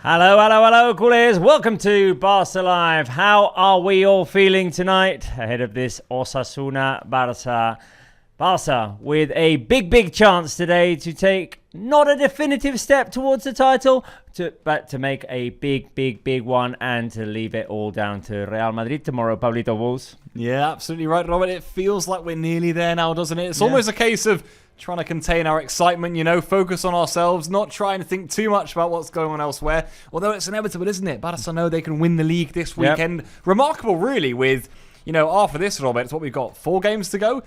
Hello, hello, hello, culés. Welcome to Barça Live. How are we all feeling tonight ahead of this Osasuna Barça? Barça with a big chance today to take not a definitive step towards the title, but to make a big one and to leave it all down to Real Madrid tomorrow, Pablito Wolves. Yeah, absolutely right, Robert. It feels like we're nearly there now, doesn't it? It's almost a case of trying to contain our excitement, focus on ourselves, not trying to think too much about what's going on elsewhere. Although it's inevitable, isn't it? Barça know they can win the league this weekend. Yep. Remarkable, really, with, after this, Robert, it's what we've got, 4 games to go.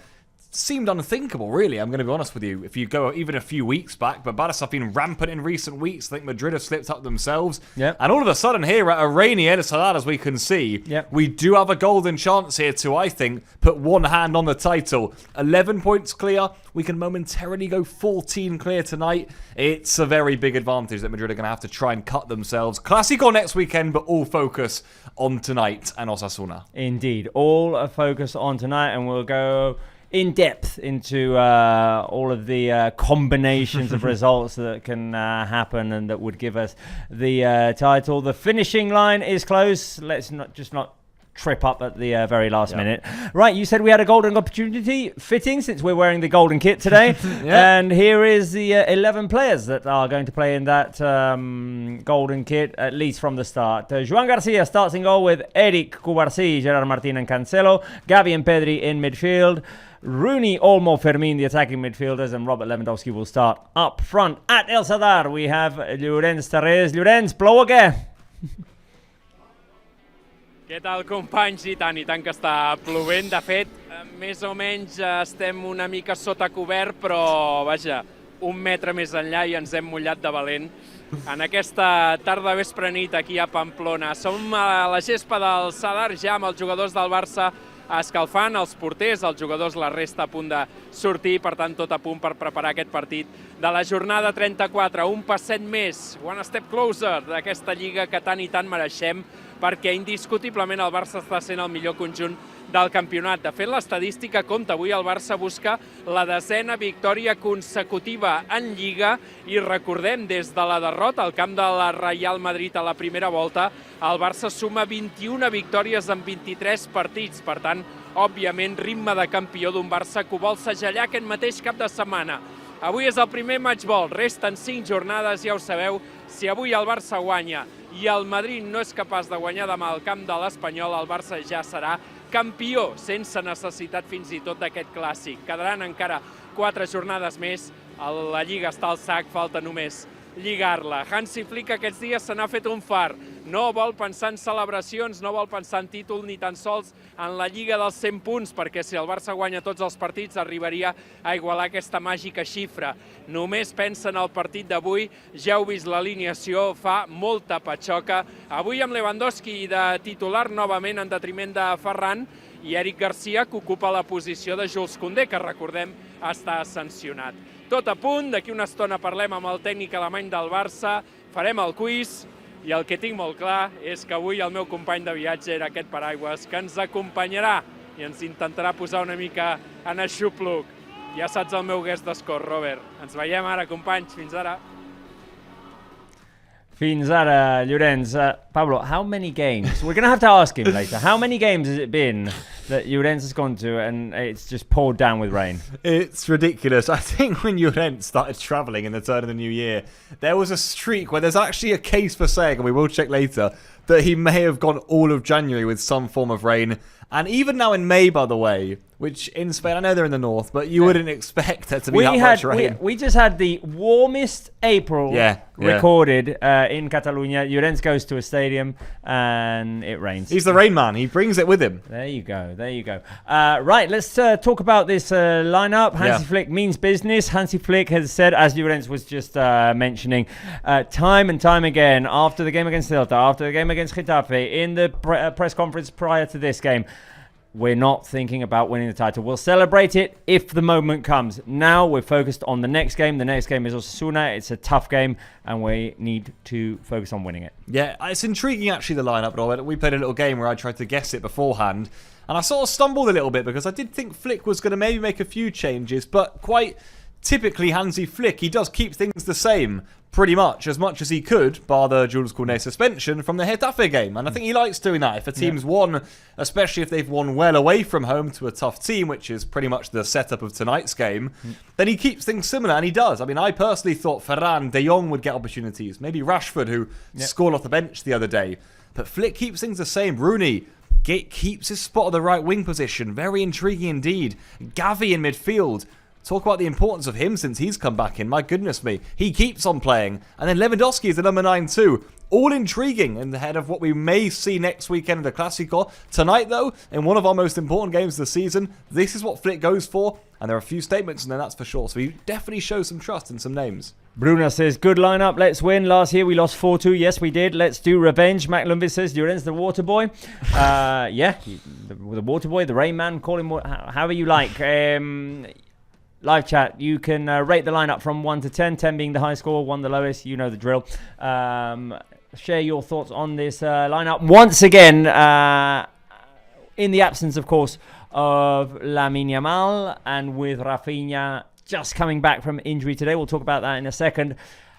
Seemed unthinkable, really. I'm going to be honest with you. If you go even a few weeks back, but Barça have been rampant in recent weeks. I think Madrid have slipped up themselves. Yep. And all of a sudden here at a rainy El Sadar, as we can see, we do have a golden chance here to, I think, put one hand on the title. 11 points clear. We can momentarily go 14 clear tonight. It's a very big advantage that Madrid are going to have to try and cut themselves. Clásico next weekend, but all focus on tonight and Osasuna. Indeed. All a focus on tonight, and we'll go in depth into all of the combinations of results that can happen and that would give us the title. The finishing line is close. Let's not trip up at the very last minute. Right, you said we had a golden opportunity, fitting since we're wearing the golden kit today. And here is the 11 players that are going to play in that golden kit, at least from the start. Joan Garcia starts in goal with Eric, Cubarsí, Gerard Martín and Cancelo. Gavi and Pedri in midfield. Rooney, Olmo, Fermín, the attacking midfielders, and Robert Lewandowski will start up front. At El Sadar, we have Llorenç Tarrés. Llorenç, plou o què? Què tal, companys? I tant que està plovent. De fet, més o menys estem una mica sota cobert, però, vaja, 1 metre més enllà i ens hem mullat de valent. En aquesta tarda vespre nit aquí a Pamplona. Som a la gespa del Sadar ja amb els jugadors del Barça escalfant, els porters, els jugadors, la resta a punt de sortir, per tant tot a punt per preparar aquest partit de la jornada 34, un passet més, one step closer d'aquesta lliga que tant i tant mereixem, perquè indiscutiblement el Barça està sent el millor conjunt del campionat. De fet, l'estadística compta. Avui el Barça busca la 10ª victòria consecutiva en Lliga i recordem, des de la derrota al camp de la Real Madrid a la primera volta, el Barça suma 21 victòries en 23 partits. Per tant, òbviament, ritme de campió d'un Barça que ho vol segellar aquest mateix cap de setmana. Avui és el primer matchball, resten 5 jornades, ja ho sabeu. Si avui el Barça guanya i el Madrid no és capaç de guanyar demà al camp de l'Espanyol, el Barça ja serà campió, sense necessitat fins i tot d'aquest clàssic. Quedaran encara 4 jornades més, la Lliga està al sac, falta només lligar-la. Hansi Flick aquests dies se n'ha fet un far. No vol pensar en celebracions, no vol pensar en títol ni tan sols en la Lliga dels 100 punts, perquè si el Barça guanya tots els partits arribaria a igualar aquesta màgica xifra. Només pensa en el partit d'avui, ja heu vist l'alineació, fa molta patxoca. Avui amb Lewandowski de titular novament en detriment de Ferran i Eric Garcia, que ocupa la posició de Jules Koundé, que recordem està sancionat. Tot a punt, d'aquí una estona parlem amb el tècnic alemany del Barça, farem el quiz i el que tinc molt clar és que avui el meu company de viatge era aquest paraigües que ens acompanyarà i ens intentarà posar una mica en aixopluc. Ja saps el meu guest d'escor, Robert. Ens veiem ara, companys. Fins ara. Fins ara, Llorenç. Pablo, how many games? We're going to have to ask him later. How many games has it been that Llorenç has gone to and it's just poured down with rain? It's ridiculous. I think when Llorenç started travelling in the turn of the new year, there was a streak where there's actually a case for saying, and we will check later, that he may have gone all of January with some form of rain. And even now in May, by the way, which in Spain, I know they're in the north, but you wouldn't expect there to be that much rain. We just had the warmest April recorded in Catalonia. Llorenç goes to a stadium and it rains. He's the rain man. He brings it with him. There you go. Right, let's talk about this lineup. Hansi Flick means business. Hansi Flick has said, as Llorenç was just mentioning, time and time again, after the game against Celta, after the game against Getafe, in the press conference prior to this game, we're not thinking about winning the title. We'll celebrate it if the moment comes. Now we're focused on the next game. The next game is Osasuna. It's a tough game, and we need to focus on winning it. Yeah, it's intriguing, actually, the lineup, Robert. We played a little game where I tried to guess it beforehand, and I sort of stumbled a little bit because I did think Flick was going to maybe make a few changes, but quite typically Hansi Flick, he does keep things the same pretty much as he could, bar the Jules Koundé suspension from the Getafe game. And I think he likes doing that. If a team's won, especially if they've won well away from home to a tough team, which is pretty much the setup of tonight's game, then he keeps things similar, and he does. I mean, I personally thought Ferran, De Jong would get opportunities. Maybe Rashford, who scored off the bench the other day. But Flick keeps things the same. Rooney keeps his spot at the right wing position. Very intriguing indeed. Gavi in midfield. Talk about the importance of him since he's come back in. My goodness me. He keeps on playing. And then Lewandowski is the number 9 too. All intriguing in the head of what we may see next weekend in the Clásico. Tonight, though, in one of our most important games of the season, this is what Flick goes for. And there are a few statements in there, that's for sure. So he definitely shows some trust in some names. Bruno says, good lineup, let's win. Last year we lost 4-2. Yes, we did. Let's do revenge. Mac Lundvik says, Duren's the water boy. The water boy, the Rain Man, call him however you like. Live chat, you can rate the lineup from 1 to 10, 10 being the high score, 1 the lowest. You know the drill. Share your thoughts on this lineup. Once again, in the absence, of course, of Lamine Yamal and with Rafinha just coming back from injury today. We'll talk about that in a second.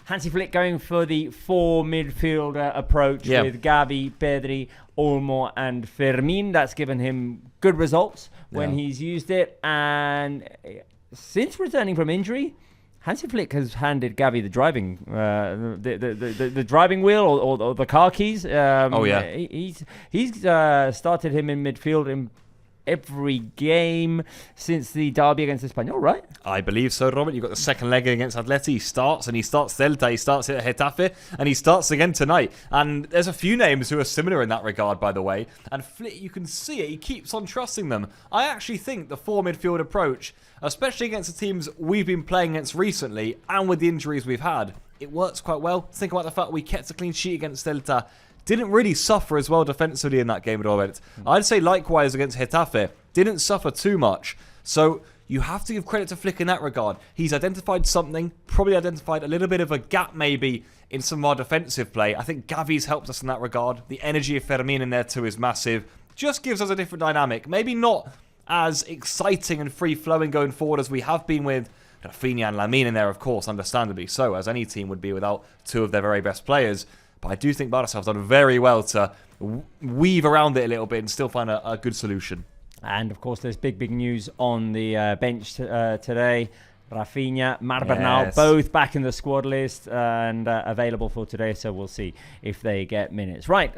Hansi Flick going for the 4 midfield approach with Gavi, Pedri, Olmo and Fermin. That's given him good results when he's used it. And since returning from injury, Hansi Flick has handed Gavi the driving, the driving wheel or the car keys. He's started him in midfield in every game since the derby against Espanyol, right? I believe so, Robert. You've got the second leg against Atleti. He starts Celta, he starts at Getafe, and he starts again tonight. And there's a few names who are similar in that regard, by the way. And Flick, you can see it. He keeps on trusting them. I actually think the 4 midfield approach, especially against the teams we've been playing against recently, and with the injuries we've had, it works quite well. Think about the fact we kept a clean sheet against Celta. Didn't really suffer as well defensively in that game at all. I'd say likewise against Getafe. Didn't suffer too much. So you have to give credit to Flick in that regard. He's identified something, probably identified a little bit of a gap maybe in some of our defensive play. I think Gavi's helped us in that regard. The energy of Fermin in there too is massive. Just gives us a different dynamic. Maybe not as exciting and free-flowing going forward as we have been with Rafinha and Lamine in there, of course, understandably so, as any team would be without 2 of their very best players. But I do think Barça have done very well to weave around it a little bit and still find a good solution. And, of course, there's big news on the bench today. Rafinha, Bernal, both back in the squad list and available for today, so we'll see if they get minutes. Right,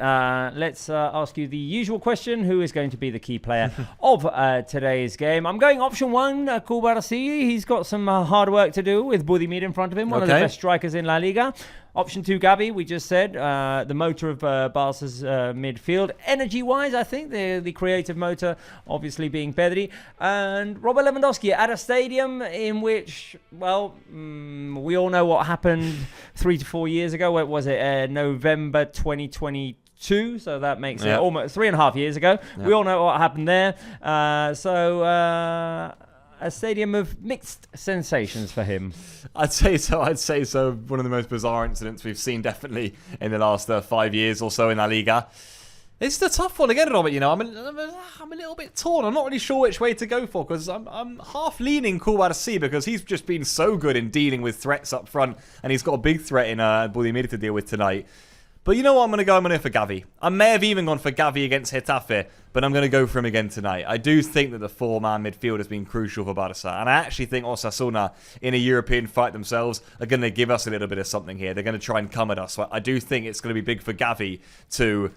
let's ask you the usual question. Who is going to be the key player of today's game? I'm going option 1, Kubarasi. He's got some hard work to do with Budimir in front of him, one of the best strikers in La Liga. Option 2, Gavi, we just said, the motor of Barca's midfield. Energy-wise, I think, the creative motor, obviously being Pedri. And Robert Lewandowski at a stadium in which, well, we all know what happened 3 to 4 years ago. What was it? November 2022. So that makes it almost 3.5 years ago. Yep. We all know what happened there. A stadium of mixed sensations for him. I'd say so. One of the most bizarre incidents we've seen definitely in the last 5 years or so in La Liga. It's the tough one again, Robert. You know, I'm a little bit torn. I'm not really sure which way to go for because I'm half leaning Kubarasi because he's just been so good in dealing with threats up front, and he's got a big threat in Budimir to deal with tonight. But you know what I'm going to go? I'm going to go for Gavi. I may have even gone for Gavi against Getafe, but I'm going to go for him again tonight. I do think that the 4-man midfield has been crucial for Barça, and I actually think Osasuna, in a European fight themselves, are going to give us a little bit of something here. They're going to try and come at us. So I do think it's going to be big for Gavi to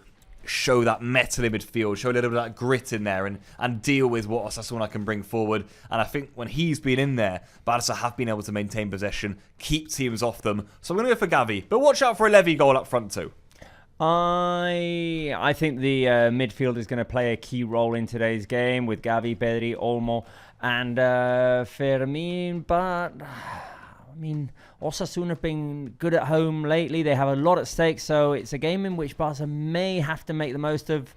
show that metal in midfield, show a little bit of that grit in there and deal with what Osasuna can bring forward. And I think when he's been in there, Barça have been able to maintain possession, keep teams off them. So I'm going to go for Gavi. But watch out for a Levy goal up front too. I think the midfield is going to play a key role in today's game with Gavi, Pedri, Olmo and Fermin. But, I mean, Osasuna have been good at home lately. They have a lot at stake, so it's a game in which Barca may have to make the most of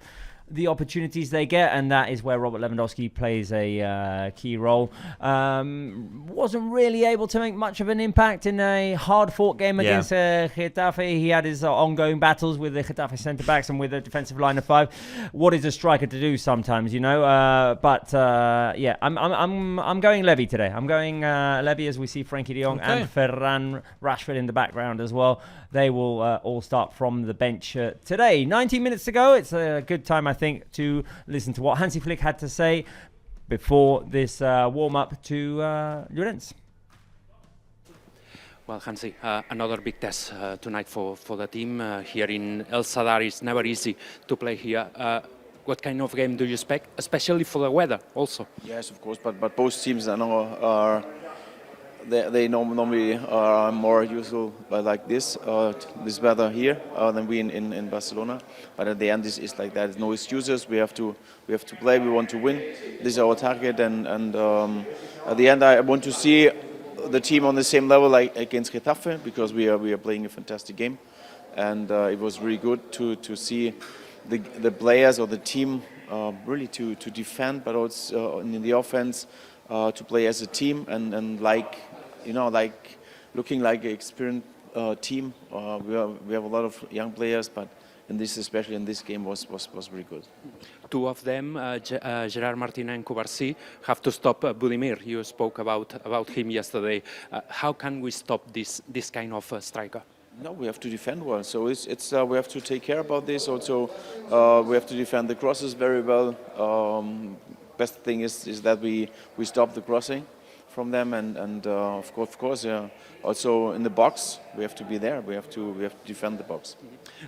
the opportunities they get, and that is where Robert Lewandowski plays a key role. Wasn't really able to make much of an impact in a hard-fought game against Getafe. He had his ongoing battles with the Getafe centre-backs and with a defensive line of 5. What is a striker to do sometimes, you know? I'm going Levy today. I'm going Levy as we see Frankie de Jong and Ferran Rashford in the background as well. They will all start from the bench today. 19 minutes to go. It's a good time, I think, to listen to what Hansi Flick had to say before this warm-up to Llorenç. Well, Hansi, another big test tonight for the team here in El Sadar. It's never easy to play here. What kind of game do you expect, especially for the weather also? Yes, of course, but both teams I know are they normally are more usual like this weather here than we in Barcelona. But at the end, it's like that. There's no excuses. We have to play. We want to win. This is our target, and at the end, I want to see the team on the same level like against Getafe, because we are playing a fantastic game, and it was really good to see the players or the team really to defend, but also in the offense to play as a team and like looking like an experienced team. We have a lot of young players, but especially in this game was really good. Two of them, Gerard Martin and Cubarsí, have to stop Budimir. You spoke about him yesterday. How can we stop this kind of striker? No, we have to defend well. So it's we have to take care about this. Also, we have to defend the crosses very well. Best thing is that we stop the crossing from them, and of course, also in the box we have to be there. We have to defend the box.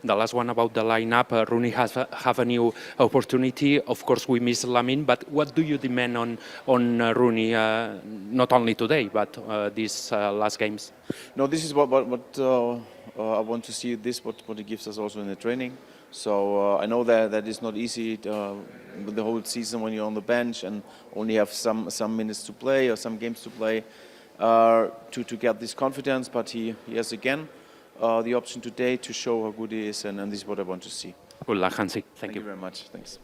The last one about the lineup. Rooney have a new opportunity. Of course, we miss Lamine, but what do you demand on Rooney? Not only today, but these last games. No, this is what I want to see. What he gives us also in the training. So I know that it's not easy with the whole season when you're on the bench and only have some minutes to play or some games to play to get this confidence. But he has again the option today to show how good he is, and this is what I want to see. Good luck, Hansi. Thank you very much. Thanks.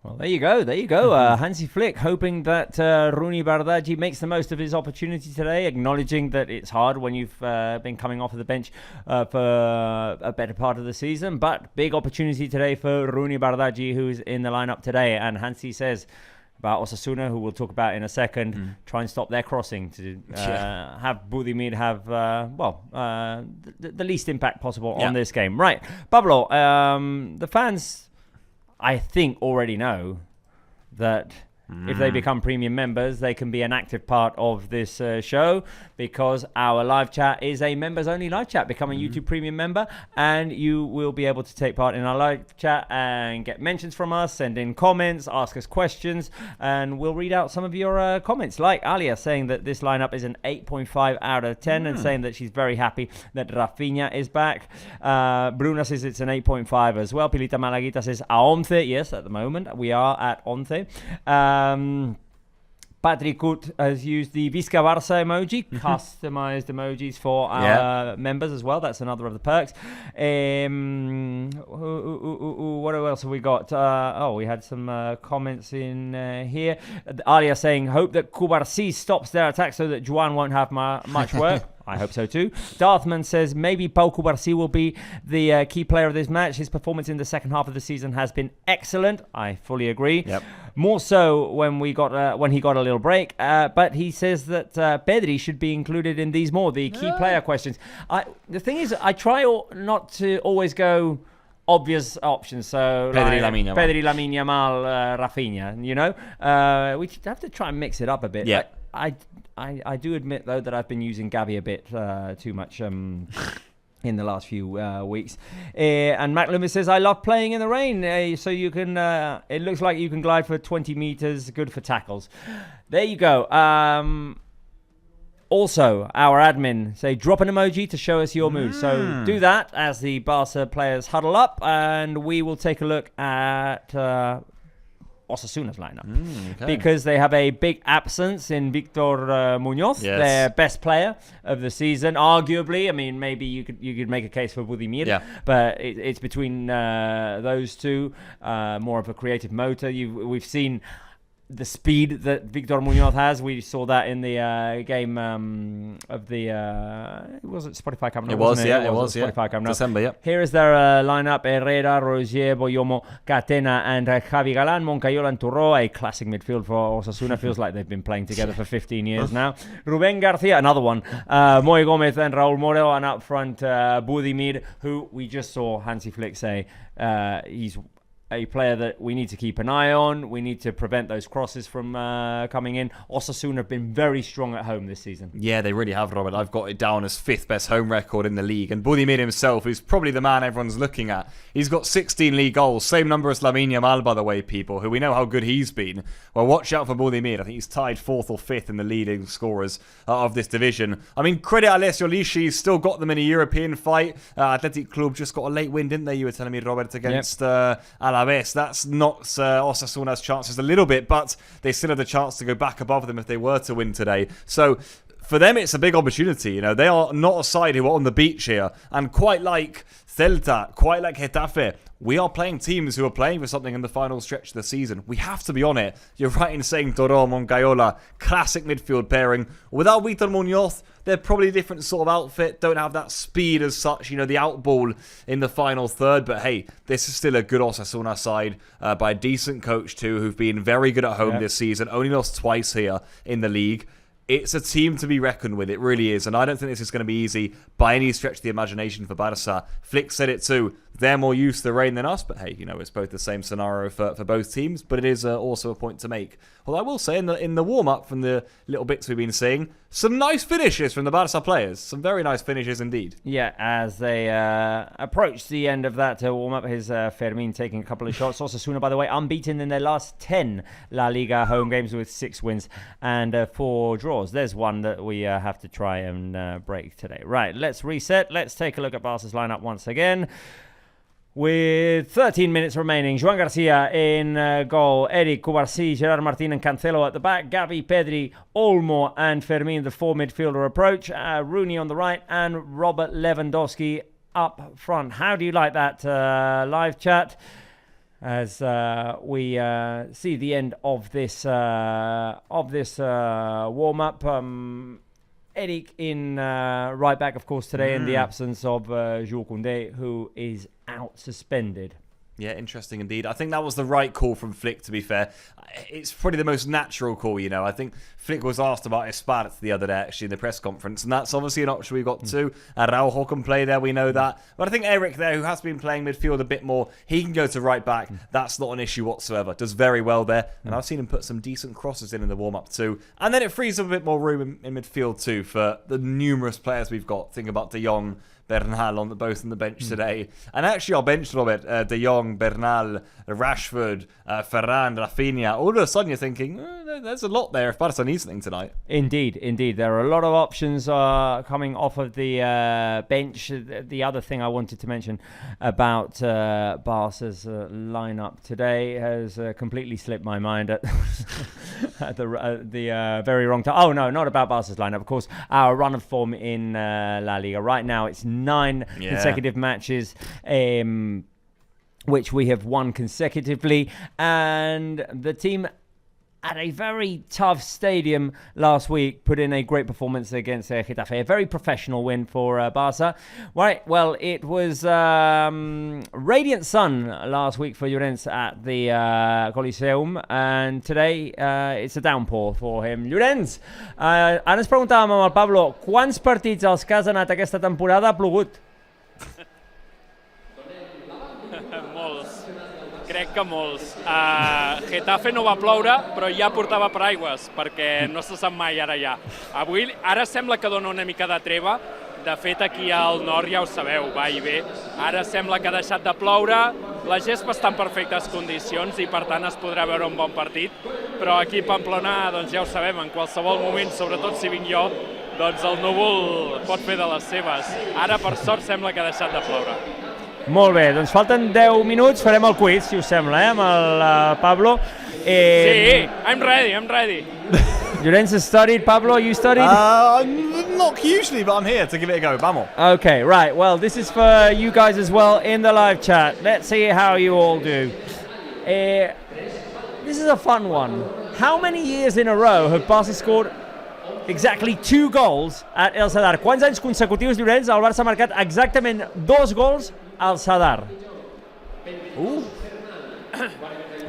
Well, there you go. Hansi Flick hoping that Rooney Bardghji makes the most of his opportunity today, acknowledging that it's hard when you've been coming off of the bench for a better part of the season. But big opportunity today for Rooney Bardghji, who's in the lineup today. And Hansi says about Osasuna, who we'll talk about in a second, try and stop their crossing to have Budimir have the least impact possible on this game. Right, Pablo, the fans, I think, already know that if they become premium members, they can be an active part of this show, because our live chat is a members-only live chat. Become a YouTube premium member, and you will be able to take part in our live chat and get mentions from us, send in comments, ask us questions, and we'll read out some of your comments. Like Alia saying that this lineup is an 8.5 out of 10 and saying that she's very happy that Rafinha is back. Bruna says it's an 8.5 as well. Pilita Malaguita says a 11. Yes, at the moment we are at 11. Patrick Kut has used the Visca Barça emoji, customized emojis for our members as well. That's another of the perks. What else have we got? We had some comments in here. Alia saying, hope that Cubarsí stops their attack so that Juan won't have much work. I hope so too. Darthman says maybe Pau Cubarsí will be the key player of this match. His performance in the second half of the season has been excellent. I fully agree. Yep. More so when he got a little break. But he says that Pedri should be included in these more, the key player questions. The thing is, I try not to always go obvious options. So Pedri, Lamine Yamal, Rafinha. You know, we have to try and mix it up a bit. Yeah. I do admit, though, that I've been using Gavi a bit too much in the last few weeks. And Mac Loomis says, I love playing in the rain. So you can, it looks like you can glide for 20 meters, good for tackles. There you go. Also, our admin say, drop an emoji to show us your mood. So do that as the Barca players huddle up, and we will take a look at Osasuna's lineup. Okay. Because they have a big absence in Victor Munoz, their best player of the season. Arguably, I mean, maybe you could make a case for Budimir, but it's between those two, more of a creative motor. We've seen the speed that Victor Munoz has. We saw that in the game of the was it Spotify Camp Nou? It was Spotify Camp Nou. December, Here is their lineup: Herrera, Rozier, Boyomo, Catena, and Javi Galan, Moncayola, and Turro. A classic midfield for Osasuna. Feels like they've been playing together for 15 years now. Ruben Garcia, another one. Moy Gomez and Raúl Moreno, and up front Budimir, who we just saw Hansi Flick say he's a player that we need to keep an eye on. We need to prevent those crosses from coming in. Osasuna have been very strong at home this season. Yeah, they really have, Robert. I've got it down as 5th best home record in the league. And Budimir himself is probably the man everyone's looking at. He's got 16 league goals. Same number as Lamine Yamal, by the way, people, who we know how good he's been. Well, watch out for Budimir. I think he's tied 4th or 5th in the leading scorers of this division. I mean, credit Alessio Lisci. He's still got them in a European fight. Athletic Club just got a late win, didn't they? You were telling me, Robert, against Alaves. That's knocks Osasuna's chances a little bit, but they still have the chance to go back above them if they were to win today. So for them, it's a big opportunity. You know, they are not a side who are on the beach here, and quite like Celta, quite like Getafe, we are playing teams who are playing for something in the final stretch of the season. We have to be on it. You're right in saying Turro, Moncayola, classic midfield pairing. Without Victor Munoz, they're probably a different sort of outfit. Don't have that speed as such, you know, the outball in the final third. But hey, this is still a good Osasuna side by a decent coach too, who've been very good at home this season. Only lost twice here in the league. It's a team to be reckoned with. It really is. And I don't think this is going to be easy by any stretch of the imagination for Barça. Flick said it too. They're more used to the rain than us. But hey, you know, it's both the same scenario for both teams. But it is also a point to make. Well, I will say in the warm-up from the little bits we've been seeing, some nice finishes from the Barça players. Some very nice finishes indeed. Yeah, as they approach the end of that warm-up, here's Fermin taking a couple of shots. Osasuna, by the way, unbeaten in their last 10 La Liga home games with 6 wins and 4 draws. There's one that we have to try and break today. Right, let's reset. Let's take a look at Barca's lineup once again. With 13 minutes remaining, Joan Garcia in goal, Eric, Cubarsí, Gerard Martin and Cancelo at the back, Gavi, Pedri, Olmo and Fermin, the 4 midfielder approach, Rooney on the right and Robert Lewandowski up front. How do you like that live chat? As we see the end of this warm-up. Eric in right back, of course, today in the absence of Jules Koundé, who is out suspended. Yeah, interesting indeed. I think that was the right call from Flick, to be fair. It's probably the most natural call, you know. I think Flick was asked about Esparza the other day, actually, in the press conference, and that's obviously an option we've got too. Araujo can play there, we know that. But I think Eric there, who has been playing midfield a bit more, he can go to right back. That's not an issue whatsoever. Does very well there. And I've seen him put some decent crosses in the warm-up too. And then it frees up a bit more room in midfield too for the numerous players we've got. Think about De Jong, Bernal both on the bench today. And actually our bench, Robert, De Jong, Bernal, Rashford, Ferran, Rafinha. All of a sudden you're thinking, there's a lot there if Barca needs something tonight. Indeed. There are a lot of options coming off of the bench. The other thing I wanted to mention about Barca's lineup today has completely slipped my mind at the very wrong time. Oh, no, not about Barca's lineup. Of course, our run of form in La Liga. Right now, it's 9 consecutive matches, which we have won consecutively. And the team at a very tough stadium last week put in a great performance against Getafe. A very professional win for Barça. Right, well, it was radiant sun last week for Llorens at the Coliseum, and today it's a downpour for him. Llorens, ara ens preguntàvem amb el Pablo, quants partits als que has anat aquesta temporada ha plogut? Molts. Crec que molts. Getafe no va ploure, però ja portava paraigües, perquè no se sap mai ara ja. Ara sembla que dona una mica de treva. De fet, aquí al nord ja ho sabeu, va i ve. Ara sembla que ha deixat de ploure, la gespa està en perfectes condicions i per tant es podrà veure un bon partit. Però aquí a Pamplona, doncs ja ho sabem, en qualsevol moment, sobretot si vinc jo, doncs el núvol pot fer de les seves. Ara, per sort, sembla que ha deixat de ploure. Molt bé, doncs falten 10 minuts, farem el quiz, si us sembla, amb el Pablo. Sí, I'm ready. Llorenç has studied. Pablo, you studied? Not hugely, but I'm here to give it a go. Vamos. Okay, right. Well, this is for you guys as well in the live chat. Let's see how you all do. This is a fun one. How many years in a row have Barça scored exactly 2 goals at El Sadar? Quants anys consecutius, Llorenç, el Barça ha marcat exactament 2 gols al Sadar?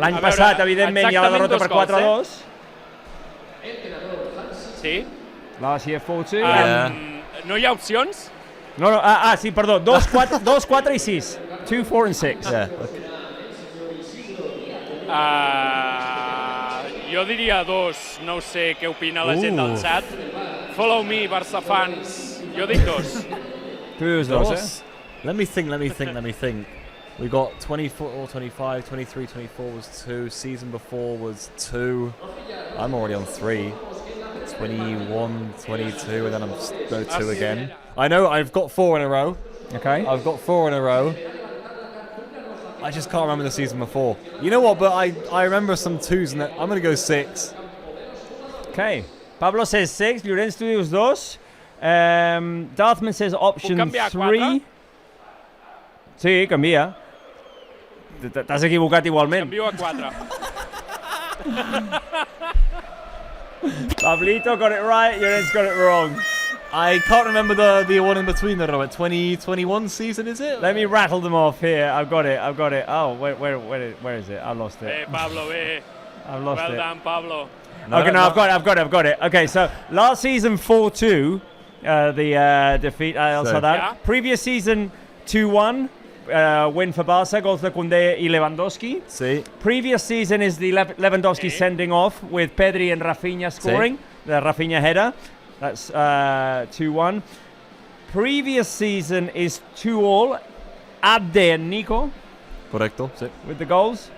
L'any passat, evidentment, hi ha la derrota per 4-2. Sí. Last year 4-2. No hi ha opcions? No, sí, perdó. 2, 4 i 6. 2, 4 and 6. Yeah. Jo diria 2. No ho sé què opina la gent del chat. Follow me, Barça fans. Jo dic 2. Tu dius 2, Let me think. We got 24 or 25, 23, 24 was 2. Season before was 2. I'm already on 3. 21, 22, and then I'm go 2 again. I know I've got 4 in a row. Okay. I've got 4 in a row. I just can't remember the season before. You know what? But I remember some 2s, and I'm gonna go 6. Okay. Pablo says 6. Llorenç, tu dius 2. Darthman says option 3. Sí, canvia. T'has equivocat igualment. Canvio a 4. Pablito got it right, Llorenç got it wrong. I can't remember the one in between though. 2021 season, is it? Let me rattle them off here. I've got it. Oh, where is it? I lost it. Pablo, I've lost well it. done, Pablo. Okay, no, I've got it. Okay, so last season 4-2, the defeat at El Sadar. Yeah. Previous season 2-1. Win for Barça, goals de Koundé y Lewandowski. See. Previous season is the Lewandowski sending off with Pedri and Rafinha scoring. The Rafinha header. That's 2-1. Previous season is 2-2. Abde and Nico. Correcto. Sí. With the goals.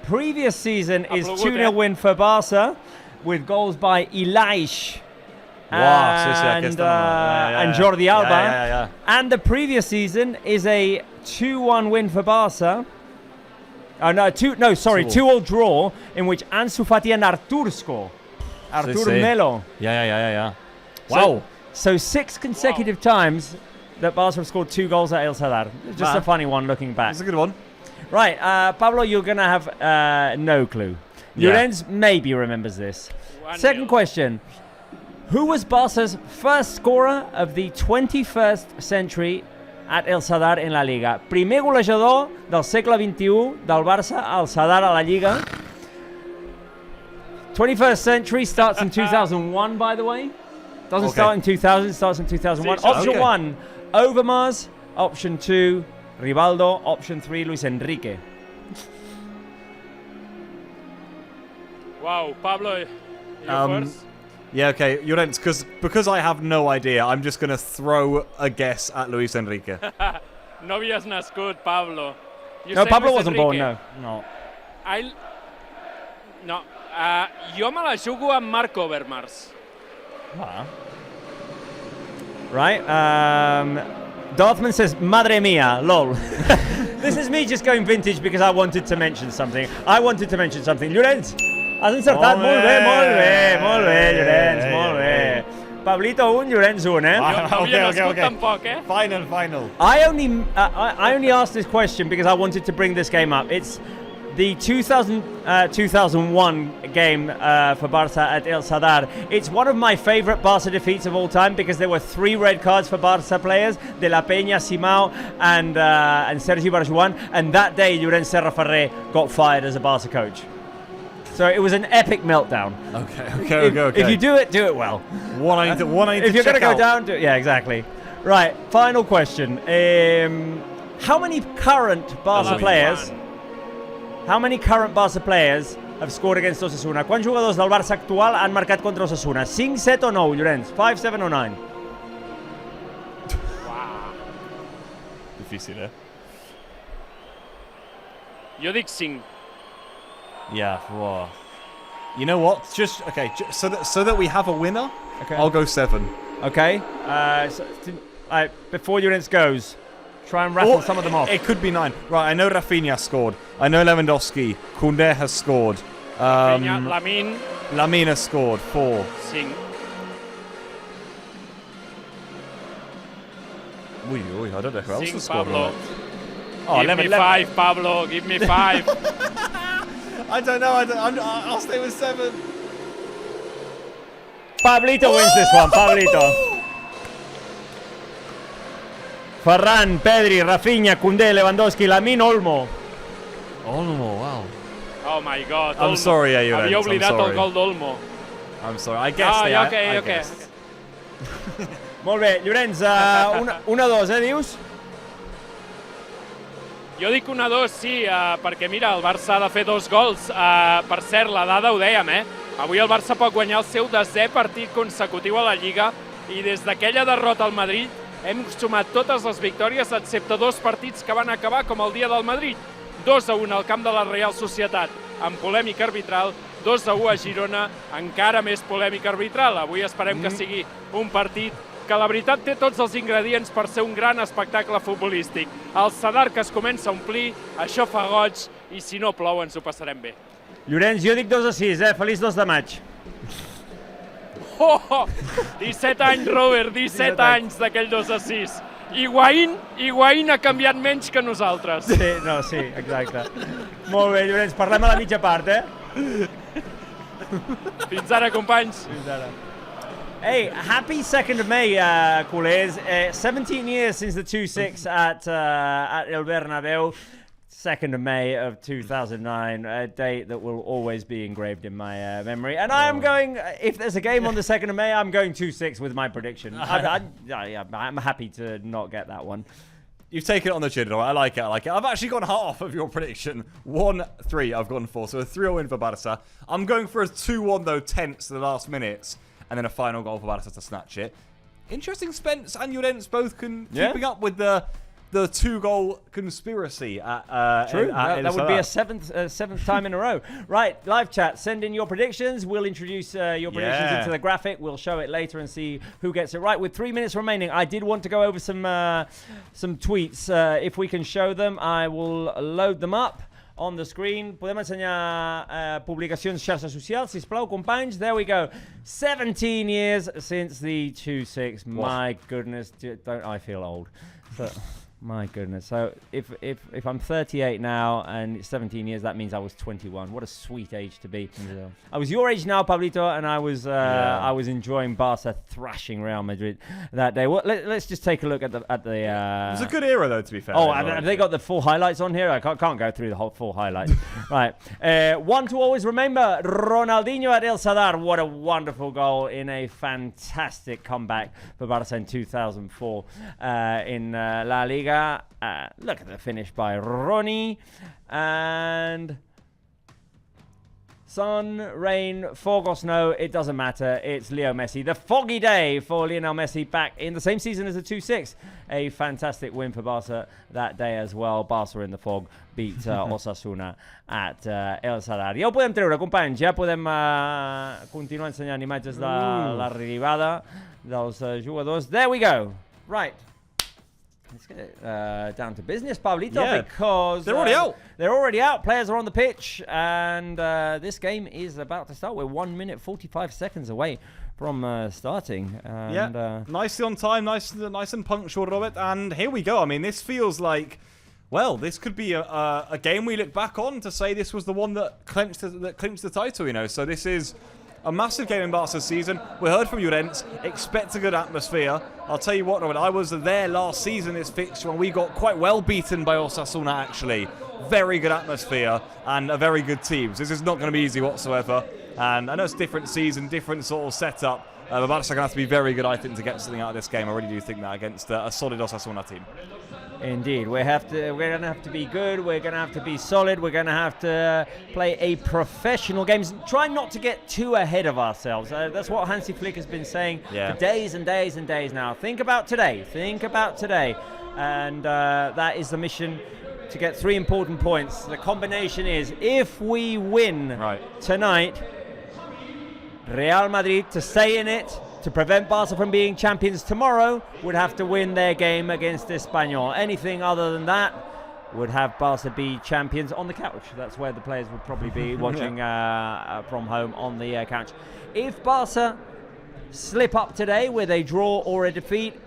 Previous season is 2-0 win for Barça with goals by Ilaish. And Jordi Alba. Yeah. And the previous season is a 2-1 win for Barça. 2-2 draw in which Ansu Fati and Artur score. Artur Melo. Yeah. Wow. So 6 consecutive times that Barça have scored 2 goals at El Sadar. Just a funny one looking back. It's a good one. Right, Pablo, you're going to have no clue. Llorenç maybe remembers this. 2nd question. Who was Barça's first scorer of the 21st century at El Sadar in LaLiga? Primer golejador del segle XXI del Barça al Sadar a la Lliga. 21st century starts in 2001, by the way. Doesn't start in 2000, starts in 2001. Option 1, Overmars. Option 2, Rivaldo. Option 3, Luis Enrique. Wow, Pablo, you first? Yeah, okay, Llorenç, because I have no idea, I'm just going to throw a guess at Luis Enrique. No havies nascut, Pablo. No, Pablo wasn't born, no. No. Jo me la jugo amb Marc Overmars. Right. Darthman says, Madre mia, lol. This is me just going vintage because I wanted to mention something. Llorenç, has encertat. Molt bé, Llorenç, molt bé. Pablito 1, Llorenç 1, eh? No havia nascut tampoc, eh? Final. I only asked this question because I wanted to bring this game up. It's the 2001 game for Barça at El Sadar. It's one of my favorite Barça defeats of all time because there were 3 red cards for Barça players, De La Peña, Simao, and Sergi Barjuan. And that day, Llorenç Serra Ferrer got fired as a Barça coach. So it was an epic meltdown. Okay. If you do it well. One I need to if you're going to go out. down, yeah, exactly. Right, final question. How many current Barça players have scored against Osasuna? Quants jugadors del Barça actual han marcat contra Osasuna? 5, 7 o 9, Llorenç? 5, 7 o 9? Wow. Difícil, eh? Jo dic 5. Yeah. Whoa. You know what? Just so that we have a winner. Okay. I'll go 7. Okay. Before Llorenç goes, Try and rattle some of them off. It could be 9. Right, I know Rafinha scored. I know Lewandowski. Koundé has scored. Lamine has scored. 4. 5. Ui, I don't know who else has scored. Pablo. Oh, Give me 5, Pablo. Give me 5. I don't know. I'll stay with 7. Pablito wins this one. Pablito. Ferran, Pedri, Rafinha, Koundé, Lewandowski, Lamine, Olmo. Olmo, wow. Oh my God. I'm sorry, Llorens. Havia oblidat el gol d'Olmo. I'm sorry. I guessed it. Okay. Guessed. Molt bé, Llorenç, 1-2, dius? Jo dic 1-2, sí, perquè mira, el Barça ha de fer 2 gols. Per cert, la dada ho dèiem, Avui el Barça pot guanyar el seu 10è partit consecutiu a la Lliga i des d'aquella derrota al Madrid hem sumat totes les victòries excepte 2 partits que van acabar com el dia del Madrid. 2-1 al camp de la Real Societat, amb polèmica arbitral, 2-1 a Girona, encara més polèmica arbitral. Avui esperem que sigui un partit que la veritat té tots els ingredients per ser un gran espectacle futbolístic. El Sadar que es comença a omplir, això fa goig, i si no plou ens ho passarem bé. Llorenç, jo dic 2-6, Feliç 2 de maig. 17 anys, Robert, 17 anys d'aquell 2-6. Higuaín ha canviat menys que nosaltres. Sí, exacte. Molt bé, Llorenç, parlem a la mitja part, Fins ara, companys. Fins ara. Hey, happy 2nd of May, culers. 17 years since the 2-6 at El Bernabeu. 2nd of May of 2009, a date that will always be engraved in my memory. And I am going, if there's a game on the 2nd of May, I'm going 2-6 with my prediction. I'm happy to not get that one. You've taken it on the chin, though. I like it. I've actually gone half of your prediction. 1-3, I've gone for. So a 3-0 win for Barça. I'm going for a 2-1, though, tense to the last minutes. And then a final goal for Barça to snatch it. Interesting, Spence and Llorens both keeping up with the 2-goal conspiracy at True. That would be a 7th time in a row. Right, live chat. Send in your predictions. We'll introduce your predictions into the graphic. We'll show it later and see who gets it right. With 3 minutes remaining, I did want to go over some tweets. If we can show them, I will load them up on the screen. Podem ensenyar publicacions xarxes socials, sisplau, companys. There we go. 17 years since the 2-6. My goodness, don't I feel old? So, my goodness. So if I'm 38 now and it's 17 years, that means I was 21. What a sweet age to be. Yeah. I was your age now, Pablito, and I was enjoying Barça thrashing Real Madrid that day. Well, let's just take a look at the. It was a good era, though, to be fair. Oh, have they got the full highlights on here? I can't go through the whole full highlights. Right. One to always remember: Ronaldinho at El Sadar. What a wonderful goal in a fantastic comeback for Barça in 2004 in La Liga. Look at the finish by Ronnie. And sun, rain, fog or snow, it doesn't matter. It's Leo Messi. The foggy day for Lionel Messi back in the same season as the 2-6. A fantastic win for Barça that day as well. Barça in the fog beat Osasuna at El Sadar. Ja ho podem treure, companys. Ja podem continuar ensenyant imatges de l'arribada dels jugadors. There we go. Right. Let's get down to business, Pablito, because they're already out. They're already out. Players are on the pitch, and this game is about to start. We're 1 minute 45 seconds away from starting. And, nicely on time, nice and punctual, Robert. And here we go. I mean, this feels like, well, this could be a game we look back on to say this was the one that clinched the title. You know, so this is a massive game in Barca's season. We heard from Llorens, expect a good atmosphere. I'll tell you what, Robert, I was there last season, this fixture, and we got quite well beaten by Osasuna, actually. Very good atmosphere and a very good team. So this is not going to be easy whatsoever. And I know it's a different season, different sort of setup. But Barca are going to have to be very good, I think, to get something out of this game. I really do think that against a solid Osasuna team. Indeed, we're going to have to be good. We're going to have to be solid. We're going to have to play a professional game. Try not to get too ahead of ourselves. That's what Hansi Flick has been saying for days and days and days now. Think about today. Think about today. And that is the mission, to get 3 important points. The combination is, if we win tonight, Real Madrid to stay in it to prevent Barca from being champions tomorrow, would have to win their game against Espanyol. Anything other than that would have Barca be champions on the couch. That's where the players would probably be watching from home on the couch. If Barca slip up today with a draw or a defeat,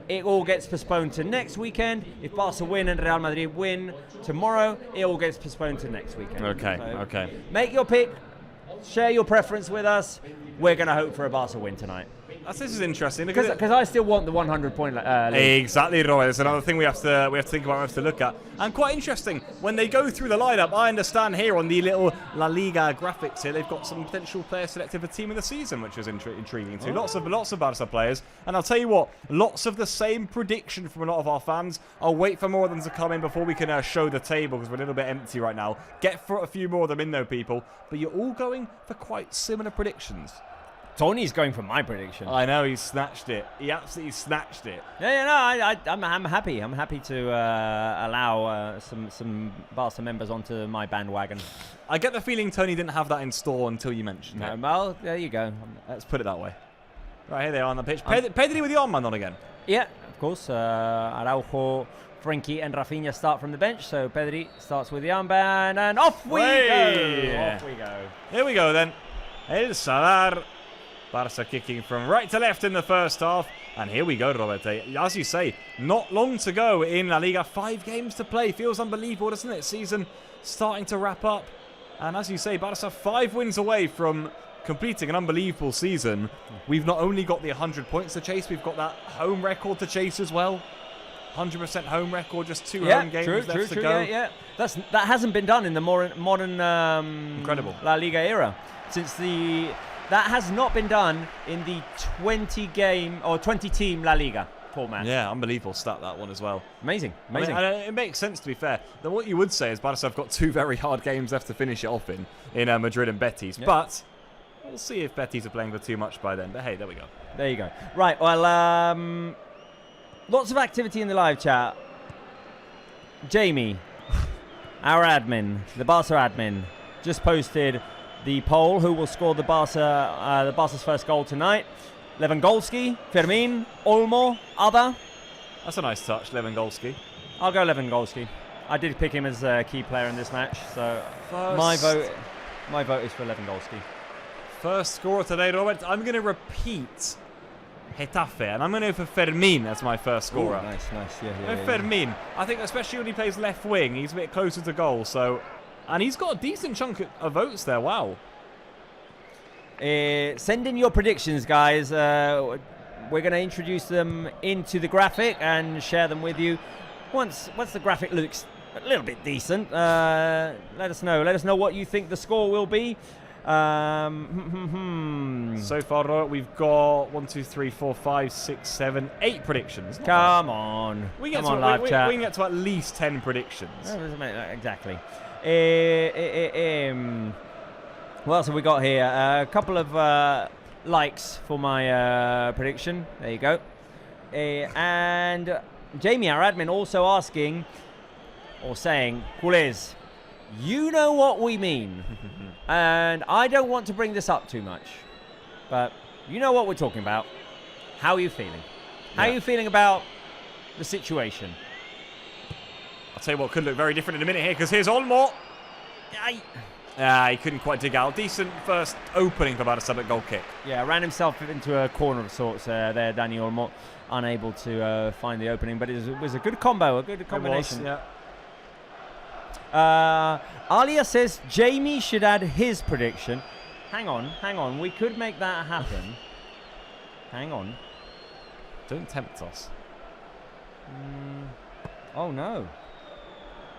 it all gets postponed to next weekend. If Barca win and Real Madrid win tomorrow, it all gets postponed to next weekend. Okay. Make your pick. Share your preference with us. We're going to hope for a Barca win tonight. This is interesting because I still want the 100-point league. Exactly, Roy. It's another thing we have to think about, we have to look at. And quite interesting, when they go through the lineup, I understand here on the little La Liga graphics here, they've got some potential players selected for team of the season, which is intriguing too. Lots of Barca players. And I'll tell you what, lots of the same prediction from a lot of our fans. I'll wait for more of them to come in before we can show the table, because we're a little bit empty right now. Get for a few more of them in though, people. But you're all going for quite similar predictions. Tony's going for my prediction. I know, he snatched it. He absolutely snatched it. I'm happy. I'm happy to allow some Barca members onto my bandwagon. I get the feeling Tony didn't have that in store until you mentioned it. Well, there you go. Let's put it that way. Right, here they are on the pitch. Pedri with the armband on again. Yeah, of course. Araujo, Frenkie and Rafinha start from the bench, so Pedri starts with the armband, and off we go! Off we go. Here we go then. El Sadar. Barca kicking from right to left in the first half. And here we go, Roberte. As you say, not long to go in La Liga. 5 games to play. Feels unbelievable, doesn't it? Season starting to wrap up. And as you say, Barca 5 wins away from completing an unbelievable season. We've not only got the 100 points to chase, we've got that home record to chase as well. 100% home record, just 2 home games left to go. Yeah. That hasn't been done in the modern incredible La Liga era. That has not been done in the 20-game or 20-team La Liga format. Yeah, unbelievable stat, that one as well. Amazing. I mean, it makes sense, to be fair. Then what you would say is Barca have got 2 very hard games left to finish it off in Madrid and Betis. Yep. But we'll see if Betis are playing for too much by then. But hey, there we go. There you go. Right, well, lots of activity in the live chat. Jamie, our admin, the Barca admin, just posted the poll: who will score the Barca's first goal tonight? Lewandowski, Fermin, Olmo, other. That's a nice touch, Lewandowski. I'll go Lewandowski. I did pick him as a key player in this match, so my vote is for Lewandowski. First scorer today, Robert. I'm going to repeat Getafe, and I'm going to go for Fermin as my first scorer. Ooh, nice. Yeah. Fermin. I think especially when he plays left wing, he's a bit closer to goal, so... And he's got a decent chunk of votes there. Wow. Send in your predictions, guys. We're going to introduce them into the graphic and share them with you. Once the graphic looks a little bit decent, let us know. Let us know what you think the score will be. So far, we've got 1, 2, 3, 4, 5, 6, 7, 8 predictions. Come on. We can get to at least 10 predictions. Exactly. What else have we got here? A couple of likes for my prediction. There you go. And Jamie, our admin, also asking or saying, culés, you know what we mean. And I don't want to bring this up too much, but you know what we're talking about. How are you feeling? How are you feeling about the situation? I'll tell you what could look very different in a minute here, because here's Olmo. He couldn't quite dig out. Decent first opening for Barca at goal kick. Yeah, ran himself into a corner of sorts there, Dani Olmo. Unable to find the opening, but it was a good combo, a good combination. It was, yeah. Alia says Jamie should add his prediction. Hang on. We could make that happen. Hang on. Don't tempt us. Oh, no.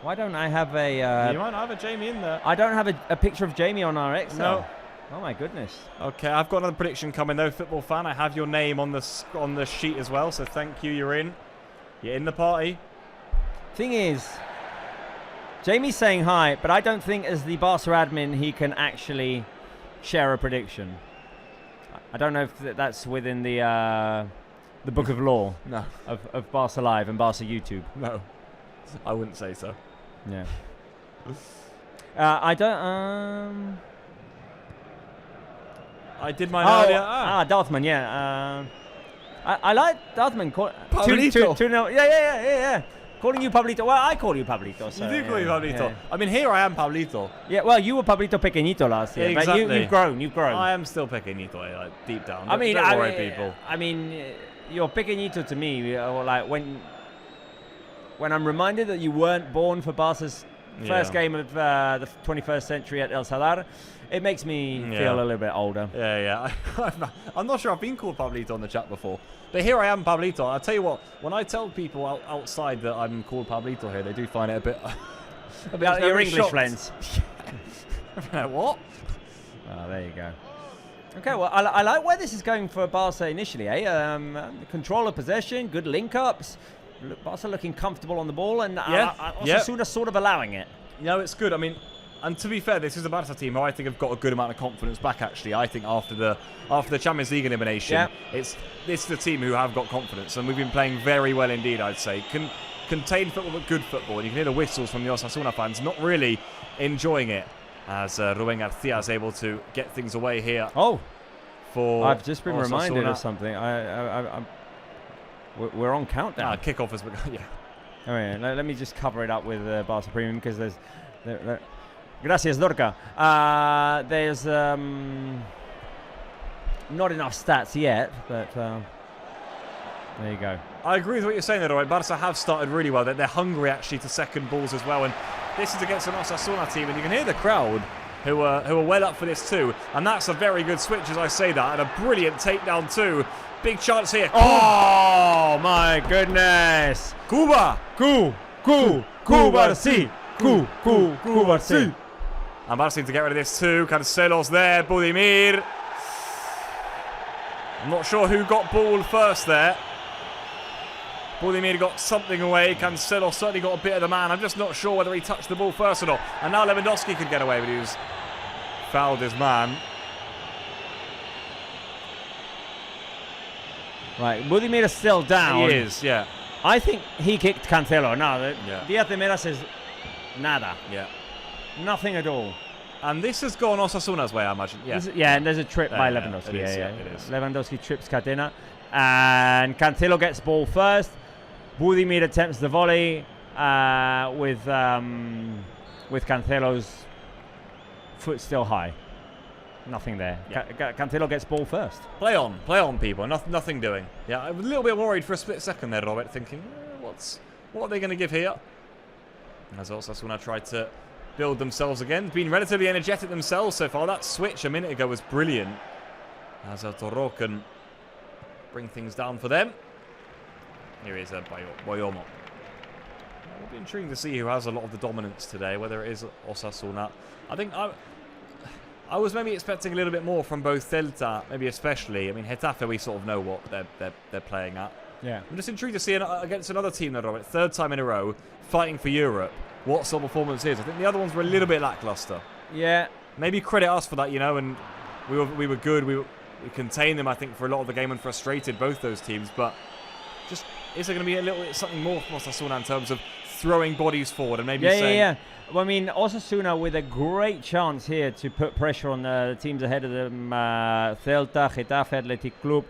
Why don't I have a... you might not have a Jamie in there. I don't have a picture of Jamie on our Excel. No. Oh, my goodness. Okay, I've got another prediction coming, though, football fan. I have your name on the sheet as well, so thank you. You're in the party. Thing is, Jamie's saying hi, but I don't think as the Barca admin he can actually share a prediction. I don't know if that's within the book of law. No. Of Barca Live and Barca YouTube. No, I wouldn't say so. Yeah. I don't. I did mine earlier. Darthman, yeah. I like Darthman. Pablito. 2-0. Yeah. Calling you Pablito. Well, I call you Pablito. So, You do call you Pablito. Yeah. I mean, here I am Pablito. Yeah, well, you were Pablito Pequeñito last year. Exactly. But you've grown. I am still Pequeñito, like, deep down. I mean, don't worry, people. I mean, you're Pequeñito to me. Like when I'm reminded that you weren't born for Barca's first game of the 21st century at El Sadar, it makes me feel a little bit older. Yeah. I'm not sure I've been called Pablito on the chat before. But here I am, Pablito. I'll tell you what, when I tell people outside that I'm called Pablito here, they do find it a bit... Your English friends. What? Oh, there you go. Okay, well, I like where this is going for Barca initially, control of possession, good link-ups. Barca looking comfortable on the ball, and Osasuna sort of allowing it. It's good. I mean, and to be fair, this is a Barca team who I think have got a good amount of confidence back. Actually, I think after the Champions League elimination, this is the team who have got confidence, and we've been playing very well indeed. I'd say contained football, but good football, and you can hear the whistles from the Osasuna fans, not really enjoying it, as Rubén García is able to get things away here. For I've just been Osasuna. reminded of something. We're on countdown. Kickoff has begun. Yeah. Oh, yeah. Let me just cover it up with Barca Premium because there's. Gracias, Dorca. There's not enough stats yet, but there you go. I agree with what you're saying there, right? Barca have started really well. They're hungry actually to second balls as well, and this is against an Osasuna team, and you can hear the crowd who are well up for this too. And that's a very good switch, as I say that, and a brilliant takedown too. Big chance here. Oh my goodness! Cuba, Barça, Barça. And Barça need to get rid of this too. Cancelo's there. Budimir. I'm not sure who got ball first there. Budimir got something away. Cancelo certainly got a bit of the man. I'm just not sure whether he touched the ball first or not. And now Lewandowski could get away, but he was fouled his man. Right, Budimir is still down. He is, yeah. I think he kicked Cancelo. No, Díaz de Mera says nada. Yeah. Nothing at all. And this has gone Osasuna's way, I imagine. Yeah, and there's a trip by Lewandowski. It is. Lewandowski trips Cadena. And Cancelo gets ball first. Budimir attempts the volley with Cancelo's foot still high. Nothing there. Yeah. Cancelo gets ball first. Play on, people. Nothing doing. Yeah, I was a little bit worried for a split second there, Robert, thinking, what are they going to give here? As Osasuna tried to build themselves again. Been relatively energetic themselves so far. That switch a minute ago was brilliant. As Toro can bring things down for them. Here is Boyomo. It'll be intriguing to see who has a lot of the dominance today, whether it is Osasuna. I think I was maybe expecting a little bit more from both Celta, maybe especially. I mean, Getafe, we sort of know what they're playing at. Yeah. I'm just intrigued to see against another team, though, Robert, third time in a row, fighting for Europe, what sort of performance is. I think the other ones were a little bit lackluster. Yeah. Maybe credit us for that, and we were good. We contained them, I think, for a lot of the game and frustrated both those teams. But just is there going to be something more from Osasuna in terms of throwing bodies forward and maybe saying... Yeah. Well, I mean, Osasuna with a great chance here to put pressure on the teams ahead of them. Celta, Getafe, Athletic Club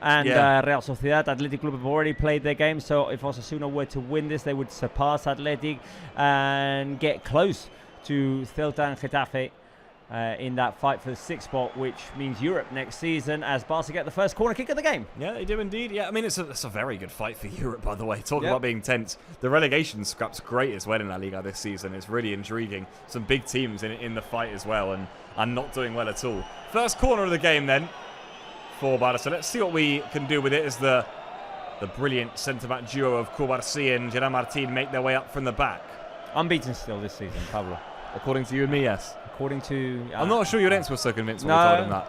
and Real Sociedad. Athletic Club have already played their game, so if Osasuna were to win this, they would surpass Athletic and get close to Celta and Getafe in that fight for the sixth spot, which means Europe next season as Barca get the first corner kick of the game. Yeah, they do indeed. Yeah, I mean, it's a very good fight for Europe, by the way. Talking about being tense. The relegation scrap's great as well in LaLiga this season. It's really intriguing. Some big teams in the fight as well and not doing well at all. First corner of the game then for Barca. So let's see what we can do with it as the brilliant centre-back duo of Cubarsí and Gerard Martín make their way up from the back. Unbeaten still this season, Pablo. According to you and me, yes. According to... I'm not sure Llorens was so convinced when we told him that.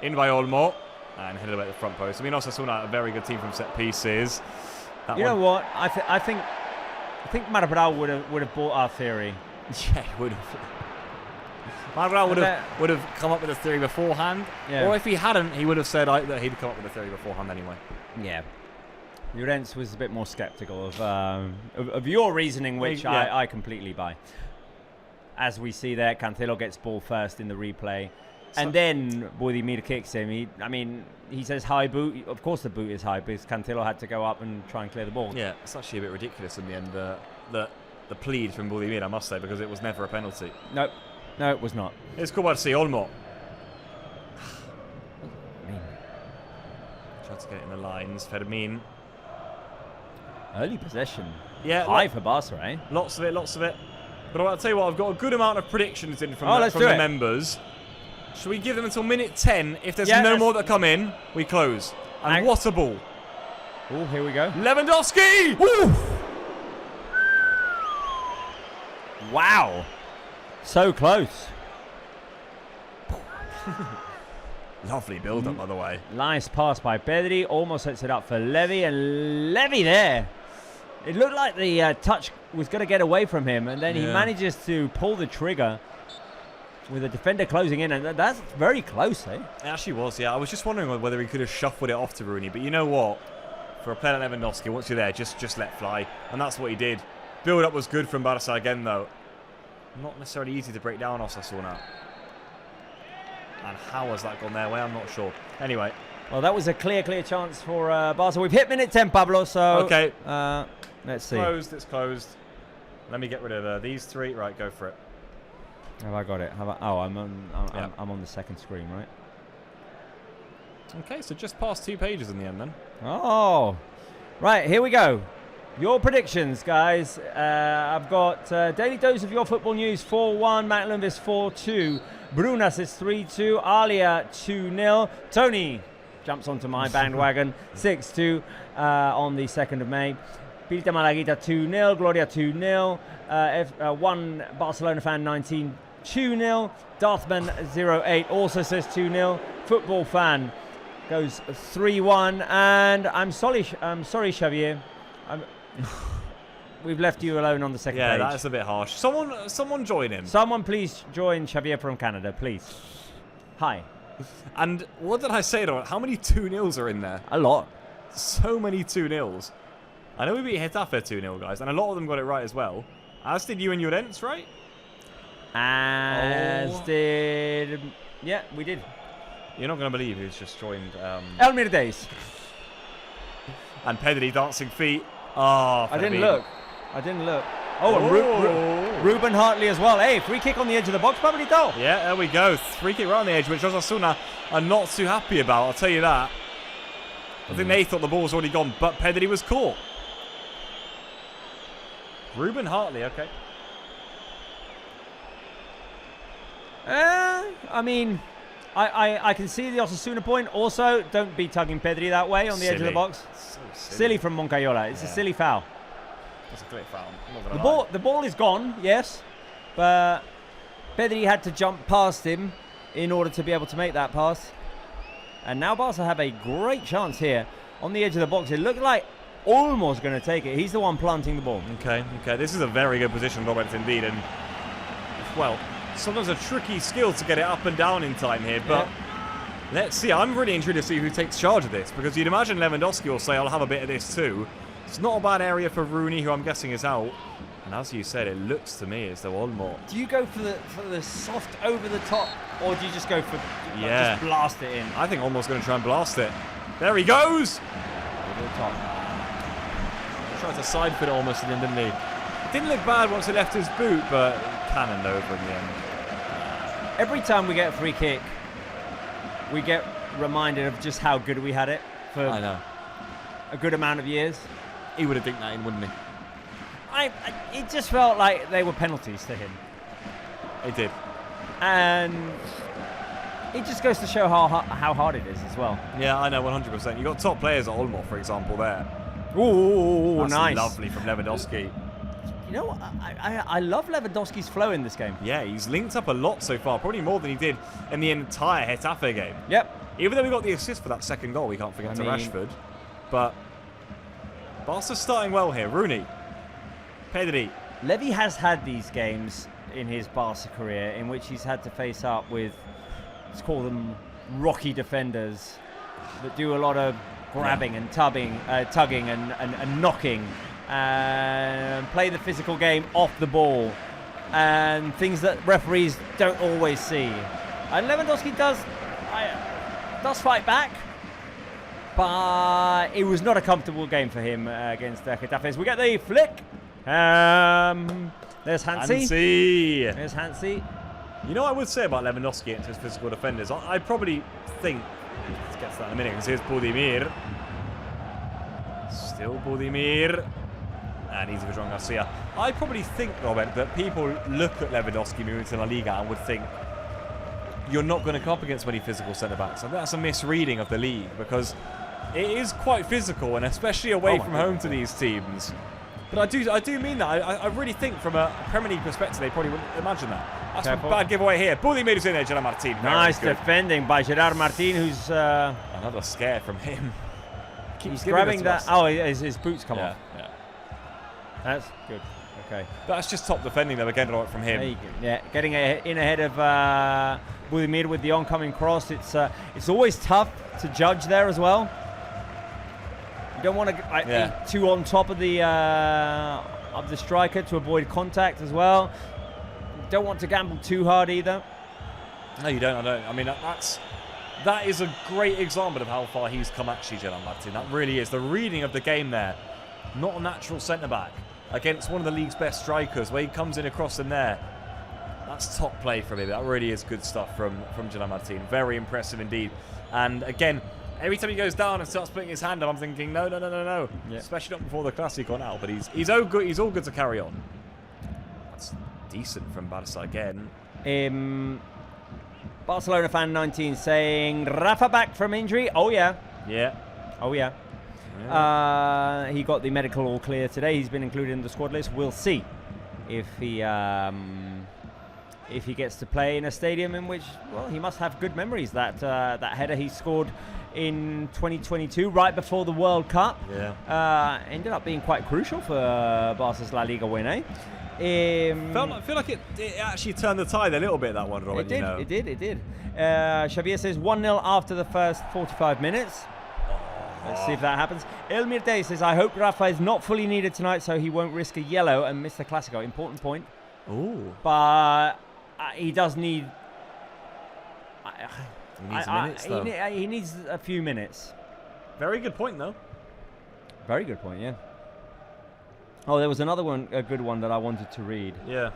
In by Olmo. And headed away at the front post. I mean, Osasuna, a very good team from set pieces. You know what? I think Marbral would have bought our theory. Yeah, he would have. Marbral would have come up with a theory beforehand. Yeah. Or if he hadn't, he would have said that he'd come up with a theory beforehand anyway. Yeah. Llorens was a bit more sceptical of your reasoning, which I completely buy. As we see there, Cancelo gets ball first in the replay. And then Budimir kicks him. He says high boot. Of course the boot is high because Cantillo had to go up and try and clear the ball. Yeah, it's actually a bit ridiculous in the end, the plead from Budimir, I must say, because it was never a penalty. No, it was not. It's cool to see Olmo. Tried to get it in the lines. Fermin. Early possession. Yeah, high for Barca, eh? Lots of it. But I'll tell you what, I've got a good amount of predictions in from the members. Should we give them until minute 10? If there's no more that come in, we close. And what a ball. Oh, here we go. Lewandowski! Woo! Wow. So close. Lovely build-up, by the way. Nice pass by Pedri. Almost sets it up for Levy. And Levy there. It looked like the touch was going to get away from him. And then he manages to pull the trigger with a defender closing in. And that's very close, eh? It actually was, yeah. I was just wondering whether he could have shuffled it off to Rooney. But you know what? For a player like Lewandowski, once you're there, just let fly. And that's what he did. Build-up was good from Barça again, though. Not necessarily easy to break down Osasuna. And how has that gone their way? I'm not sure. Anyway. Well, that was a clear chance for Barca. We've hit minute 10, Pablo, so... Okay. Let's see. It's closed. Let me get rid of these three. Right, go for it. Have I got it? I'm on the second screen, right? Okay, so just past 2 pages in the end, then. Oh. Right, here we go. Your predictions, guys. I've got Daily Dose of Your Football News 4-1, Matt Lundqvist 4-2, Brunas is 3-2, Alia 2-0, Tony jumps onto my bandwagon 6-2 on the 2nd of May, Pilta Malaguita 2-0, Gloria 2-0, one Barcelona fan 19 2-0, Darthman 08 also says 2-0, Football Fan goes 3-1, and I'm sorry Xavier. We've left you alone on the second page. Yeah, that's a bit harsh. Someone join him. Someone please join Xavier from Canada, please. Hi. And what did I say to it? How many 2-0s are in there? A lot. So many 2-0s. I know we beat Getafe 2-0, guys, and a lot of them got it right as well. As did you and Llorens, right? Did... Yeah, we did. You're not going to believe who's just joined. Elmir Days. And Pedri dancing feet. Oh, I didn't look. Oh, and Ruben Hartley as well. Hey, free kick on the edge of the box, Pablito. Yeah, there we go. Free kick right on the edge, which Osasuna are not too happy about, I'll tell you that. I think they thought the ball was already gone, but Pedri was caught. Ruben Hartley, okay. I can see the Osasuna point. Also, don't be tugging Pedri that way on the edge of the box. So silly from Moncayola. It's a silly foul. It's a clear foul. The ball is gone, yes, but Pedri had to jump past him in order to be able to make that pass. And now Barca have a great chance here on the edge of the box. It looked like Olmo's going to take it. He's the one planting the ball. Okay. This is a very good position, Robert, indeed. And, well, sometimes a tricky skill to get it up and down in time here, but let's see. I'm really intrigued to see who takes charge of this, because you'd imagine Lewandowski will say, I'll have a bit of this too. It's not a bad area for Rooney, who I'm guessing is out. And as you said, it looks to me as though Olmo. Do you go for the soft over the top, or do you just go for just blast it in? I think Olmo's going to try and blast it. There he goes! Over the top. Tried to side foot it almost in, didn't he? It didn't look bad once he left his boot, but cannoned over in the end. Every time we get a free kick, we get reminded of just how good we had it for a good amount of years. He would have dinked that in, wouldn't he? It just felt like they were penalties to him. It did. And it just goes to show how hard it is as well. Yeah, I know, 100%. You've got top players at Olmo, for example, there. Ooh, that's nice. Lovely from Lewandowski. You know what? I love Lewandowski's flow in this game. Yeah, he's linked up a lot so far, probably more than he did in the entire Getafe game. Yep. Even though we got the assist for that second goal, we can't forget to Rashford. But Barca's starting well here. Rooney. Pedri. Levy has had these games in his Barca career in which he's had to face up with, let's call them rocky defenders that do a lot of grabbing and tugging and knocking and play the physical game off the ball and things that referees don't always see. And Lewandowski does fight back, but it was not a comfortable game for him against Getafe. As we get the flick. There's Hansi. There's Hansi. You know what I would say about Lewandowski against his physical defenders? I probably think, let's get to that in a minute, because here's Budimir. Still Budimir. And easy for João Garcia. I probably think, Robert, that people look at Lewandowski moving to LaLiga and would think, you're not going to come up against many physical centre-backs. And that's a misreading of the league, because it is quite physical, and especially away from home to these teams. But I do mean that. I really think from a Premier League perspective, they probably wouldn't imagine that. That's a bad giveaway here. Budimir's in there, Gerard Martin. Nice defending by Gerard Martin, who's... another scare from him. He's grabbing that... Oh, his boots come off. Yeah. That's good. Okay. That's just top defending, though, again, right from him. Yeah, getting in ahead of Budimir with the oncoming cross. It's always tough to judge there as well. You don't want to be too on top of the striker to avoid contact as well. Don't want to gamble too hard either. No, you don't. I mean, that is a great example of how far he's come, actually, Gerard Martin. That really is. The reading of the game there. Not a natural centre-back against one of the league's best strikers, where he comes in across them there. That's top play from him. That really is good stuff from Gerard Martin. Very impressive indeed. And again, every time he goes down and starts putting his hand up, I'm thinking, no. Yeah. Especially not before the Clásico now. But he's all good. He's all good to carry on. That's decent from Barça again. Barcelona fan 19 saying Rafa back from injury. Oh yeah. Oh yeah. He got the medical all clear today. He's been included in the squad list. We'll see if he gets to play in a stadium in which, well, he must have good memories. That header he scored in 2022, right before the World Cup, ended up being quite crucial for Barca's La Liga win, eh? I feel like it actually turned the tide a little bit, that one, Robert. It did. Xavier says 1-0 after the first 45 minutes. Let's see if that happens. Elmir Day says, I hope Rafa is not fully needed tonight so he won't risk a yellow and miss the Clásico. Important point. Ooh. But he does need... He needs minutes, though. He needs a few minutes. Very good point, though. Very good point, yeah. Oh, there was another one, a good one that I wanted to read. Yeah.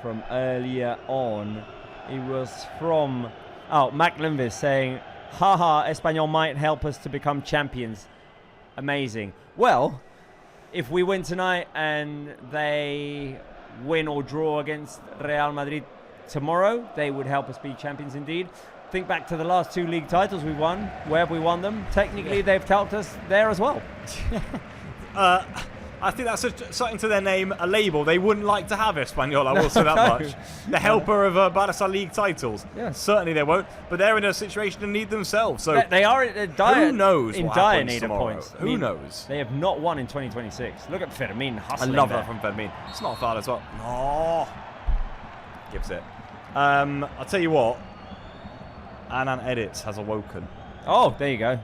From earlier on. It was from... Oh, Mac Linvis saying... Haha, Espanyol might help us to become champions. Amazing. Well, if we win tonight and they win or draw against Real Madrid tomorrow, they would help us be champions indeed. Think back to the last 2 league titles we won. Where have we won them? Technically, they've helped us there as well. I think that's something to their name, a label they wouldn't like to have, Espanyol, I will say that much. The helper of Barça League titles. Yeah. Certainly they won't, but they're in a situation to need themselves. So they are in dire need of points. Who knows? They have not won in 2026. Look at Fermin hustling. I love that from Fermin. It's not a foul as well. No. Gives it. I'll tell you what. Anan Edits has awoken. Oh, there you go.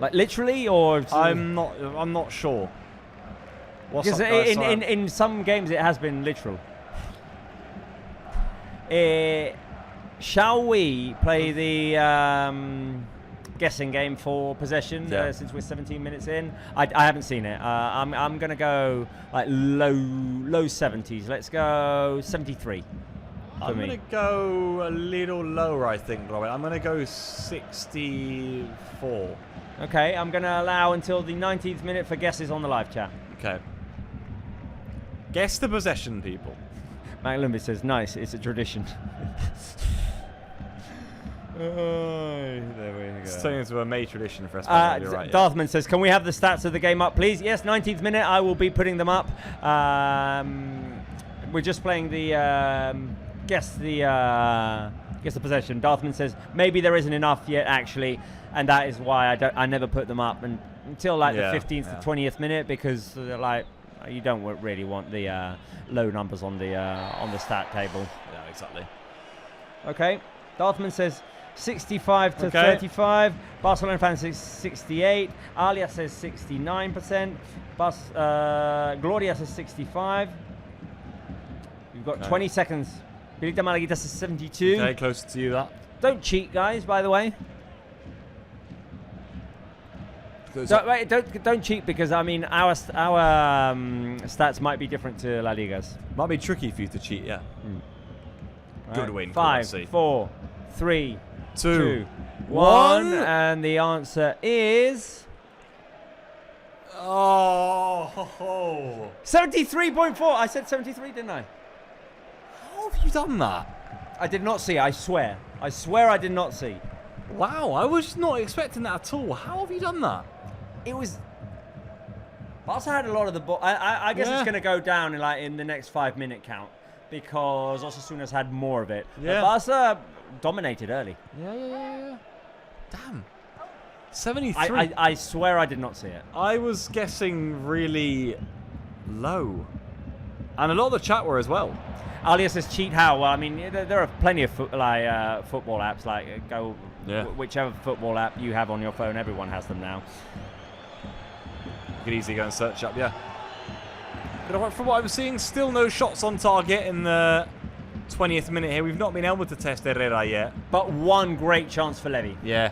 Like literally, or I'm not sure. Because in some games it has been literal. Shall we play the guessing game for possession since we're 17 minutes in? I haven't seen it. I'm gonna go like low 70s. Let's go 73. I'm going to go a little lower, I think, Robert. I'm going to go 64. Okay, I'm going to allow until the 19th minute for guesses on the live chat. Okay. Guess the possession, people. Matt Lumby says, nice, it's a tradition. There we go. It's turning into a May tradition for us. You're right, Darthman says, can we have the stats of the game up, please? Yes, 19th minute, I will be putting them up. We're just playing the... Guess the possession. Darthman says maybe there isn't enough yet actually, and that is why I never put them up until like the 15th to 20th minute, because like you don't really want the low numbers on the stat table. Yeah, exactly. Okay, Darthman says 65 to 35. Barcelona fan says 68. Alia says 69%. Gloria says 65. You've got 20 seconds. Birlikte Malagitas is 72. Okay, closer to you, that. Don't cheat, guys, by the way. Don't cheat, because, I mean, our stats might be different to La Liga's. Might be tricky for you to cheat, yeah. Good Right. win. 5, 4, 3, 2, 1. 1. And the answer is... Oh. 73.4. I said 73, didn't I? How have you done that? I did not see, I swear. I swear I did not see. Wow, I was not expecting that at all. How have you done that? It was... Barca had a lot of the ball. I guess it's going to go down in the next 5-minute count, because Osasuna's had more of it. Yeah. But Barca dominated early. Yeah. Damn. 73. I swear I did not see it. I was guessing really low. And a lot of the chat were as well. Alia says cheat how? Well, I mean, there are plenty of football apps. Whichever football app you have on your phone, everyone has them now. You could easily go and search up, yeah. But from what I'm seeing, still no shots on target in the 20th minute here. We've not been able to test Herrera yet. But one great chance for Levy. Yeah.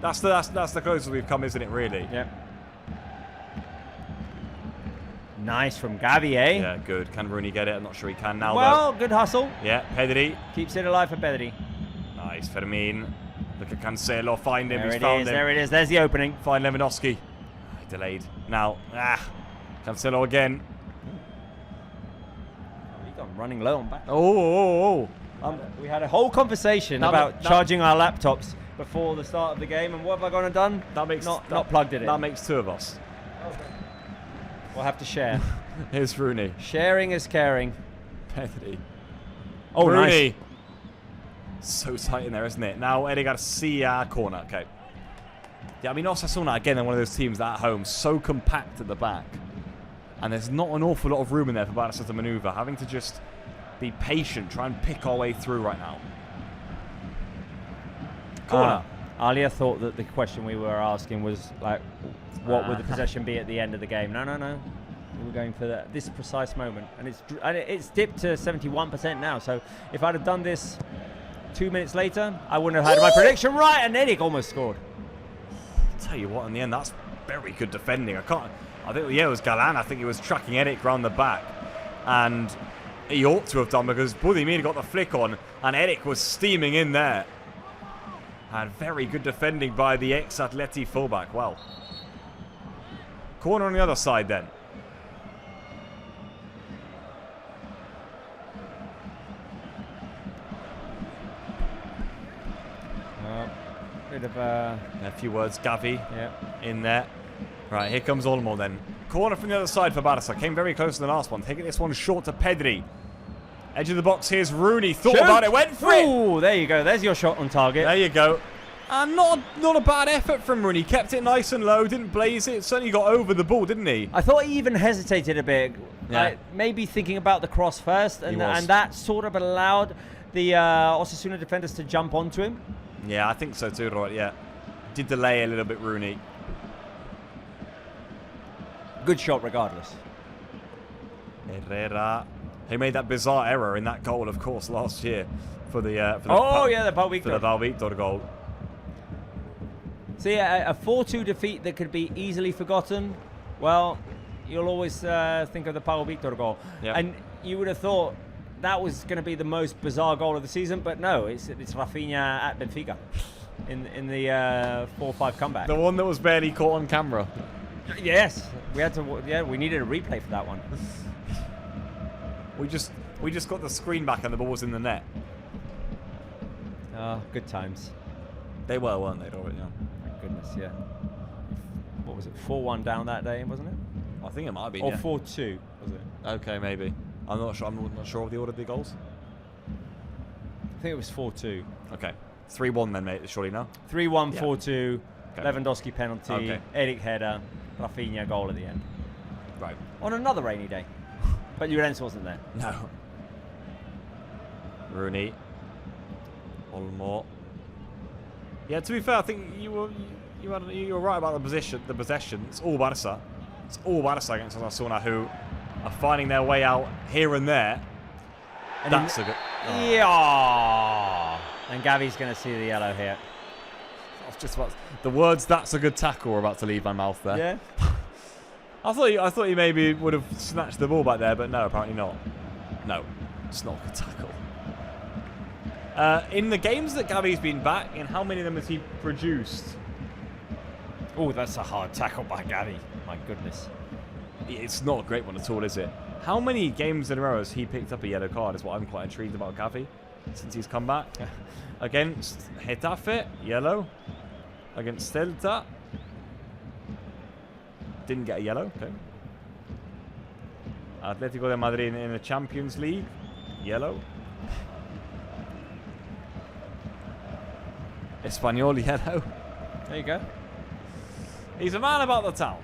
That's the closest we've come, isn't it, really? Yep. Nice from Gavi, eh? Yeah, good. Can Rooney get it? I'm not sure he can now, well, though. good hustle. Yeah, Pedri. Keeps it alive for Pedri. Nice, Fermin. Look at Cancelo. Find him. There it is. There's the opening. Find Lewandowski. Delayed. Now, Cancelo again. He got running low on back. Oh. We had a whole conversation about charging our laptops before the start of the game, and what have I gone and done? Not plugged it in. That makes two of us. We'll have to share. Here's Rooney. Sharing is caring. Pedri. Oh, Rooney. nice. So tight in there, isn't it? Now Eddie Garcia corner. Okay. Yeah, I mean, Osasuna, again, they're one of those teams that at home, so compact at the back. And there's not an awful lot of room in there for Barca to manoeuvre. Having to just be patient, try and pick our way through right now. Corner. Alia thought that the question we were asking was, like, what would the possession be at the end of the game? No. We were going for this precise moment. And it's dipped to 71% now. So if I'd have done this 2 minutes later, I wouldn't have had my prediction right, and Eric almost scored. Tell you what, in the end, that's very good defending. I think it was Galan. I think he was tracking Eric round the back, and he ought to have done, because Budimir got the flick on, and Eric was steaming in there. And very good defending by the ex-Atleti fullback. Well, corner on the other side then. Bit of a few words, Gavi. Yeah. In there. Right, here comes Olmo then. Corner from the other side for Barca. Came very close to the last one. Taking this one short to Pedri. Edge of the box, here's Rooney. Thought about it, went for it. Oh, there you go. There's your shot on target. There you go. And not a bad effort from Rooney. Kept it nice and low, didn't blaze it. Certainly got over the ball, didn't he? I thought he even hesitated a bit. Yeah. Maybe thinking about the cross first, and that sort of allowed the Osasuna defenders to jump onto him. Yeah, I think so too, right? Yeah. Did delay a little bit, Rooney. Good shot regardless. Herrera. He made that bizarre error in that goal, of course, last year for the the Valvictor goal. See, a 4-2 defeat that could be easily forgotten. Well, you'll always think of the Pau Victor goal. Yep. And you would have thought that was going to be the most bizarre goal of the season, but no, it's Rafinha at Benfica in the 4-5 comeback. The one that was barely caught on camera. Yes, we had to. Yeah, we needed a replay for that one. We just got the screen back and the ball was in the net. Good times. They were, weren't they, Robert? Yeah. Thank goodness, yeah. What was it? 4-1 down that day, wasn't it? I think it might have been. Or yeah. 4-2, was it? Okay, maybe. I'm not sure. I'm not sure of the order of the goals. I think it was 4-2. Okay. 3-1 then, mate. Surely no. 3-1, Yeah. 4-2. Okay. Lewandowski penalty. Okay. Eric header. Rafinha goal at the end. Right. On another rainy day. But Llorens wasn't there. No. Rooney. Olmo. Yeah, to be fair, I think you were right about the possession. It's all Barca. It's all Barca against Osasuna, who are finding their way out here and there. And That's a good... Yeah. And Gavi's going to see the yellow here. I was just about... The words, that's a good tackle, were about to leave my mouth there. Yeah. I thought he maybe would have snatched the ball back there, but no, apparently not. No, it's not a good tackle. In the games that Gavi's been back, in how many of them has he produced? Oh, that's a hard tackle by Gavi. My goodness. It's not a great one at all, is it? How many games in a row has he picked up a yellow card is what I'm quite intrigued about Gavi since he's come back. Against Getafe, yellow. Against Celta. Didn't get a yellow, okay. Atletico de Madrid in the Champions League, yellow. Espanyol, yellow. There you go. He's a man about the town.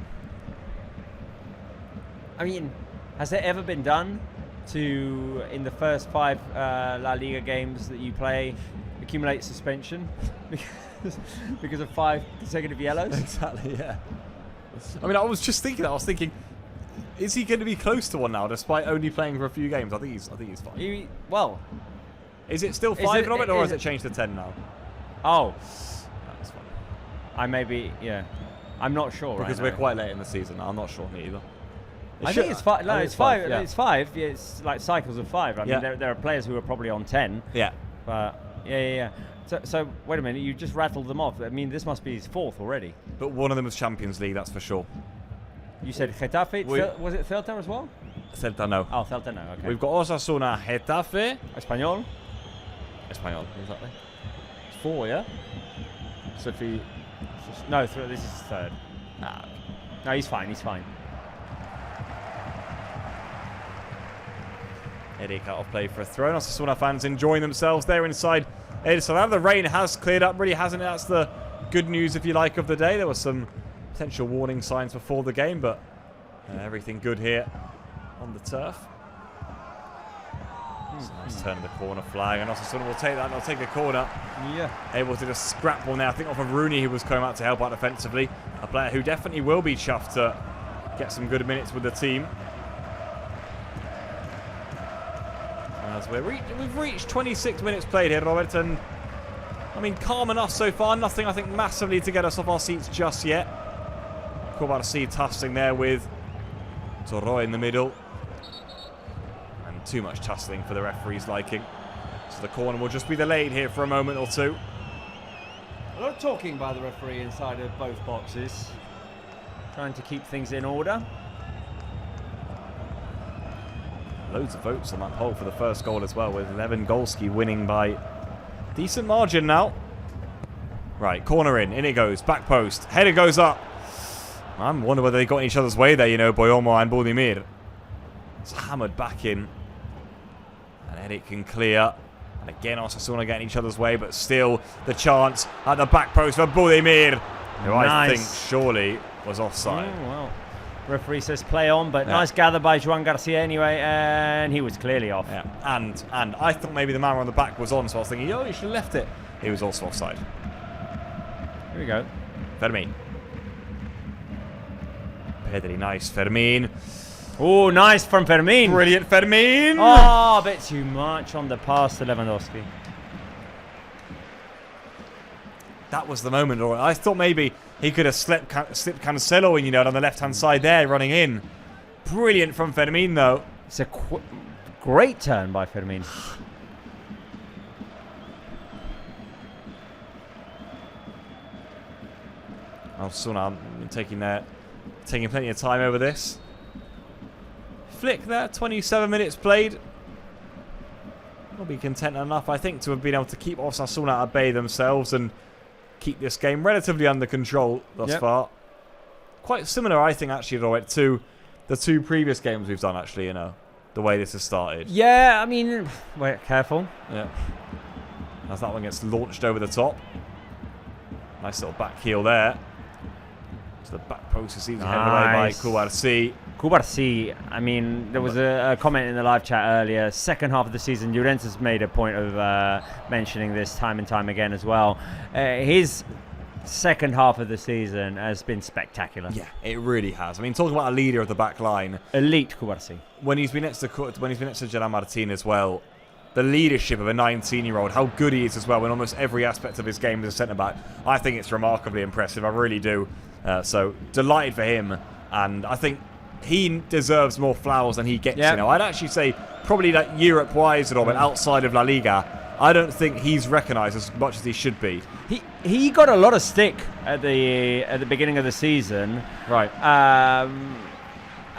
I mean, has it ever been done to, in the first 5 La Liga games that you play, accumulate suspension because of 5 consecutive yellows? Exactly, yeah. I mean, I was just thinking that. I was thinking, is he going to be close to one now, despite only playing for a few games? I think he's fine. Well, is it still 5, Robert, or has it changed to 10 now? Oh, That's fine. I maybe, yeah. I'm not sure. Because we're quite late in the season. I'm not sure me either. I think it's 5. No, it's 5. Yeah. It's 5. Yeah, it's like cycles of 5. I mean, there are players who are probably on 10. Yeah. But yeah. So wait a minute. You just rattled them off. I mean, this must be his 4th already. But one of them was Champions League, that's for sure. You said Getafe. Was it Celta as well? Celta, no. Oh, Celta, no. Okay. We've got Osasuna, Getafe. Espanyol. Espanyol, exactly. 4, yeah. So if he, no, this is 3rd. Nah. No, he's fine. He's fine. Eric out of play for a throw. Osasuna fans enjoying themselves there inside El Solar. The rain has cleared up, really, hasn't it? That's the good news, if you like, of the day. There were some potential warning signs before the game, but everything good here on the turf. Nice turn of the corner flag, and Osasuna will take that, and they'll take a corner. Yeah. Able to just scrap one there. I think off of Rooney, who was coming out to help out defensively. A player who definitely will be chuffed to get some good minutes with the team. As we've reached 26 minutes played here, Robert, and I mean, calm enough so far. Nothing, I think, massively to get us off our seats just yet. Kubarsi tussling there with Toro in the middle. And too much tussling for the referee's liking. So the corner will just be delayed here for a moment or two. A lot of talking by the referee inside of both boxes. Trying to keep things in order. Loads of votes on that poll for the first goal as well, with Lewandowski winning by decent margin now. Right, corner in it goes, back post, header goes up. I wonder whether they got in each other's way there, you know, Boyomo and Budimir. It's hammered back in. And Eric can clear. And again, Osasuna getting each other's way, but still the chance at the back post for Budimir, who I think surely was offside. Oh, well. Referee says play on, but nice gather by Joan Garcia anyway, and he was clearly off. Yeah, and I thought maybe the man on the back was on, so I was thinking, oh, you should have left it. He was also offside. Here we go. Fermin. Pedri, nice. Fermin. Oh, nice from Fermin. Brilliant, Fermin. Oh, a bit too much on the pass to Lewandowski. That was the moment. Or I thought maybe he could have slipped Cancelo in, you know, on the left-hand side there, running in. Brilliant from Fermin, though. It's a great turn by Fermin. Osasuna taking plenty of time over this. Flick there, 27 minutes played. Will be content enough, I think, to have been able to keep Osasuna at bay themselves and keep this game relatively under control thus far. Quite similar, I think, actually, Robert, to the 2 previous games we've done, actually, you know, the way this has started. Yeah, I mean, wait, careful. Yeah. As that one gets launched over the top. Nice little back heel there. To the back post, is easily headed away by Kubarsi. Kubarsi, I mean, there was a comment in the live chat earlier. Second half of the season, Juventus made a point of mentioning this time and time again as well. His second half of the season has been spectacular. Yeah, it really has. I mean, talking about a leader of the back line. Elite Kubarsi. When he's been next to Gerard Martin as well, the leadership of a 19-year-old, how good he is as well in almost every aspect of his game as a centre-back. I think it's remarkably impressive. I really do. So delighted for him. And I think he deserves more flowers than he gets. Yeah. You know, I'd actually say probably that Europe-wise, Robert, outside of La Liga, I don't think he's recognised as much as he should be. He got a lot of stick at the beginning of the season, Right.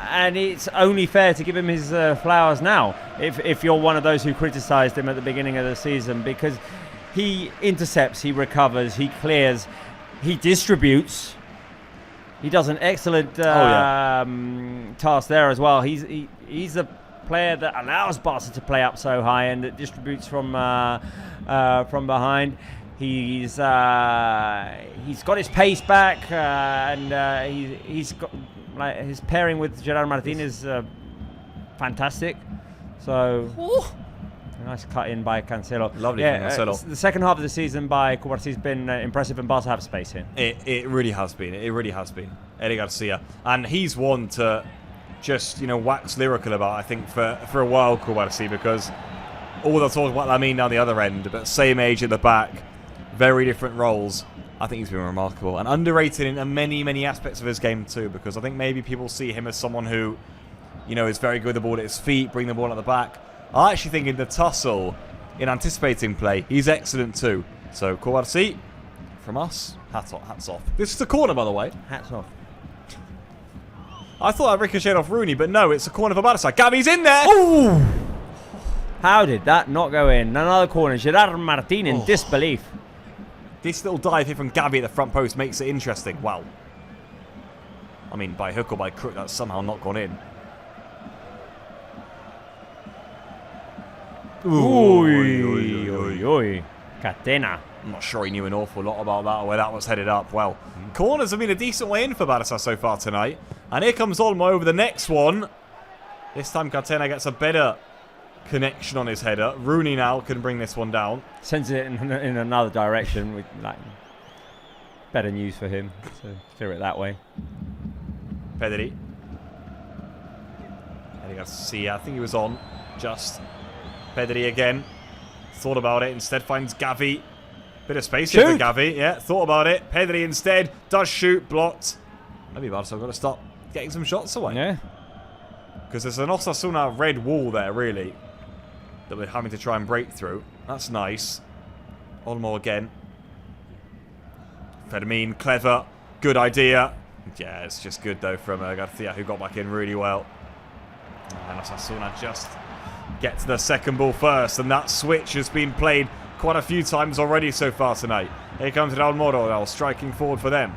and it's only fair to give him his flowers now. If you're one of those who criticised him at the beginning of the season, because he intercepts, he recovers, he clears, he distributes. He does an excellent task there as well. He's a player that allows Barca to play up so high and that distributes from behind. He's got his pace back, and he's got his pairing with Gerard Martin is fantastic. So a nice cut in by Cancelo. Lovely from Cancelo. The second half of the season by Cubarsí has been impressive, and Barca have space here. It really has been. It really has been. Eddie Garcia, and he's one to just wax lyrical about. I think for a while, Cubarsí, because all the talk about Lamine down the other end, but same age at the back, very different roles. I think he's been remarkable and underrated in many aspects of his game too, because I think maybe people see him as someone who, is very good with the ball at his feet, bring the ball at the back. I actually think in the tussle, in anticipating play, he's excellent too. So Cubarsí, from us, hats off. This is a corner, by the way. Hats off. I thought I ricocheted off Rooney, but no, it's a corner for Barca. Gavi's in there! Ooh! How did that not go in? Another corner. Gerard Martin in disbelief. This little dive here from Gavi at the front post makes it interesting. Wow. I mean, by hook or by crook, that's somehow not gone in. Ooh. Catena. I'm not sure he knew an awful lot about that or where that was headed up. Well, corners have been a decent way in for Barca so far tonight. And here comes Olmo over the next one. This time Catena gets a better connection on his header. Rooney now can bring this one down. Sends it in another direction with better news for him. So clear it that way. Pedri. Eddie Garcia, I think he was on. Just Pedri again. Thought about it. Instead finds Gavi. Bit of space here for Gavi. Yeah, thought about it. Pedri instead does shoot. Blocked. Maybe Barca have got to stop getting some shots away. Yeah. Because there's an Osasuna red wall there, really, that we're having to try and break through. That's nice. Olmo again. Fermin, clever. Good idea. Yeah, it's just good, though, from Garcia, who got back in really well. And Osasuna just get to the second ball first. And that switch has been played quite a few times already so far tonight. Here comes Raul Moro now, striking forward for them.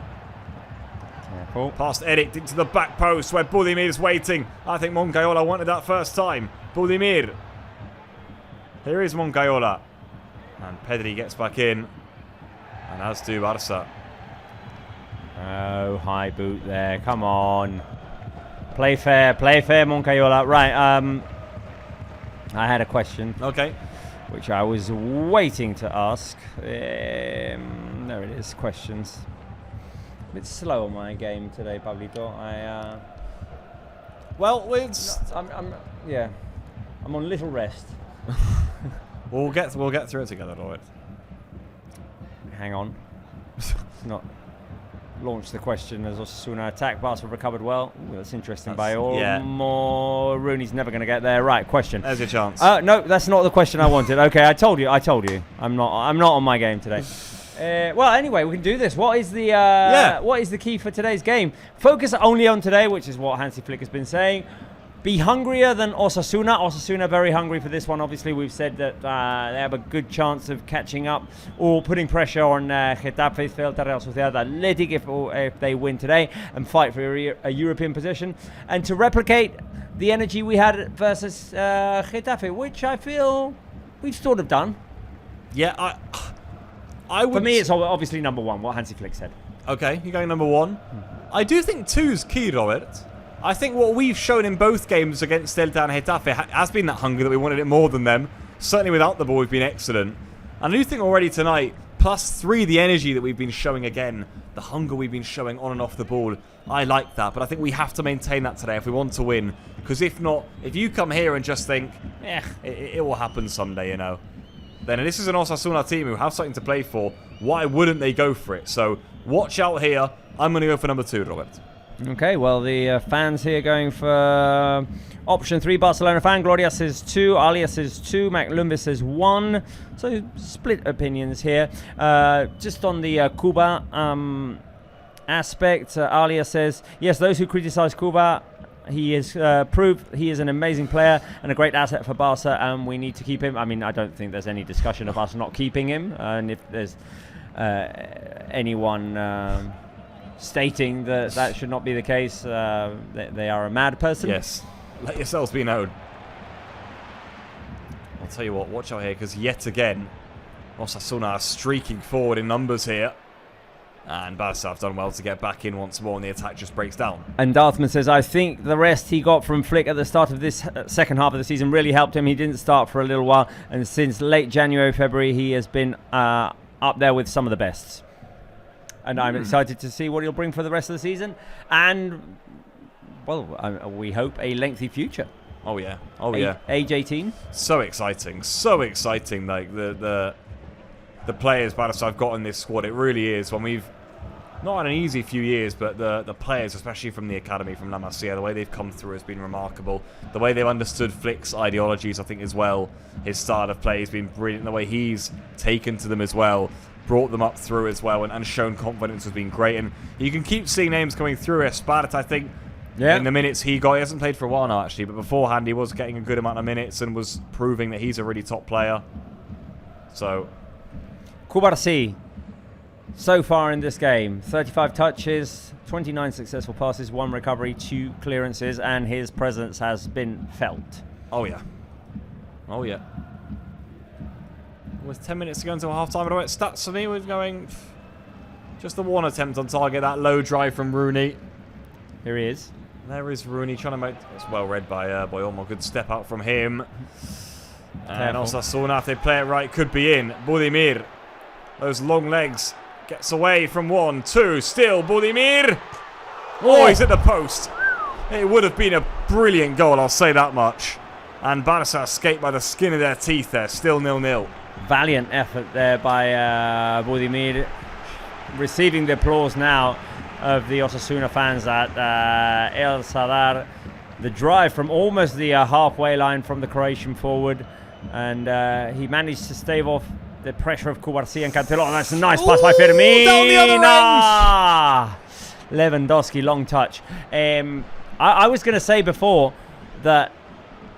Careful. Past Eric into the back post where Budimir's waiting. I think Moncayola wanted that first time. Budimir. Here is Moncayola. And Pedri gets back in. And as do Barca. Oh, high boot there. Come on. Play fair, Moncayola. Right, I had a question. Okay. Which I was waiting to ask. There it is, questions. A bit slow on my game today, Pablito. Well, it's... I'm on little rest. we'll get through it together, Lloyd. Hang on. Not launch the question as Osasuna attack. Barca recovered well. Ooh, that's interesting by all. Yeah. More. Rooney's never going to get there. Right, question. There's your chance. No, that's not the question I wanted. Okay, I told you. I'm not on my game today. Well, anyway, we can do this. What is the key for today's game? Focus only on today, which is what Hansi Flick has been saying. Be hungrier than Osasuna. Osasuna very hungry for this one. Obviously, we've said that they have a good chance of catching up or putting pressure on Getafe, Celta, Real Sociedad, Athletic if they win today and fight for a European position. And to replicate the energy we had versus Getafe, which I feel we've sort of done. Yeah, I would... For me, it's obviously number one, what Hansi Flick said. Okay, you're going number one. I do think two's key, Robert. I think what we've shown in both games against Celta and Getafe has been that hunger that we wanted it more than them. Certainly without the ball, we've been excellent. And I do think already tonight, +3 the energy that we've been showing again, the hunger we've been showing on and off the ball. I like that, but I think we have to maintain that today if we want to win. Because if not, if you come here and just think, it will happen someday, you know, then this is an Osasuna team who have something to play for. Why wouldn't they go for it? So watch out here. I'm going to go for number 2, Robert. Okay, well, the fans here going for option 3, Barcelona fan. Gloria says 2, Alia says 2, Maclumbi says 1. So split opinions here. Just on the Cuba aspect, Alia says, yes, those who criticize Cuba, he has proved he is an amazing player and a great asset for Barca, and we need to keep him. I mean, I don't think there's any discussion of us not keeping him. And if there's anyone stating that should not be the case, they are a mad person. Yes, let yourselves be known. I'll tell you what, watch out here, because yet again, Osasuna are streaking forward in numbers here. And Barça have done well to get back in once more, and the attack just breaks down. And Darthman says, I think the rest he got from Flick at the start of this second half of the season really helped him. He didn't start for a little while, and since late January, February, he has been up there with some of the bests. And I'm excited to see what he'll bring for the rest of the season. And, well, we hope a lengthy future. Oh, yeah. Oh, yeah. Age 18. So exciting. So exciting. Like, the players Barça have got in this squad, it really is. When we've not had an easy few years, but the players, especially from the academy, from La Masia, the way they've come through has been remarkable. The way they've understood Flick's ideologies, I think, as well. His style of play has been brilliant. The way he's taken to them as well, brought them up through as well, and shown confidence has been great. And you can keep seeing names coming through. Esparta, I think, in the minutes he got, he hasn't played for a while now, actually, but beforehand he was getting a good amount of minutes and was proving that he's a really top player. So Cubarsí, so far in this game, 35 touches, 29 successful passes, 1 recovery, 2 clearances, and his presence has been felt. Oh, yeah. Oh, yeah. With 10 minutes to go until half-time, right, stats for me, we're going just the 1 attempt on target, that low drive from Rooney. Here he is. There is Rooney trying to make, it's well read by Olmo, good step out from him. And Osasuna, if they play it right, could be in. Budimir. Those long legs. Gets away from 1, 2. Still Budimir. Oh, he's at the post. It would have been a brilliant goal, I'll say that much. And Barça escaped by the skin of their teeth there. Still 0-0. Valiant effort there by Budimir. Receiving the applause now of the Osasuna fans at El Sadar. The drive from almost the halfway line from the Croatian forward. And he managed to stave off the pressure of Cubarsí and Cantelo. That's a nice pass by Firmino. Down the other end. Lewandowski, long touch. I was going to say before that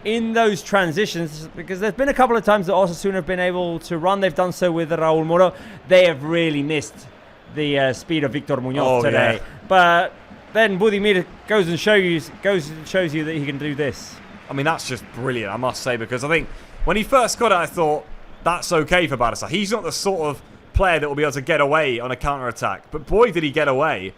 in those transitions, because there's been a couple of times that Osasuna have been able to run. They've done so with Raúl Moro. They have really missed the speed of Victor Muñoz today. Yeah. But then Budimir goes and shows you that he can do this. I mean, that's just brilliant, I must say, because I think when he first got it, I thought, that's okay for Barça. He's not the sort of player that will be able to get away on a counter-attack. But boy, did he get away.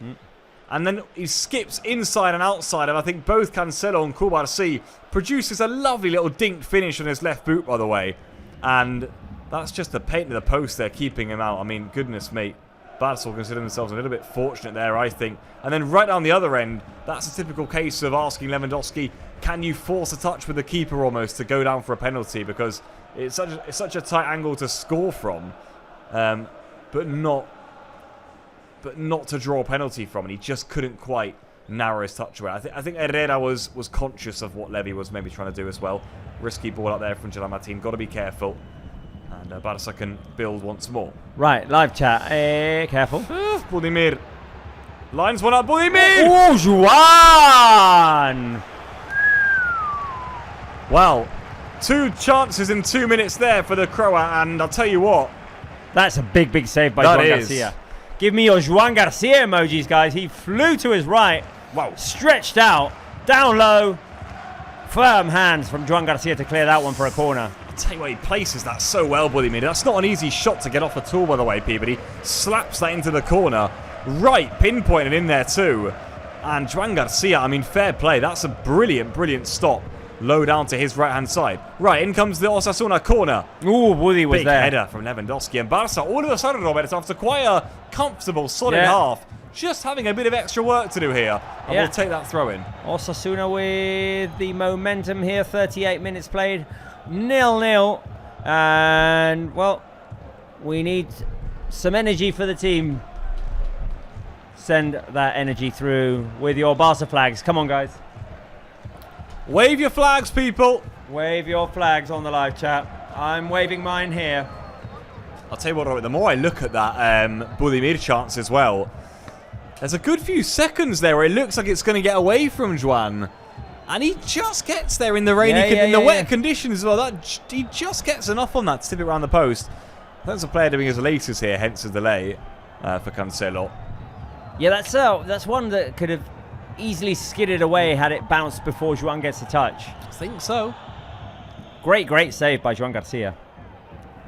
And then he skips inside and outside. And I think both Cancelo and Cubarsí produces a lovely little dink finish on his left boot, by the way. And that's just the paint of the post there, keeping him out. I mean, goodness me. Barça will consider themselves a little bit fortunate there, I think. And then right down the other end, that's a typical case of asking Lewandowski, can you force a touch with the keeper almost to go down for a penalty? Because it's such a tight angle to score from, but not to draw a penalty from, and he just couldn't quite narrow his touch away. I think Herrera was conscious of what Levy was maybe trying to do as well. Risky ball out there from Gerard Martin. Got to be careful, and Barça can build once more. Right, live chat. Careful. Budimir lines one up. Budimir. Oh, Juan! Well, 2 chances in 2 minutes there for the Croat, and I'll tell you what. That's a big save by Juan Garcia. Give me your Juan Garcia emojis, guys. He flew to his right. Wow. Stretched out. Down low. Firm hands from Juan Garcia to clear that one for a corner. I'll tell you what, he places that so well, Budimir. That's not an easy shot to get off at all, by the way, Peabody. Slaps that into the corner. Right, pinpointed in there too. And Juan Garcia, I mean, fair play. That's a brilliant stop. low down to his right-hand side. Right, in comes the Osasuna corner. Ooh, Woody was Big there. header from Lewandowski. And Barça, all of a sudden, Robert, after quite a comfortable, solid half, just having a bit of extra work to do here. And we'll take that throw in. Osasuna with the momentum here. 38 minutes played. 0-0. And, well, we need some energy for the team. Send that energy through with your Barca flags. Come on, guys. Wave your flags, people. Wave your flags on the live chat. I'm waving mine here. I'll tell you what, Robert, the more I look at that Budimir chance as well, there's a good few seconds there where it looks like it's going to get away from Juan. And he just gets there in the rainy, wet conditions as well. He just gets enough on that to tip it around the post. That's a player doing his laces here, hence the delay for Cancelo. Yeah, that's one that could have easily skidded away had it bounced before Juan gets a touch. I think so. Great save by Juan Garcia.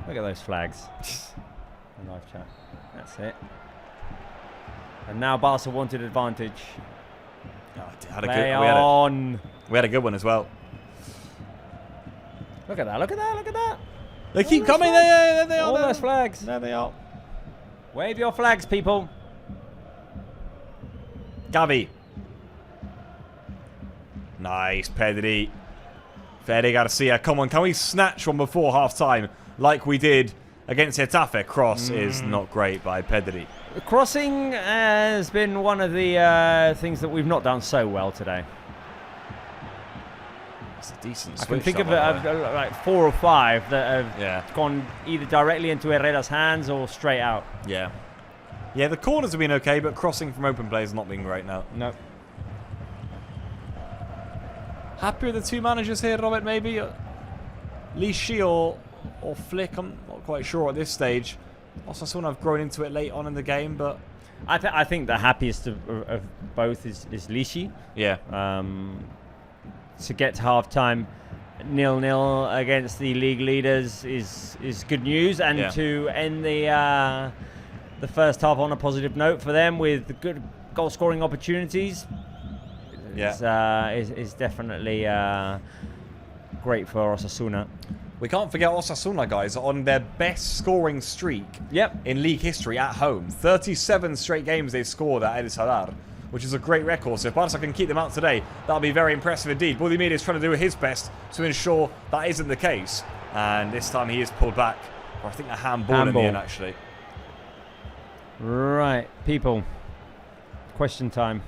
Look at those flags. The live chat. That's it. And now Barca wanted advantage. Oh, we had a good one as well. Look at that, look at that, look at that. They keep coming. There they are. All those flags. There they are. Wave your flags, people. Gavi. Nice, Pedri. Fede Garcia. Come on, can we snatch one before half-time like we did against Getafe? Cross is not great by Pedri. Crossing has been one of the things that we've not done so well today. It's a decent I switch. can think of like 4 or 5 that have gone either directly into Herrera's hands or straight out. Yeah. Yeah, the corners have been okay, but crossing from open play has not been great now. No. Happy with the two managers here, Robert, maybe? Lishi or Flick, I'm not quite sure at this stage. Osasuna have grown into it late on in the game, but... I think the happiest of both is Lishi. Yeah. To get to half-time 0-0 against the league leaders is good news, and to end the first half on a positive note for them with good goal-scoring opportunities is definitely great for Osasuna. We can't forget Osasuna, guys, on their best scoring streak in league history at home. 37 straight games they've scored at El Sadar, which is a great record. So if Barça can keep them out today, that'll be very impressive indeed. Budimir is trying to do his best to ensure that isn't the case. And this time he is pulled back. Or I think a handball in the end, actually. Right, people. Question time.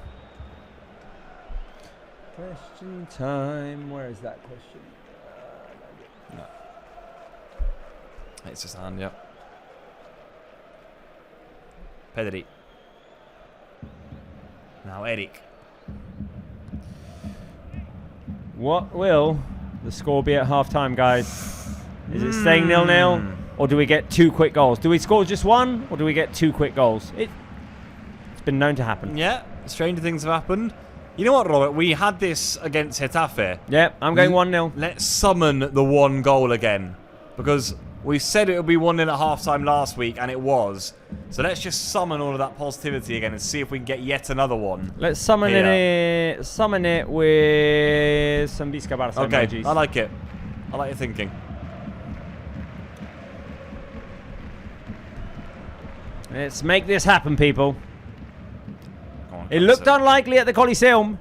Question time. Where is that question? No. It's his hand, Pedri. Now Eric. What will the score be at half-time, guys? Is it staying 0-0? Or do we get 2 quick goals? Do we score just 1? Or do we get 2 quick goals? It's been known to happen. Yeah, stranger things have happened. You know what, Robert? We had this against Getafe. Yeah, I'm going 1-0. Let's summon the 1 goal again. Because we said it would be 1-0 at half-time last week, and it was. So let's just summon all of that positivity again and see if we can get yet another one. Let's summon it with some Vizca Barça emojis. I like it. I like your thinking. Let's make this happen, people. On, it looked unlikely at the Coliseum.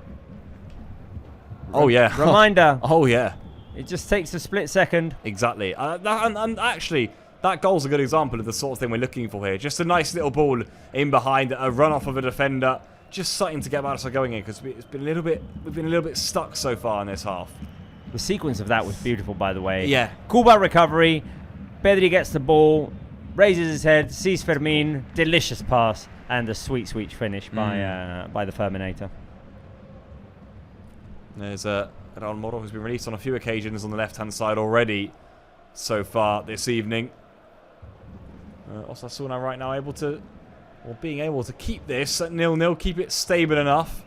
Oh, yeah. Reminder. Oh, yeah. It just takes a split second. Exactly. And actually, that goal's a good example of the sort of thing we're looking for here. Just a nice little ball in behind, a run off of a defender. Just something to get Barca going in, because we've been a little bit stuck so far in this half. The sequence of that was beautiful, by the way. Yeah. Cuba recovery. Pedri gets the ball, raises his head, sees Fermin, delicious pass, and a sweet finish by the Ferminator. There's Raul Moro, who's been released on a few occasions on the left-hand side already so far this evening. Osasuna right now being able to keep this at 0-0, keep it stable enough.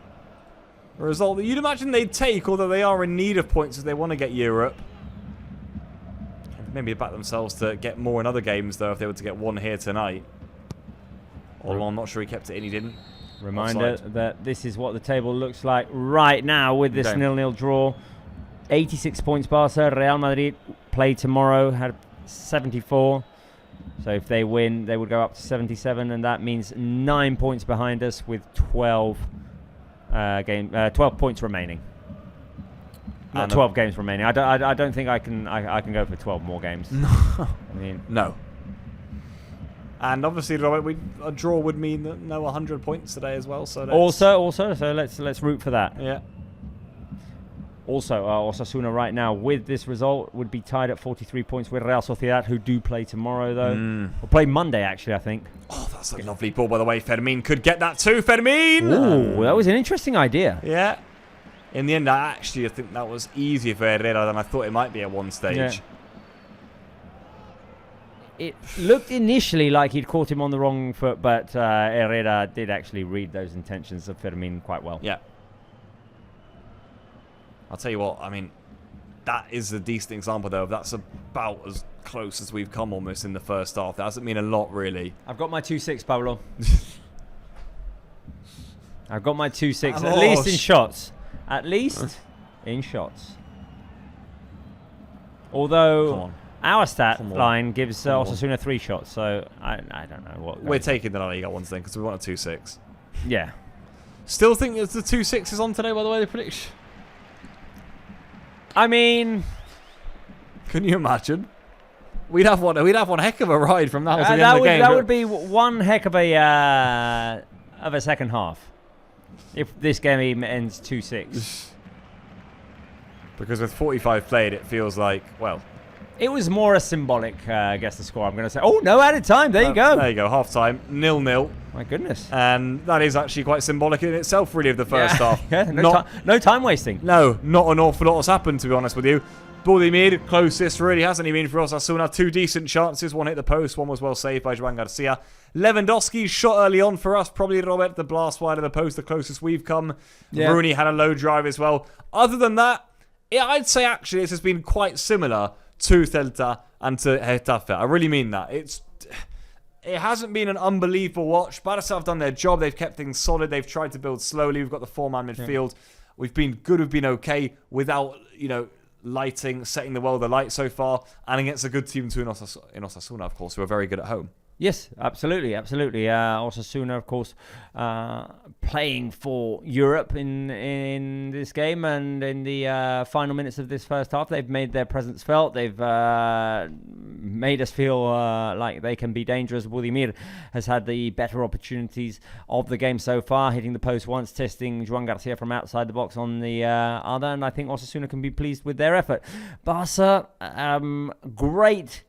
A result that you'd imagine they'd take, although they are in need of points if they want to get Europe. Maybe back themselves to get more in other games, though, if they were to get 1 here tonight. Although I'm not sure he kept it in, he didn't. Reminder that this is what the table looks like right now with this 0-0 draw. 86 points Barça. Real Madrid play tomorrow, had 74. So if they win, they would go up to 77, and that means 9 points behind us with 12 points remaining. 12 games remaining. I don't think I can go for 12 more games. No. I mean, no. And obviously, Robert, a draw would mean no 100 points today as well. So also, so let's root for that. Yeah. Also, Osasuna right now with this result would be tied at 43 points with Real Sociedad, who do play tomorrow though. We'll play Monday actually, I think. Oh, that's a lovely ball by the way. Fermin could get that too. Fermin. Ooh, that was an interesting idea. Yeah. In the end, I think that was easier for Herrera than I thought it might be at one stage. Yeah. It looked initially like he'd caught him on the wrong foot, but Herrera did actually read those intentions of Fermin quite well. Yeah. I'll tell you what, I mean, that is a decent example, though. That's about as close as we've come almost in the first half. That doesn't mean a lot, really. I've got my 2-6, Pablo. I've got my 2-6, Oh, at least in shots. At least in shots. Although our stat line gives Osasuna 3 shots, so I don't know what. We're taking the LaLiga ones then, because we want a 2-6. Yeah. Still think there's the 2-6 is on today, by the way, the prediction. I mean, can you imagine? We'd have one heck of a ride from now to the end of the game. That would be one heck of a second half if this game ends 2-6. Because with 45 played, it feels like, well, it was more a symbolic guess the score. I'm going to say, oh, no added time. There you go. There you go. Half time, 0-0. My goodness. And that is actually quite symbolic in itself, really, of the first half. Yeah, no time wasting. No, not an awful lot has happened, to be honest with you. Budimir, closest, really hasn't he been for Osasuna? 2 decent chances. One hit the post, one was well saved by Joan Garcia. Lewandowski's shot early on for us, probably Robert, the blast wide of the post, the closest we've come. Yeah. Rooney had a low drive as well. Other than that, I'd say actually this has been quite similar to Celta and to Getafe. I really mean that. It hasn't been an unbelievable watch. Barça have done their job. They've kept things solid. They've tried to build slowly. We've got the 4-man midfield. Yeah. We've been good. We've been okay without, setting the world alight so far. And against a good team too in Osasuna, of course, who are very good at home. Yes, absolutely. Osasuna, of course, playing for Europe in this game, and in the final minutes of this first half, they've made their presence felt. They've made us feel like they can be dangerous. Budimir has had the better opportunities of the game so far, hitting the post once, testing Joan Garcia from outside the box on the other, and I think Osasuna can be pleased with their effort. Barça, great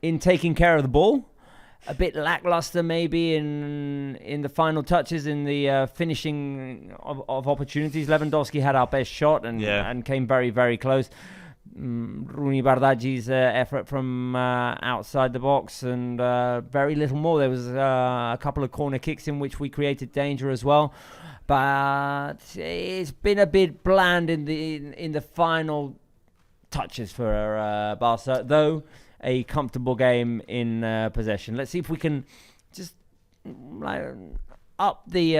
in taking care of the ball. A bit lackluster maybe in the final touches, in the finishing of opportunities. Lewandowski had our best shot and came very, very close. Rooney Bardagi's effort from outside the box, and very little more. There was a couple of corner kicks in which we created danger as well. But it's been a bit bland in the final touches for Barça, though. A comfortable game in possession. Let's see if we can just up the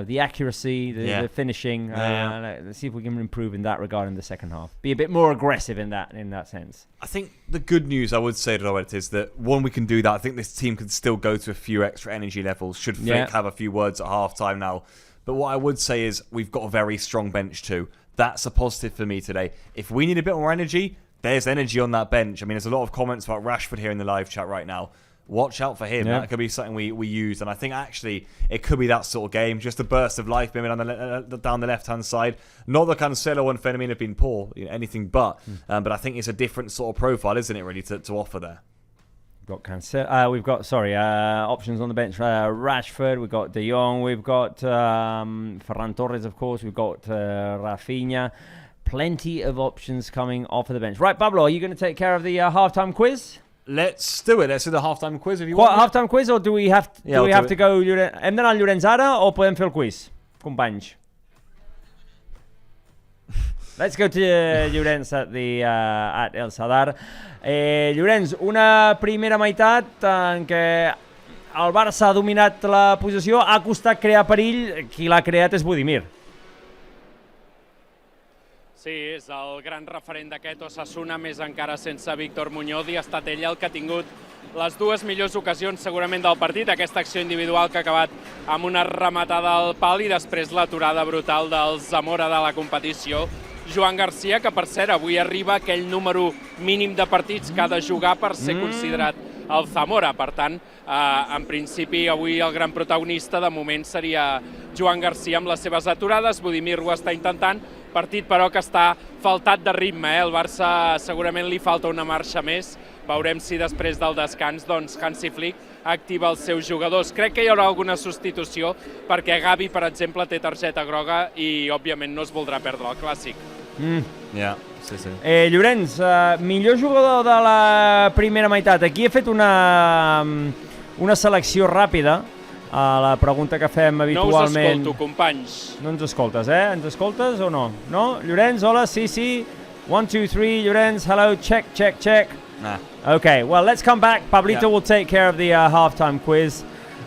the accuracy, the finishing. Let's see if we can improve in that regard in the second half. Be a bit more aggressive in that sense. I think the good news I would say, Robert, is that one, we can do that. I think this team could still go to a few extra energy levels. Should Flick have a few words at half time now. But what I would say is we've got a very strong bench too. That's a positive for me today. If we need a bit more energy, there's energy on that bench. I mean, there's a lot of comments about Rashford here in the live chat right now. Watch out for him. Yeah. That could be something we use. And I think actually it could be that sort of game. Just a burst of life maybe down the left-hand side. Not that Cancelo and Fermin have been poor, anything but. But I think it's a different sort of profile, isn't it, really, to offer there. We've got options on the bench. Rashford, we've got De Jong, we've got Ferran Torres, of course. We've got Rafinha. Plenty of options coming off of the bench. Right, Pablo, are you going to take care of the halftime quiz? Let's do it. Let's do the halftime quiz if you want. Halftime quiz, or do we have to go... Hem d'anar al Llorenç ara o podem fer el quiz, companys? Let's go to Llorenç at El Sadar. Llorenç, una primera meitat en què el Barça ha dominat la possessió, ha costat crear perill, qui l'ha creat és Budimir. Sí, és el gran referent d'aquest Osasuna, més encara sense Víctor Muñoz, i ha estat ell el que ha tingut les dues millors ocasions segurament del partit, aquesta acció individual que ha acabat amb una rematada al pal i després l'aturada brutal del Zamora de la competició. Joan Garcia, que per cert avui arriba aquell número mínim de partits que ha de jugar per ser considerat el Zamora. Per tant, en principi, avui el gran protagonista de moment seria Joan Garcia amb les seves aturades. Budimir ho està intentant, partit però que està faltat de ritme. El Barça segurament li falta una marxa més. Veurem si després del descans Hansi Flick activa els seus jugadors. Crec que hi haurà alguna substitució perquè Gavi, per exemple, té targeta groga i, òbviament, no es voldrà perdre el clàssic. Sí. Llorenç, millor jugador de la primera meitat. Aquí he fet una selecció ràpida a la pregunta que fem habitualment. No us escolto, companys. No ens escoltes, eh? Ens escoltes o no? No? Llorenç, hola, sí. 1, 2, 3, Llorenç, hello, check. Nah. Okay, well, let's come back. Pablito will take care of the halftime quiz,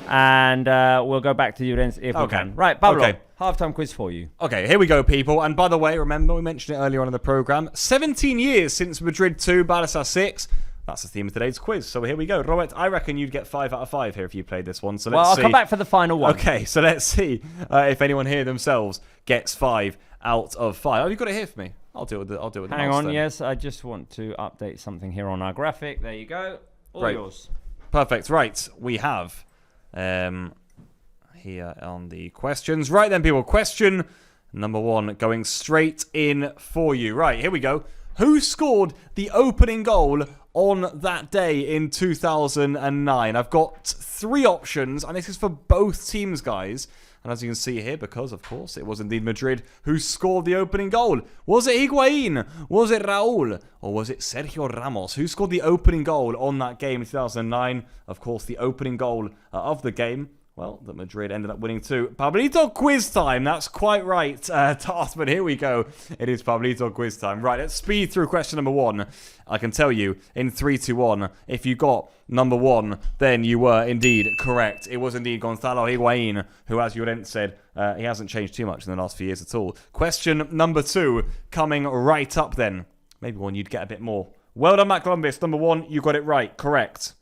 and we'll go back to Llorenç if we can. Right, Pablo, halftime quiz for you. Okay, here we go, people. And by the way, remember, we mentioned it earlier on in the programme, 17 years since Madrid 2, Barça 6. That's the theme of today's quiz. So here we go. Robert, I reckon you'd get 5 out of 5 here if you played this one. So let's see. Well, I'll come back for the final one. Okay, so let's see if anyone here themselves gets 5 out of 5. Oh, you've got it here for me. I'll deal with it. Hang on, yes, I just want to update something here on our graphic. There you go. All yours. Perfect. Right, we have here on the questions. Right then, people. Question number 1 going straight in for you. Right, here we go. Who scored the opening goal on that day in 2009? I've got 3 options, and this is for both teams, guys. And as you can see here, because, of course, it was indeed Madrid who scored the opening goal. Was it Higuain? Was it Raúl? Or was it Sergio Ramos? Who scored the opening goal on that game in 2009? Of course, the opening goal of the game, well, that Madrid ended up winning too. Pablito quiz time. That's quite right, Tartman. Here we go. It is Pablito quiz time. Right, let's speed through question number 1. I can tell you in 3, 2, 1, if you got number 1, then you were indeed correct. It was indeed Gonzalo Higuain, who, as Llorente said, he hasn't changed too much in the last few years at all. Question number 2, coming right up then. Maybe one you'd get a bit more. Well done, Matt Columbus. Number 1, you got it right. Correct.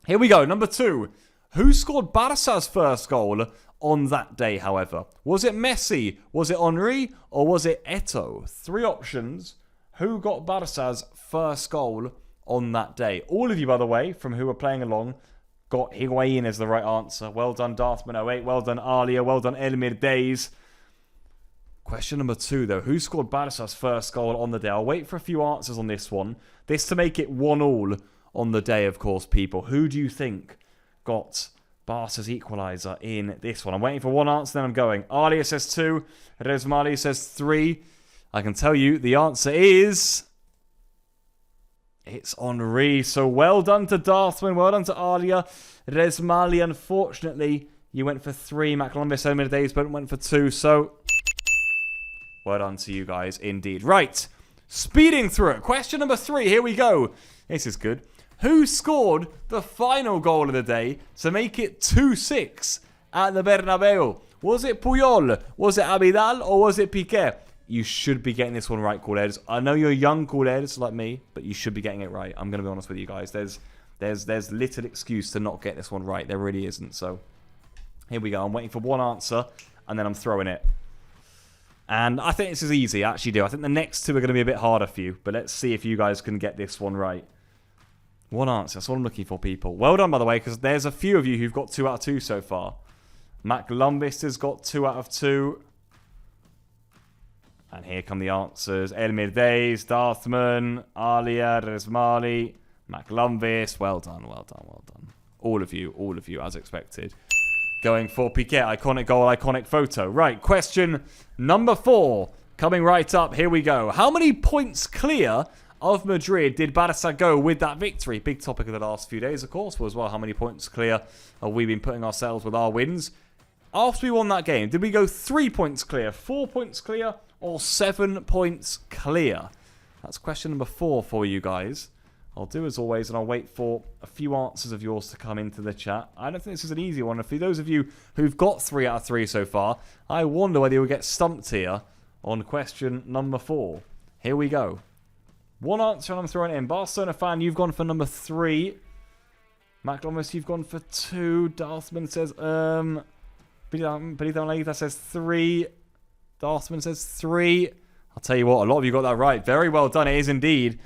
Here we go. Number 2. Who scored Barça's first goal on that day, however? Was it Messi, was it Henry, or was it Eto'o? 3 options. Who got Barça's first goal on that day? All of you, by the way, from who were playing along, got Higuain as the right answer. Well done, Darthman08. Well done, Alia. Well done, Elmir Days. Question number 2, though. Who scored Barça's first goal on the day? I'll wait for a few answers on this one. This to make it 1-1 on the day, of course, people. Who do you think got Barca's equaliser in this one? I'm waiting for one answer, then I'm going. Alia says 2. Resmali says 3. I can tell you the answer is... it's Henry. So well done to Darthman. Well done to Alia. Resmali, unfortunately, you went for 3. Matt Columbus, Elmir Days, but went for 2. So well done to you guys indeed. Right. Speeding through it. Question number 3. Here we go. This is good. Who scored the final goal of the day to make it 2-6 at the Bernabeu? Was it Puyol? Was it Abidal? Or was it Piqué? You should be getting this one right, Coolheads. I know you're young Coolheads like me, but you should be getting it right. I'm going to be honest with you guys. There's little excuse to not get this one right. There really isn't. So here we go. I'm waiting for one answer, and then I'm throwing it. And I think this is easy. I actually do. I think the next 2 are going to be a bit harder for you. But let's see if you guys can get this one right. One answer. That's what I'm looking for, people. Well done, by the way, because there's a few of you who've got 2 out of 2 so far. Matt Lumbist has got 2 out of 2. And here come the answers. Elmir Days, Darthman, Alia, Resmali, Matt Lumbist. Well done, well done, well done. All of you, as expected. Going for Piqué. Iconic goal, iconic photo. Right, question number 4. Coming right up. Here we go. How many points clear of Madrid did Barça go with that victory? Big topic of the last few days, of course, was, well, how many points clear have we been putting ourselves with our wins? After we won that game, did we go 3 points clear, 4 points clear, or 7 points clear? That's question number 4 for you guys. I'll do as always, and I'll wait for a few answers of yours to come into the chat. I don't think this is an easy one. For those of you who've got 3 out of 3 so far, I wonder whether you'll get stumped here on question number 4. Here we go. One answer and I'm throwing it in. Barcelona fan, you've gone for number 3. McLomas, you've gone for 2. Darthman says, LaLiga says 3. Darthman says 3. I'll tell you what, a lot of you got that right. Very well done. It is indeed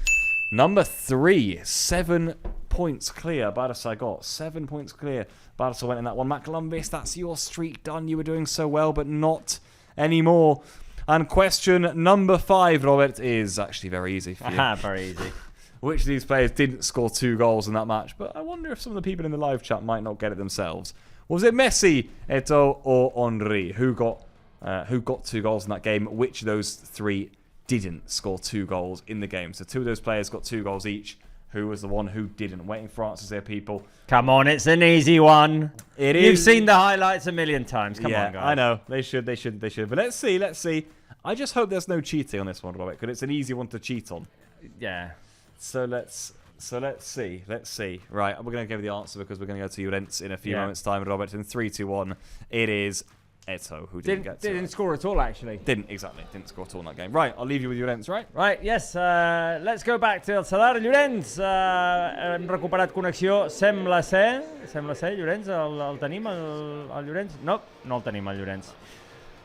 number 3. 7 points clear. Barça got 7 points clear. Barça went in that one. McLumbis, that's your streak done. You were doing so well, but not anymore. And question number 5, Robert, is actually very easy for you. Very easy. Which of these players didn't score 2 goals in that match? But I wonder if some of the people in the live chat might not get it themselves. Was it Messi, Eto'o, or Henry? Who got 2 goals in that game? Which of those 3 didn't score 2 goals in the game? So 2 of those players got 2 goals each. Who was the one who didn't? Waiting for answers here, people. Come on, it's an easy one. It You've is. seen the highlights a million times. Come on, guys. I know. They should. But let's see. I just hope there's no cheating on this one, Robert, because it's an easy one to cheat on. Yeah. So let's see. Right, we're going to give you the answer because we're going to go to Llorens in a few moments' time, Robert. In 3, 2, 1, it is Eto'o who didn't score at all, actually. Didn't score at all in that game. Right, I'll leave you with Llorens, right? Right, yes. Let's go back to el Sadar. Llorens, hem recuperat connexió. Sembla ser, Llorens, el tenim, el Llorens? No, no el tenim, el Llorens.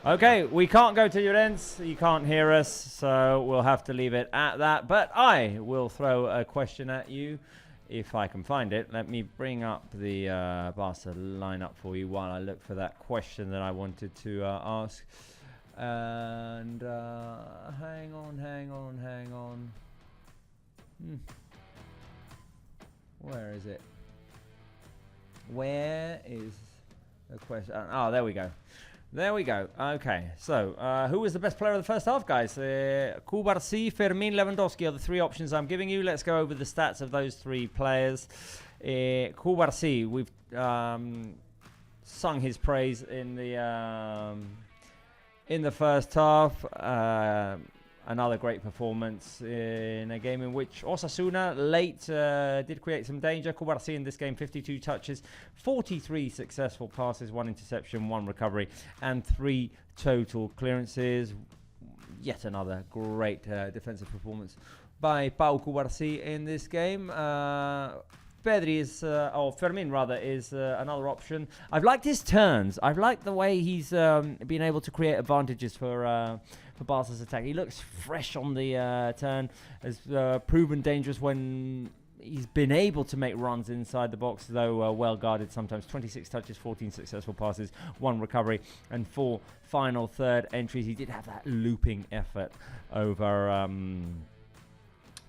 Okay, we can't go to Llorens. You can't hear us, so we'll have to leave it at that. But I will throw a question at you if I can find it. Let me bring up the Barca lineup for you while I look for that question that I wanted to ask. And hang on. Where is it? Where is the question? Oh, there we go. Okay, so who was the best player of the first half, guys? Cubarsí, Fermín, Lewandowski are the 3 options I'm giving you. Let's go over the stats of those 3 players. Cubarsí, we've sung his praise in the first half. Another great performance in a game in which Osasuna late did create some danger. Cubarsí in this game, 52 touches, 43 successful passes, 1 interception, 1 recovery, and 3 total clearances. Yet another great defensive performance by Pau Cubarsí in this game. Fermín rather, is another option. I've liked his turns. I've liked the way he's been able to create advantages for Barca's attack. He looks fresh on the turn, has proven dangerous when he's been able to make runs inside the box, though well guarded sometimes. 26 touches, 14 successful passes, 1 recovery, and 4 final third entries. He did have that looping effort over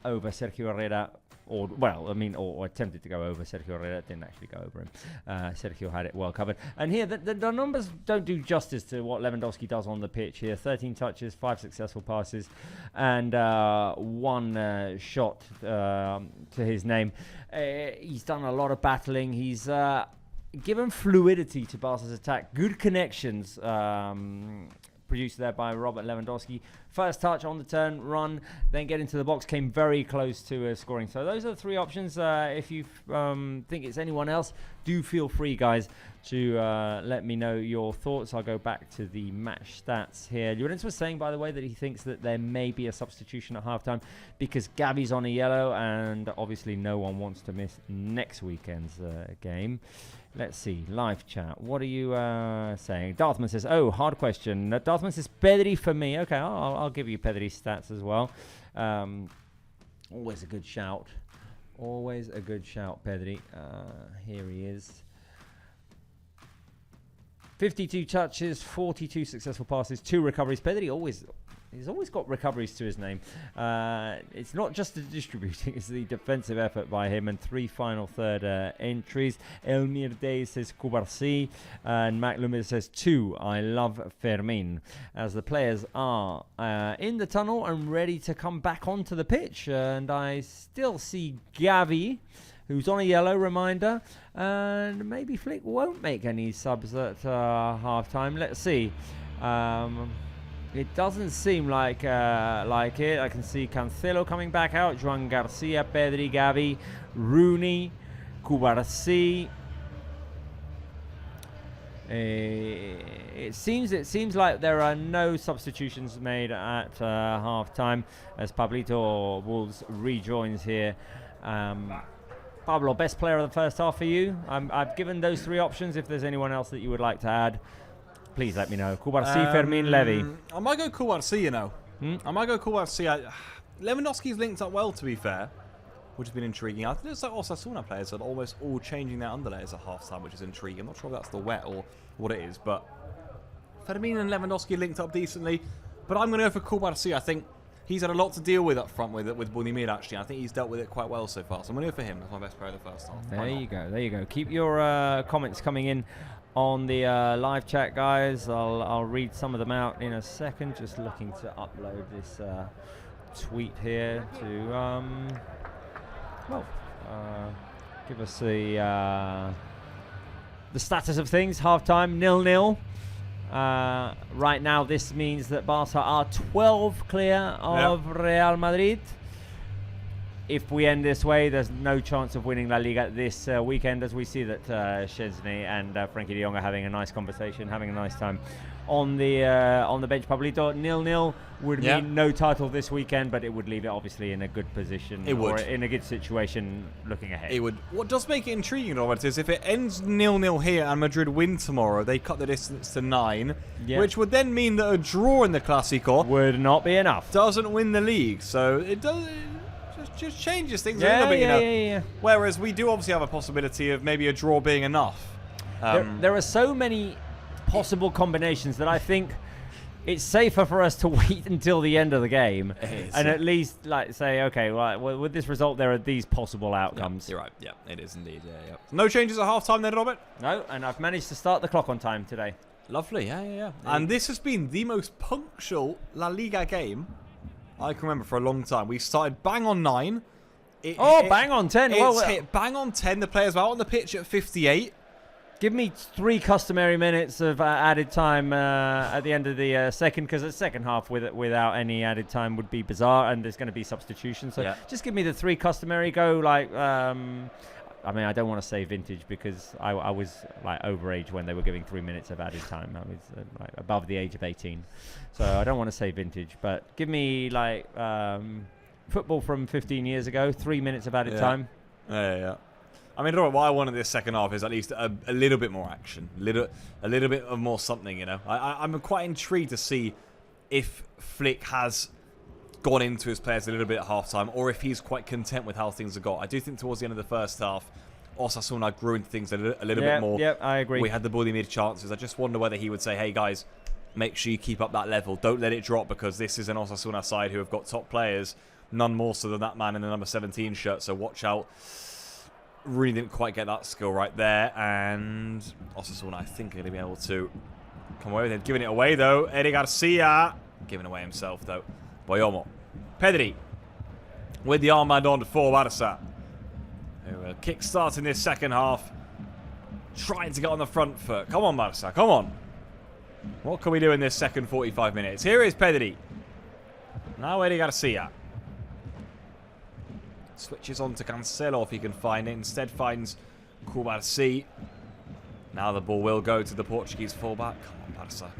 Sergio Herrera. Or attempted to go over Sergio Herrera. Didn't actually go over him. Sergio had it well covered. And here, the numbers don't do justice to what Lewandowski does on the pitch here. 13 touches, 5 successful passes, and 1 shot to his name. He's done a lot of battling. He's given fluidity to Barca's attack. Good connections produced there by Robert Lewandowski. First touch on the turn, run, then get into the box, came very close to scoring. So those are the 3 options. If you think it's anyone else, do feel free, guys, to let me know your thoughts. I'll go back to the match stats here. Llorens was saying, by the way, that he thinks that there may be a substitution at halftime because Gavi's on a yellow, and obviously no one wants to miss next weekend's game. Let's see, live chat. What are you saying? Darthman says, hard question. Darthman says, Pedri for me. Okay, I'll give you Pedri's stats as well. Always a good shout. Pedri. Here he is. 52 touches, 42 successful passes, 2 recoveries. Pedri he's always got recoveries to his name. It's not just the distributing, it's the defensive effort by him, and 3 final third entries. Elmir Day says Cubarsí, and Mac Lumir says 2. I love Fermín. As the players are in the tunnel and ready to come back onto the pitch, and I still see Gavi, who's on a yellow, reminder, and maybe Flick won't make any subs at half-time. Let's see. It doesn't seem like it. I can see Cancelo coming back out, Joan Garcia, Pedri, Gavi, Rooney, Cubarsí. It seems like there are no substitutions made at half time as Pablito Wolves rejoins here. Pablo, best player of the first half for you? I've given those 3 options. If there's anyone else that you would like to add, please let me know. Cubarsí, Fermin, Levy. I might go Cubarsí, you know. I might go Cubarsí. Lewandowski's linked up well, to be fair, which has been intriguing. I think it's like Osasuna players are almost all changing their underlayers at half-time, which is intriguing. I'm not sure if that's the wet or what it is, but Fermin and Lewandowski linked up decently. But I'm going to go for Cubarsí. I think he's had a lot to deal with up front with Budimir, actually. I think he's dealt with it quite well so far. So I'm going to go for him as my best player of the first half. There you go. Keep your comments coming in on the live chat, guys. I'll read some of them out in a second. Just looking to upload this tweet here to give us the status of things. Half-time, 0-0. Right now, this means that Barca are 12 clear of Real Madrid. If we end this way, there's no chance of winning La Liga this weekend, as we see that Szczesny and Frankie de Jong are having a nice conversation, having a nice time on the bench. Pablito, 0-0 would mean no title this weekend, but it would leave it obviously in a good position. It would. Or in a good situation looking ahead. It would. What does make it intriguing, Robert, is if it ends 0-0 here and Madrid win tomorrow, they cut the distance to 9, which would then mean that a draw in the Clásico would not be enough. Doesn't win the league, so it does. Just changes things a little bit, you know. Yeah. Whereas we do obviously have a possibility of maybe a draw being enough. There are so many possible combinations that I think it's safer for us to wait until the end of the game and at least like say, okay, well, with this result, there are these possible outcomes. Yeah, you're right. Yeah, it is indeed. Yeah. No changes at half-time then, Robert? No, and I've managed to start the clock on time today. Lovely. Yeah. And this has been the most punctual La Liga game I can remember for a long time. We started bang on 9. Bang on 10. It's hit bang on 10. The players were out on the pitch at 58. Give me 3 customary minutes of added time at the end of the second, because the second half without any added time would be bizarre, and there's going to be substitutions. So just give me the 3 customary. Go like, I mean, I don't want to say vintage because I was like overage when they were giving 3 minutes of added time. I was like above the age of 18, so I don't want to say vintage. But give me like football from 15 years ago, 3 minutes of added time. Yeah. I mean, what I want in this second half is at least a little bit more action, a little bit of more something, you know. I'm quite intrigued to see if Flick has gone into his players a little bit at half-time, or if he's quite content with how things have got. I do think towards the end of the first half, Osasuna grew into things a little bit more. Yeah, I agree. We had the Budimir chances. I just wonder whether he would say, hey, guys, make sure you keep up that level. Don't let it drop, because this is an Osasuna side who have got top players, none more so than that man in the number 17 shirt, so watch out. Really didn't quite get that skill right there, and Osasuna, I think, are going to be able to come away with it. Giving it away, though. Eric Garcia giving away himself, though. Boyomo. Pedri with the armband on for Barça, who will kick-start in this second half, trying to get on the front foot. Come on, Barça, come on. What can we do in this second 45 minutes? Here is Pedri. Now Eric Garcia. Switches on to Cancelo if he can find it. Instead finds Cubarsí. Now the ball will go to the Portuguese fullback. Come on, Barça.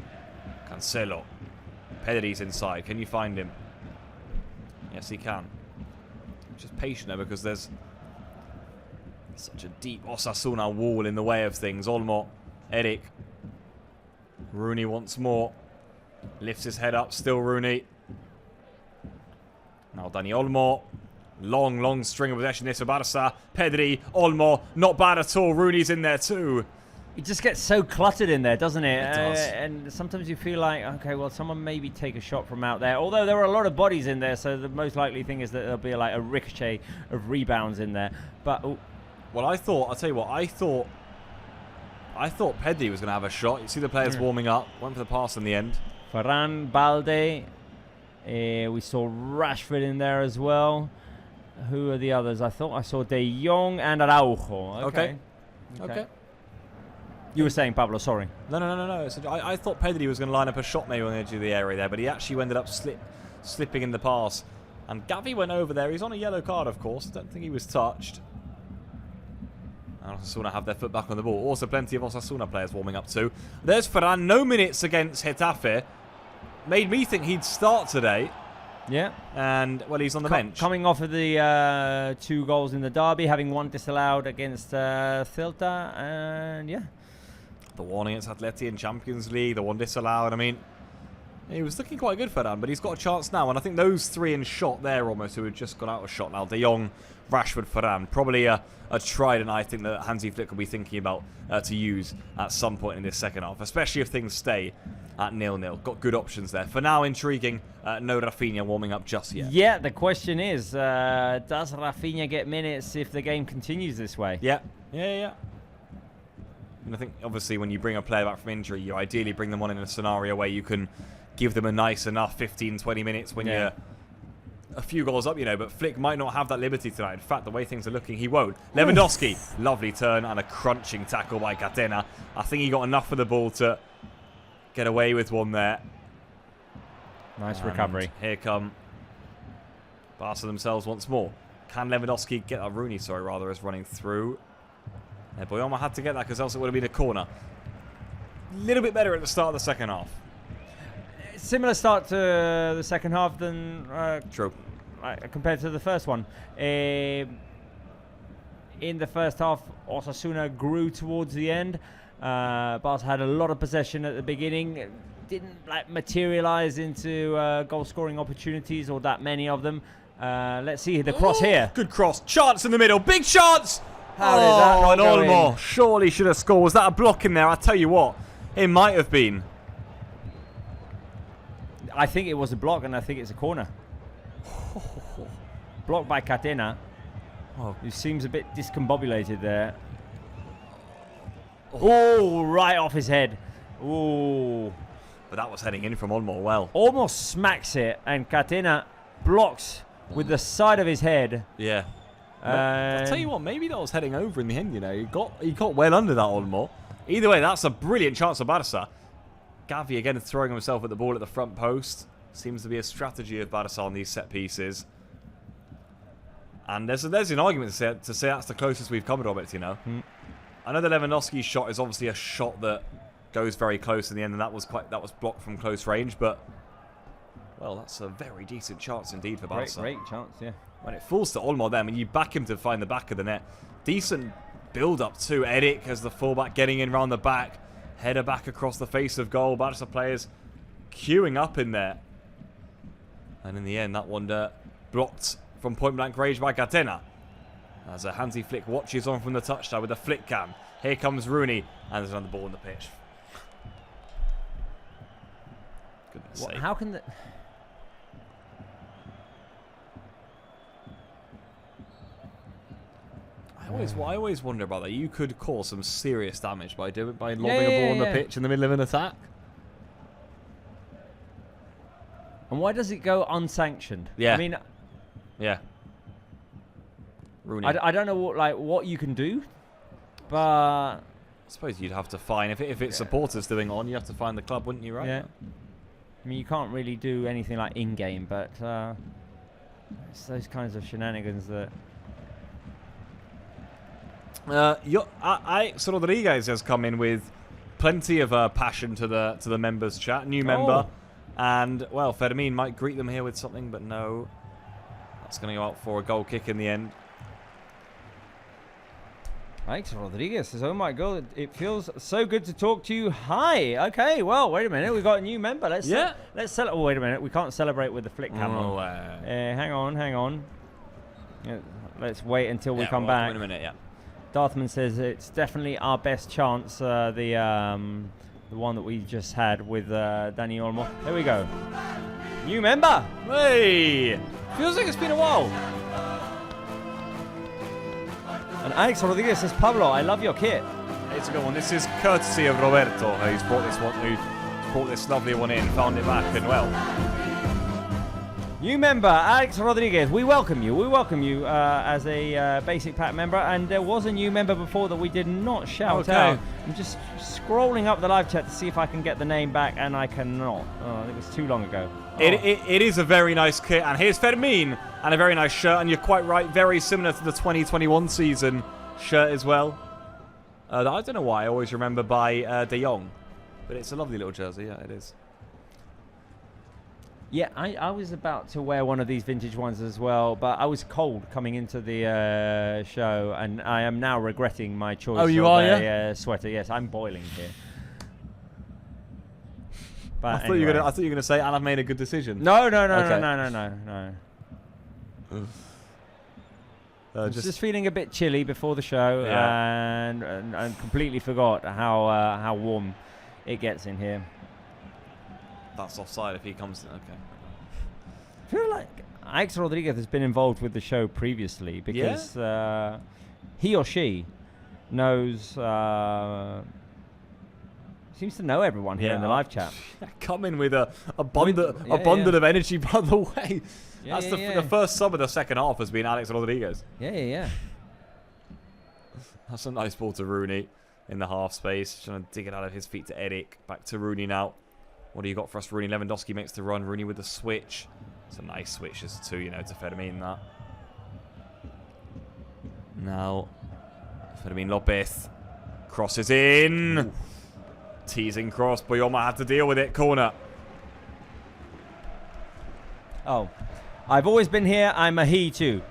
Cancelo. Pedri's inside. Can you find him? Yes, he can. Just patient there because there's such a deep Osasuna wall in the way of things. Olmo. Eric. Rooney once more. Lifts his head up. Still Rooney. Now Dani Olmo. Long string of possession this for Barça. Pedri, Olmo, not bad at all. Rooney's in there too. It just gets so cluttered in there, doesn't it? It does. And sometimes you feel like, okay, well, someone maybe take a shot from out there. Although there are a lot of bodies in there, so the most likely thing is that there'll be like a ricochet of rebounds in there. But well, I'll tell you what, I thought Pedri was going to have a shot. You see the players warming up. Went for the pass in the end. Ferran, Balde. We saw Rashford in there as well. Who are the others? I thought I saw De Jong and Araujo. Okay. You were saying, Pablo, sorry. No. I thought Pedri was going to line up a shot maybe on the edge of the area there, but he actually ended up slipping in the pass. And Gavi went over there. He's on a yellow card, of course. I don't think he was touched. And Osasuna have their foot back on the ball. Also plenty of Osasuna players warming up too. There's Ferran, no minutes against Getafe. Made me think he'd start today. Yeah. And, well, he's on the bench. Coming off of the 2 goals in the derby, having 1 disallowed against Celta, and yeah. The warning against Atleti in Champions League, the 1 disallowed. I mean, he was looking quite good, Ferran, but he's got a chance now. And I think those 3 in shot there almost, who had just got out of shot now, De Jong, Rashford, Ferran, probably a trident I think that Hansi Flick will be thinking about to use at some point in this second half, especially if things stay at 0-0. Got good options there. For now, intriguing. No Rafinha warming up just yet. Yeah, the question is, does Rafinha get minutes if the game continues this way? Yeah. And I think, obviously, when you bring a player back from injury, you ideally bring them on in a scenario where you can give them a nice enough 15, 20 minutes when you're a few goals up, but Flick might not have that liberty tonight. In fact, the way things are looking, he won't. Lewandowski, lovely turn and a crunching tackle by Catena. I think he got enough of the ball to get away with one there. Nice recovery. Here come Barca themselves once more. Can Lewandowski get that? Rooney, is running through. Boyoma had to get that because else it would have been a corner. A little bit better at the start of the second half. Similar start to the second half than True. Compared to the first one. In the first half, Osasuna grew towards the end. Barca had a lot of possession at the beginning. Didn't materialize into goal-scoring opportunities or that many of them. Let's see the cross here. Good cross. Chance in the middle. Big chance. How did that not go in? Olmo surely should have scored. Was that a block in there? I tell you what, it might have been. I think it was a block, and I think it's a corner. Blocked by Catena. Who seems a bit discombobulated there. Oh, right off his head. Oh. But that was heading in from Olmo well. Almost smacks it, and Catena blocks with the side of his head. Yeah. I'll tell you what, maybe that was heading over in the end, He got well under that Olmo. Either way, that's a brilliant chance for Barca. Gavi again throwing himself at the ball at the front post. Seems to be a strategy of Barca on these set pieces. And there's an argument to say that's the closest we've come, Robert, I know the Lewandowski shot is obviously a shot that goes very close in the end, and that was blocked from close range, but well, that's a very decent chance indeed for Barca. Great chance, yeah. When it falls to Olmo there, you back him to find the back of the net. Decent build-up too. Eric as the fullback getting in round the back. Header back across the face of goal. Barca players queuing up in there. And in the end, that one blocked from point-blank range by Catena. As a Hansi Flick watches on from the touchdown with a flick cam. Here comes Rooney. And there's another ball on the pitch. Goodness sake. How can the... I always wonder about that. You could cause some serious damage by lobbing a ball on the pitch in the middle of an attack. And why does it go unsanctioned? Yeah. I mean, yeah. Rooney. I don't know what you can do, but I suppose you'd have to fine if it's supporters doing on. You have to fine the club, wouldn't you? Right? Yeah. I mean, you can't really do anything like in-game, but it's those kinds of shenanigans that. Rodriguez has come in with plenty of passion to the members chat. New member. And, well, Fermin might greet them here with something, but no. That's going to go out for a goal kick in the end. Alex Rodriguez says, oh my God, it feels so good to talk to you. Hi. Okay, well, wait a minute. We've got a new member. Let's celebrate. Oh, wait a minute. We can't celebrate with the flick camera. Hang on. Yeah, let's wait until we come back. In a minute, yeah. Darthman says it's definitely our best chance, the one that we just had with Dani Olmo. There we go. New member. Hey! Feels like it's been a while. And Alex Rodriguez says, Pablo, I love your kit. It's a good one. This is courtesy of Roberto, who's brought this lovely one in, found it back, and well. New member, Alex Rodriguez. We welcome you. As a basic pack member. And there was a new member before that we did not shout out. I'm just scrolling up the live chat to see if I can get the name back, and I cannot. Oh, it was too long ago. It is a very nice kit. And here's Fermin, and a very nice shirt. And you're quite right, very similar to the 2021 season shirt as well. I don't know why I always remember by De Jong. But it's a lovely little jersey, yeah, it is. Yeah, I was about to wear one of these vintage ones as well, but I was cold coming into the show, and I am now regretting my choice of a sweater. Yes, I'm boiling here. But I thought you were going to say, and I've made a good decision. No. Just feeling a bit chilly before the show, and completely forgot how warm it gets in here. That's offside if he comes in. Okay. I feel like Alex Rodriguez has been involved with the show previously because he or she knows, seems to know everyone here in the live chat. Come in with a abundant of energy, by the way. That's the first sub of the second half has been Alex Rodriguez. Yeah. That's a nice ball to Rooney in the half space. Trying to dig it out of his feet to Eric. Back to Rooney now. What do you got for us, Rooney? Lewandowski makes the run. Rooney with the switch. It's a nice switch as to, to Fermin that. Now, Fermin Lopez crosses in. Ooh. Teasing cross. Boyoma had to deal with it. Corner. Oh, I've always been here. I'm a he too.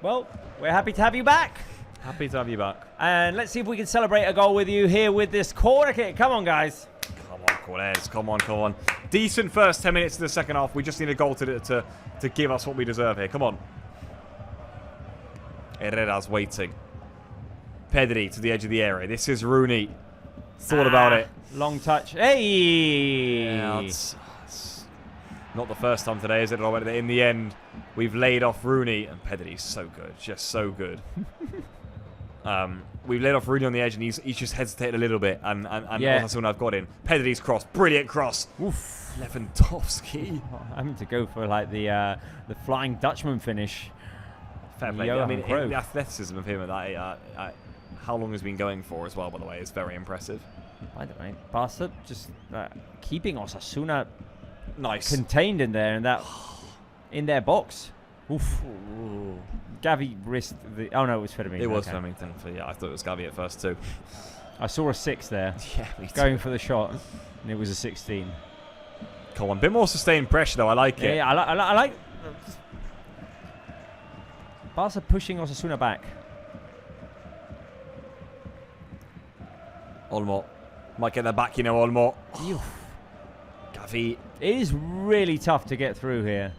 Well, we're happy to have you back. Happy to have you back. And let's see if we can celebrate a goal with you here with this corner kick. Come on, guys. Cortez, come on. Decent first 10 minutes of the second half. We just need a goal to give us what we deserve here. Come on. Herrera's waiting. Pedri to the edge of the area. This is Rooney. Thought about it. Long touch. Hey! Yeah, it's not the first time today, is it, Robert? In the end, we've laid off Rooney. And Pedri's so good. Just so good. We've laid off Rooney on the edge, and he's just hesitated a little bit, and Osasuna have got in. Pedri's cross, brilliant cross. Oof. Lewandowski. I'm to go for like the Flying Dutchman finish. Fair play. I mean, the athleticism of him at that, how long has been going for as well, by the way, is very impressive. I don't know. Barça just keeping Osasuna nice contained in there, and that in their box. Oof. Ooh. Gavi risked the... Oh, no, it was Fermin. It was Fermin. I thought it was Gavi at first, too. I saw a 6 there. Yeah, me too. Going for the shot, and it was a 16. Come on, a bit more sustained pressure, though. I like it. Yeah, I like... Barca pushing Osasuna back. Olmo. Might get their back, Olmo. Gavi. It is really tough to get through here.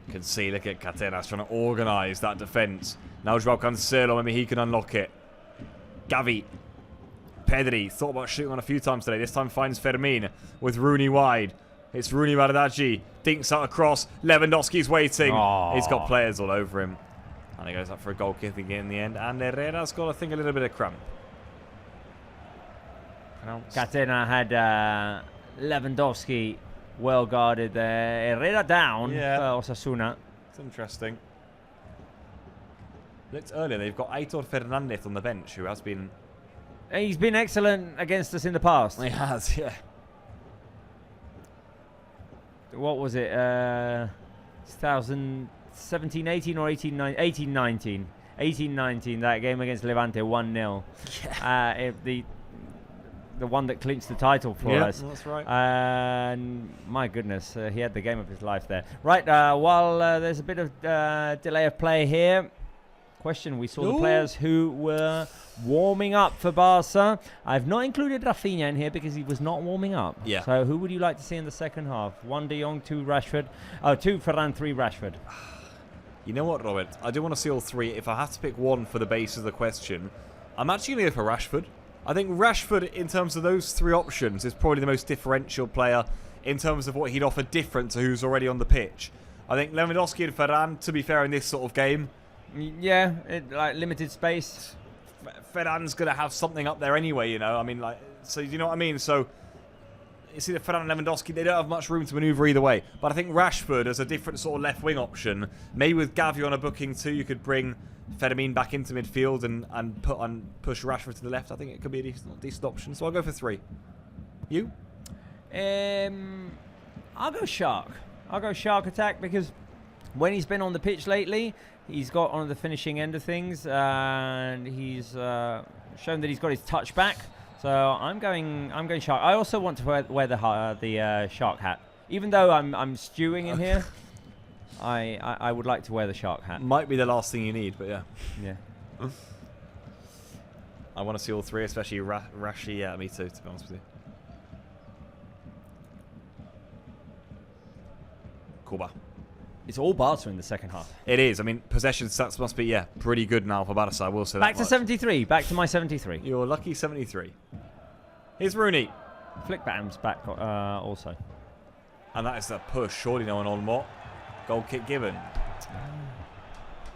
You can see, look at Catenas trying to organise that defence. Now Joao Cancelo, maybe he can unlock it. Gavi. Pedri, thought about shooting on a few times today. This time finds Fermin with Rooney wide. It's Rooney Bardghji. Dinks out across. Lewandowski's waiting. Aww. He's got players all over him. And he goes up for a goal kick again in the end. And Herrera's got, I think, a little bit of cramp. Catena had Lewandowski well guarded there. Herrera down for Osasuna. It's interesting. Looked earlier, they've got Aitor Fernandez on the bench, who has been... He's been excellent against us in the past. He has, yeah. What was it? 2017, 18 or 18, 18, 19? 18, 19, that game against Levante, 1-0. Yeah. The one that clinched the title for us. That's right. And my goodness, he had the game of his life there. Right, while there's a bit of delay of play here. Question, we saw the players who were warming up for Barca. I've not included Rafinha in here because he was not warming up. Yeah. So who would you like to see in the second half? 1 De Jong, 2 Rashford. 2 Ferran, 3 Rashford. You know what, Robert? I do want to see all 3. If I have to pick one for the base of the question, I'm actually going to go for Rashford. I think Rashford, in terms of those 3 options, is probably the most differential player in terms of what he'd offer different to who's already on the pitch. I think Lewandowski and Ferran, to be fair, in this sort of game... Yeah, like limited space. Ferran's going to have something up there anyway, I mean, so you know what I mean? So, it's either Ferran and Lewandowski, they don't have much room to manoeuvre either way. But I think Rashford as a different sort of left-wing option, maybe with Gavi on a booking too, you could bring Fermin back into midfield and push Rashford to the left. I think it could be a decent option. So I'll go for 3. You? I'll go Shark. I'll go Shark attack because when he's been on the pitch lately, He's got on the finishing end of things, and he's shown that he's got his touch back. So I'm going Shark. I also want to wear the Shark hat, even though I'm stewing in here. I would like to wear the Shark hat. Might be the last thing you need, but yeah. Yeah. I want to see all three, especially Rashi. Yeah, me too, to be honest with you. Kuba. It's all Barca in the second half. It is. I mean, possession stats must be, pretty good now for Barca, I will say Back that to 73. Back to my 73. Your lucky 73. Here's Rooney. Flick Bam's back also. And that is the push. Surely no one on what? Goal kick given.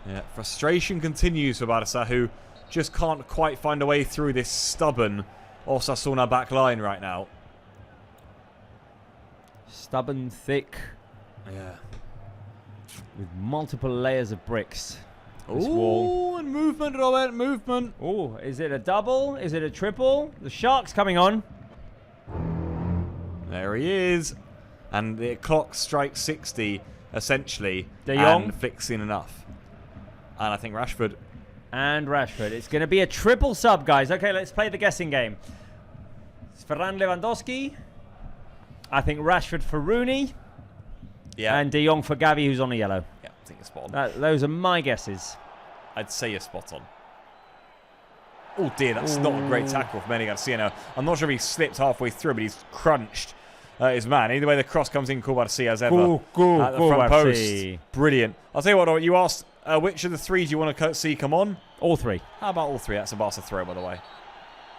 Yeah, frustration continues for Barca, who just can't quite find a way through this stubborn Osasuna back line right now. Stubborn, thick, Yeah. with multiple layers of bricks. This Ooh, wall. and movement, Robert, movement. Oh, is it a double? Is it a triple? The Shark's coming on. There he is. And the clock strikes 60, essentially. De Jong. And Flick's in enough. And I think Rashford. And Rashford. It's going to be a triple sub, guys. Okay, let's play the guessing game. It's Ferran Lewandowski. I think Rashford for Rooney. Yeah. And De Jong for Gavi, who's on a yellow. Yeah, I think you're spot on. Those are my guesses. I'd say you're spot on. Oh dear, that's not a great tackle from Eddie Garcia now. I'm not sure if he slipped halfway through, but he's crunched his man. Either way, the cross comes in, Garcia as ever. At the front post. Brilliant. I'll tell you what, you asked which of the three do you want to see come on? All three. How about all three? That's a Barca throw, by the way.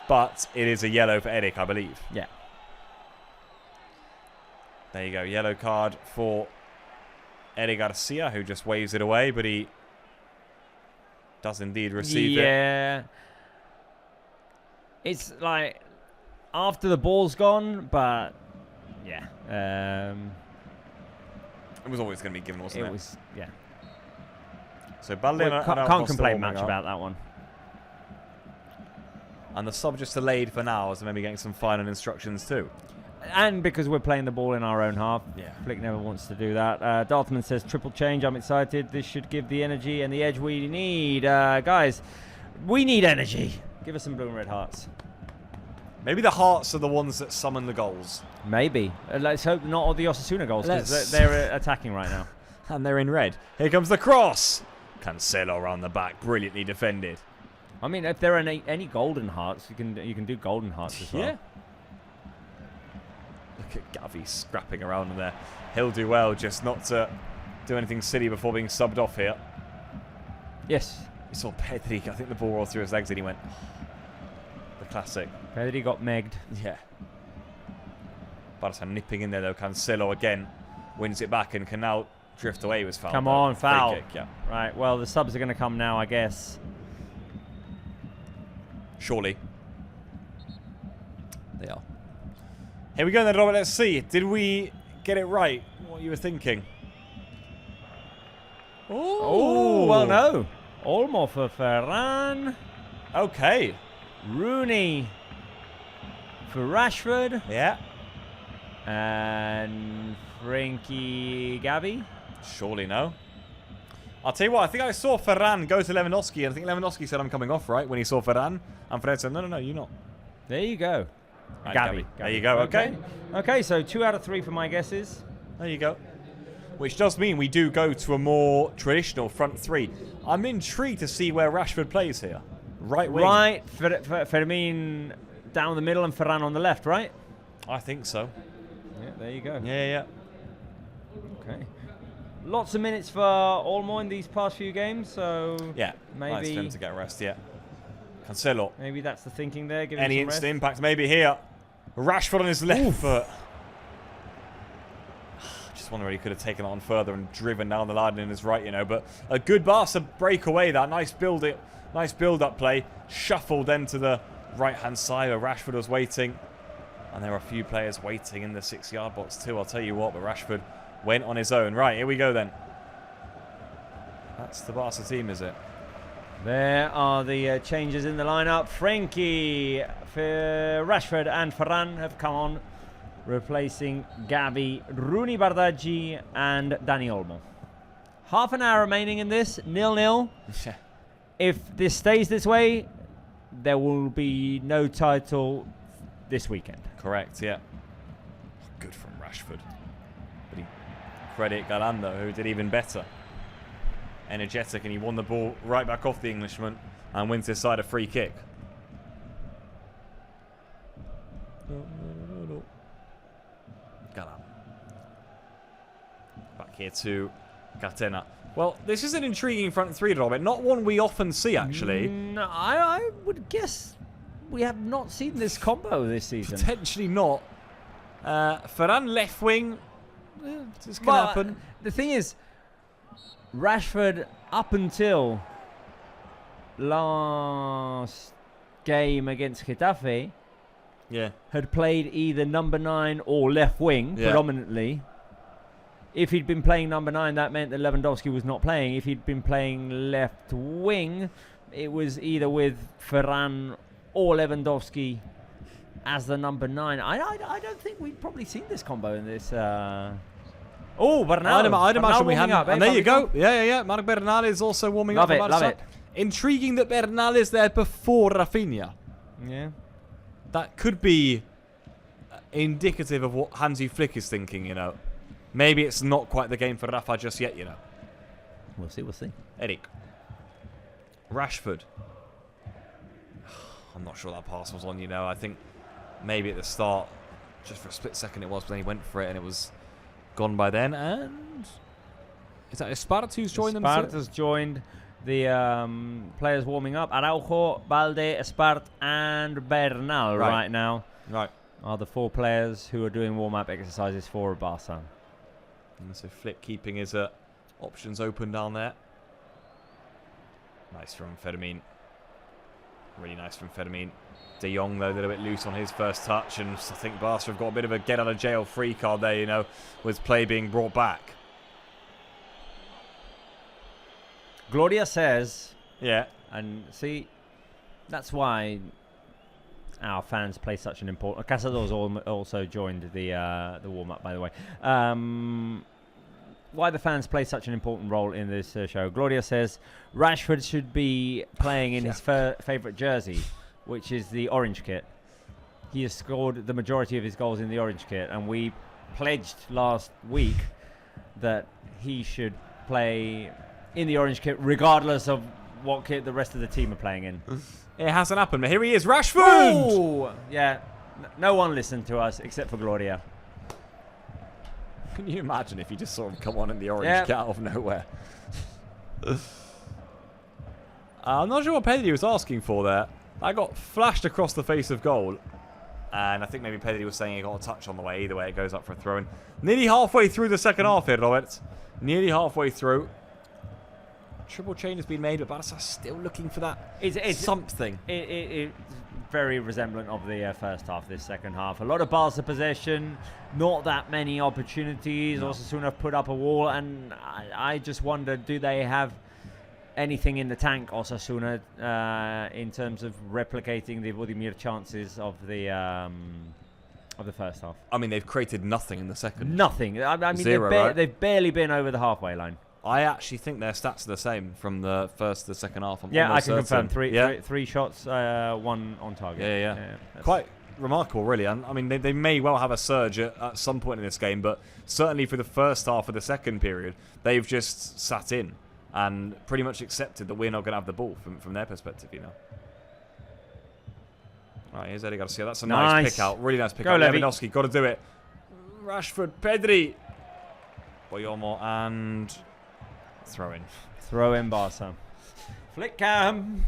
But it is a yellow for Eric, I believe. Yeah. There you go. Yellow card for Eric Garcia, who just waves it away, but he does indeed receive it. Yeah. It's like after the ball's gone, but yeah. It was always going to be given, wasn't it? It was, yeah. So Balde Can't complain much about that one. And the sub just delayed for now, as maybe getting some final instructions too. And because we're playing the ball in our own half. Yeah. Flick never wants to do that. Dartman says triple change. I'm excited. This should give the energy and the edge we need. Guys, we need energy. Give us some blue and red hearts. Maybe the hearts are the ones that summon the goals. Maybe. Let's hope not all the Osasuna goals, because they're attacking right now. And they're in red. Here comes the cross. Cancelo around the back, brilliantly defended. I mean, if there are any golden hearts, you can do golden hearts as well. Yeah. Look at Gavi scrapping around in there. He'll do well just not to do anything silly before being subbed off here. Yes. You saw Pedri, I think the ball rolled through his legs and he went, the classic. Pedri got megged. Yeah. Barca nipping in there though. Cancelo again wins it back and can now drift away with foul. Come on, foul. Free kick, yeah. Right, well, the subs are going to come now, I guess. Surely. They are. Here we go then, Robert. Let's see. Did we get it right? What you were thinking? Oh, well, no. Olmo for Ferran. Okay. Rooney for Rashford. Yeah. And Frankie Gavi. Surely no. I'll tell you what, I think I saw Ferran go to Lewandowski, and I think Lewandowski said I'm coming off, right, when he saw Ferran. And Ferran said, no, you're not. There you go. Right, Gavi. There you go, okay. Okay, so 2 out of 3 for my guesses. There you go. Which does mean we do go to a more traditional front three. I'm intrigued to see where Rashford plays here. Right wing. Right, Fermin down the middle and Ferran on the left, right? I think so. Yeah, there you go. Yeah. Okay. Lots of minutes for Olmo in these past few games, so Yeah, maybe nice for him to get a rest, yeah. Cancelo. Maybe that's the thinking there. Give Any him some instant rest. impact maybe here. Rashford on his left foot. Just wonder if he could have taken it on further and driven down the line in his right, you know. But a good Barca breakaway, that nice build-up play. Shuffled then to the right-hand side where Rashford was waiting. And there are a few players waiting in the 6-yard box too, I'll tell you what. But Rashford went on his own. Right, here we go then. That's the Barca team, is it? There are the changes in the lineup. Frankie, Rashford and Ferran have come on, replacing Gavi, Rooney Bardaggi and Dani Olmo. half an hour remaining in this, 0-0. Yeah. If this stays this way, there will be no title this weekend. Correct, yeah. Good from Rashford. But he credit Galando, who did even better. Energetic, and he won the ball right back off the Englishman and wins his side a free kick. Galan. Back here to Catena. Well, this is an intriguing front three, Robert. Not one we often see, actually. No, I would guess we have not seen this combo this season. Potentially not. Ferran left wing. This can happen. The thing is, Rashford, up until last game against Getafe, had played either number 9 or left wing predominantly. If he'd been playing number 9, that meant that Lewandowski was not playing. If he'd been playing left wing, it was either with Ferran or Lewandowski as the number 9. I don't think we've probably seen this combo in this. Oh, Bernal. I'd imagine we haven't. And there you go. Fabio? Yeah. Marc Bernal is also warming up. Love it. Intriguing that Bernal is there before Rafinha. Yeah. That could be indicative of what Hansi Flick is thinking, you know. Maybe it's not quite the game for Rafa just yet, you know. We'll see. Eric. Rashford. I'm not sure that pass was on, you know. I think maybe at the start, just for a split second it was, but then he went for it and it was gone by then. And is that Espart who's joined them? Espart has joined the players warming up. Araujo, Balde, Espart and Bernal right now. Right. Are the 4 players who are doing warm-up exercises for Barça. And so Flick keeping his options open down there. Nice from Fermin. Really nice from Fermin. De Jong, though, a little bit loose on his first touch. And I think Barca have got a bit of a get-out-of-jail free card there, you know, with play being brought back. Gloria says... Yeah. And see, that's why our fans play such an important... Casado's also joined the warm-up, by the way. Why the fans play such an important role in this show. Gloria says Rashford should be playing in his favourite jersey, which is the orange kit. He has scored the majority of his goals in the orange kit, and we pledged last week that he should play in the orange kit regardless of what kit the rest of the team are playing in. It hasn't happened, but here he is, Rashford! Ooh, yeah, no one listened to us except for Gloria. Can you imagine if he just saw him come on in the orange kit out of nowhere? I'm not sure what Pedri was asking for there. I got flashed across the face of goal. And I think maybe Pedri was saying he got a touch on the way. Either way, it goes up for a throw-in. Nearly halfway through the second half here, Robert. Nearly halfway through. Triple change has been made, but Barca still looking for that something. It's very resemblant of the first half, this second half. A lot of Barca possession, not that many opportunities. No. Osasuna have put up a wall, and I just wonder, do they have anything in the tank, Osasuna, in terms of replicating the Budimir chances of the first half? I mean, they've created nothing in the second. Nothing. I mean, Zero, they've barely been over the halfway line. I actually think their stats are the same from the first to the second half. Yeah, I can confirm. Three shots, 1 on target. Yeah. Quite remarkable, really. And I mean, they may well have a surge at some point in this game, but certainly for the first half of the second period, they've just sat in and pretty much accepted that we're not going to have the ball from their perspective, you know. Right, here's Eddie Garcia. That's a nice pick out. Really nice pick out. Lewandowski, got to do it. Rashford, Pedri. Boyomo and... Throw in Barca. Flick cam.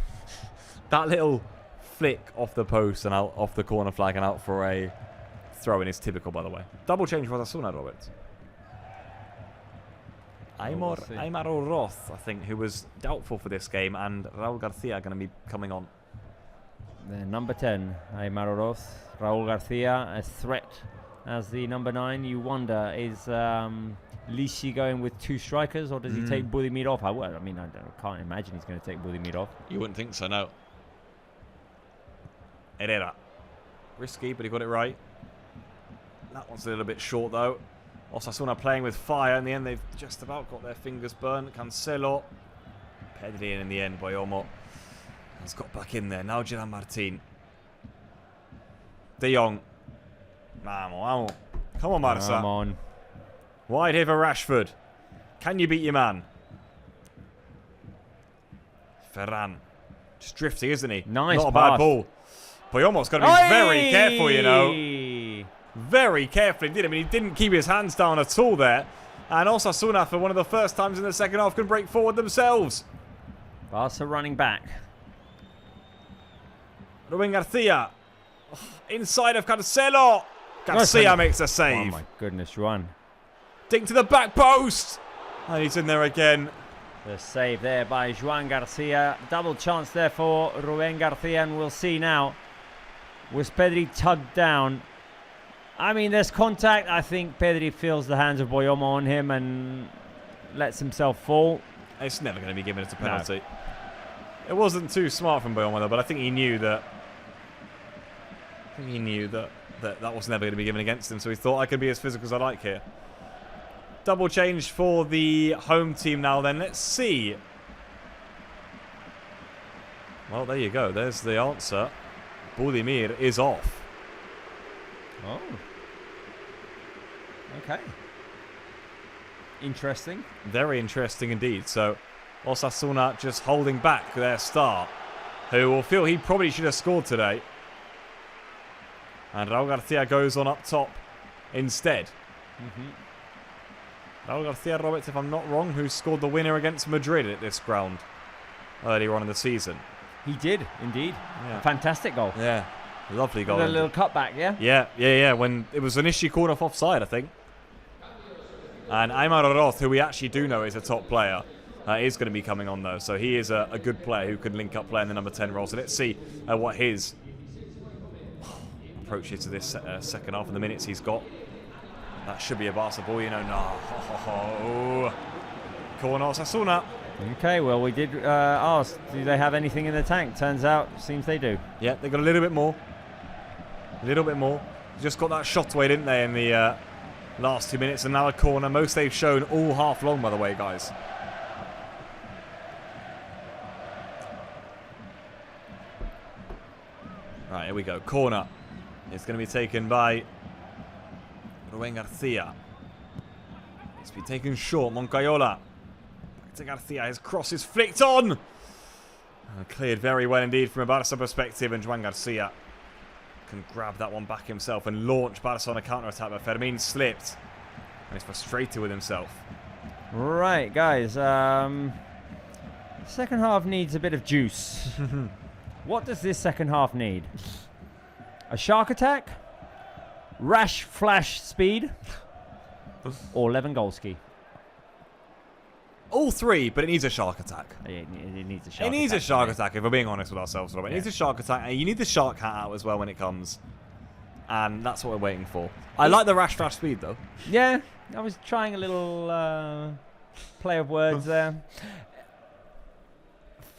That little flick off the post and out off the corner flag and out for a throw in is typical, by the way. Double change for Osasuna, Robert. Aymar Oroz, I think, who was doubtful for this game, and Raul Garcia going to be coming on. The number 10, Aymar Oroz. Raul Garcia, a threat as the number 9. You wonder, is Lisi going with 2 strikers, or does he take Budimir off? I can't imagine he's going to take Budimir off. You wouldn't think so, no. Herrera. Risky, but he got it right. That one's a little bit short, though. Osasuna playing with fire. In the end, they've just about got their fingers burnt. Cancelo. Pedri in the end. Boyomo has got back in there. Now Gerard Martin. De Jong. Vamos. Come on, Barça. Come on. Wide here for Rashford. Can you beat your man? Ferran. Just drifting, isn't he? Nice Not a pass. bad ball. Boyomo's got to be very careful, you know. Very careful indeed. I mean, he didn't keep his hands down at all there. And Osasuna, for one of the first times in the second half, can break forward themselves. Barca running back. Ruben Garcia. Inside of Cancelo. Garcia makes a Oh save. my goodness, Juan. Dink to the back post. And he's in there again. The save there by Juan Garcia. Double chance there for Ruben Garcia, and we'll see now. Was Pedri tugged down? I mean, there's contact. I think Pedri feels the hands of Boyomo on him and lets himself fall. It's never going to be given as a penalty. No. It wasn't too smart from Boyomo though, but I think he knew that. That was never going to be given against him, so he thought, I can be as physical as I like here. Double change for the home team now then. Let's see. Well, there you go. There's the answer. Budimir is off. Oh. Okay. Interesting. Very interesting indeed. So, Osasuna just holding back their star, who will feel he probably should have scored today. And Raul Garcia goes on up top instead. Raul Garcia, Roberts, if I'm not wrong, who scored the winner against Madrid at this ground earlier on in the season. He did, indeed. Yeah. A fantastic goal. Yeah, lovely goal. With a little cutback, yeah? Yeah. When it was initially called off offside, I think. And Aymar Oroz, who we actually do know is a top player, is going to be coming on though. So he is a good player who can link up play in the number 10 role. So let's see what his approach is to this second half of the minutes he's got. That should be a Barca ball, you know. No. Corner Osasuna. Okay, well, we did ask, do they have anything in the tank? Turns out, seems they do. Yeah, they got a little bit more. Just got that shot away, didn't they, in the last 2 minutes. And now a corner. Most they've shown all half long, by the way, guys. Right, here we go. Corner. It's going to be taken by Ruben Garcia. It's been taken short. Moncayola. Back to Garcia. His cross is flicked on. Cleared very well indeed from a Barca perspective. And Juan Garcia can grab that one back himself and launch Barca on a counter-attack. But Fermin slipped. And he's frustrated with himself. Right, guys. Second half needs a bit of juice. What does this second half need? A shark attack? Rash flash speed? Or Lewandowski? All three, but it needs a shark attack. It needs a shark attack. It needs a shark attack, if we're being honest with ourselves, Robert. It needs a shark attack, and you need the shark hat out as well when it comes. And that's what we're waiting for. I like the rash flash speed, though. Yeah, I was trying a little play of words there.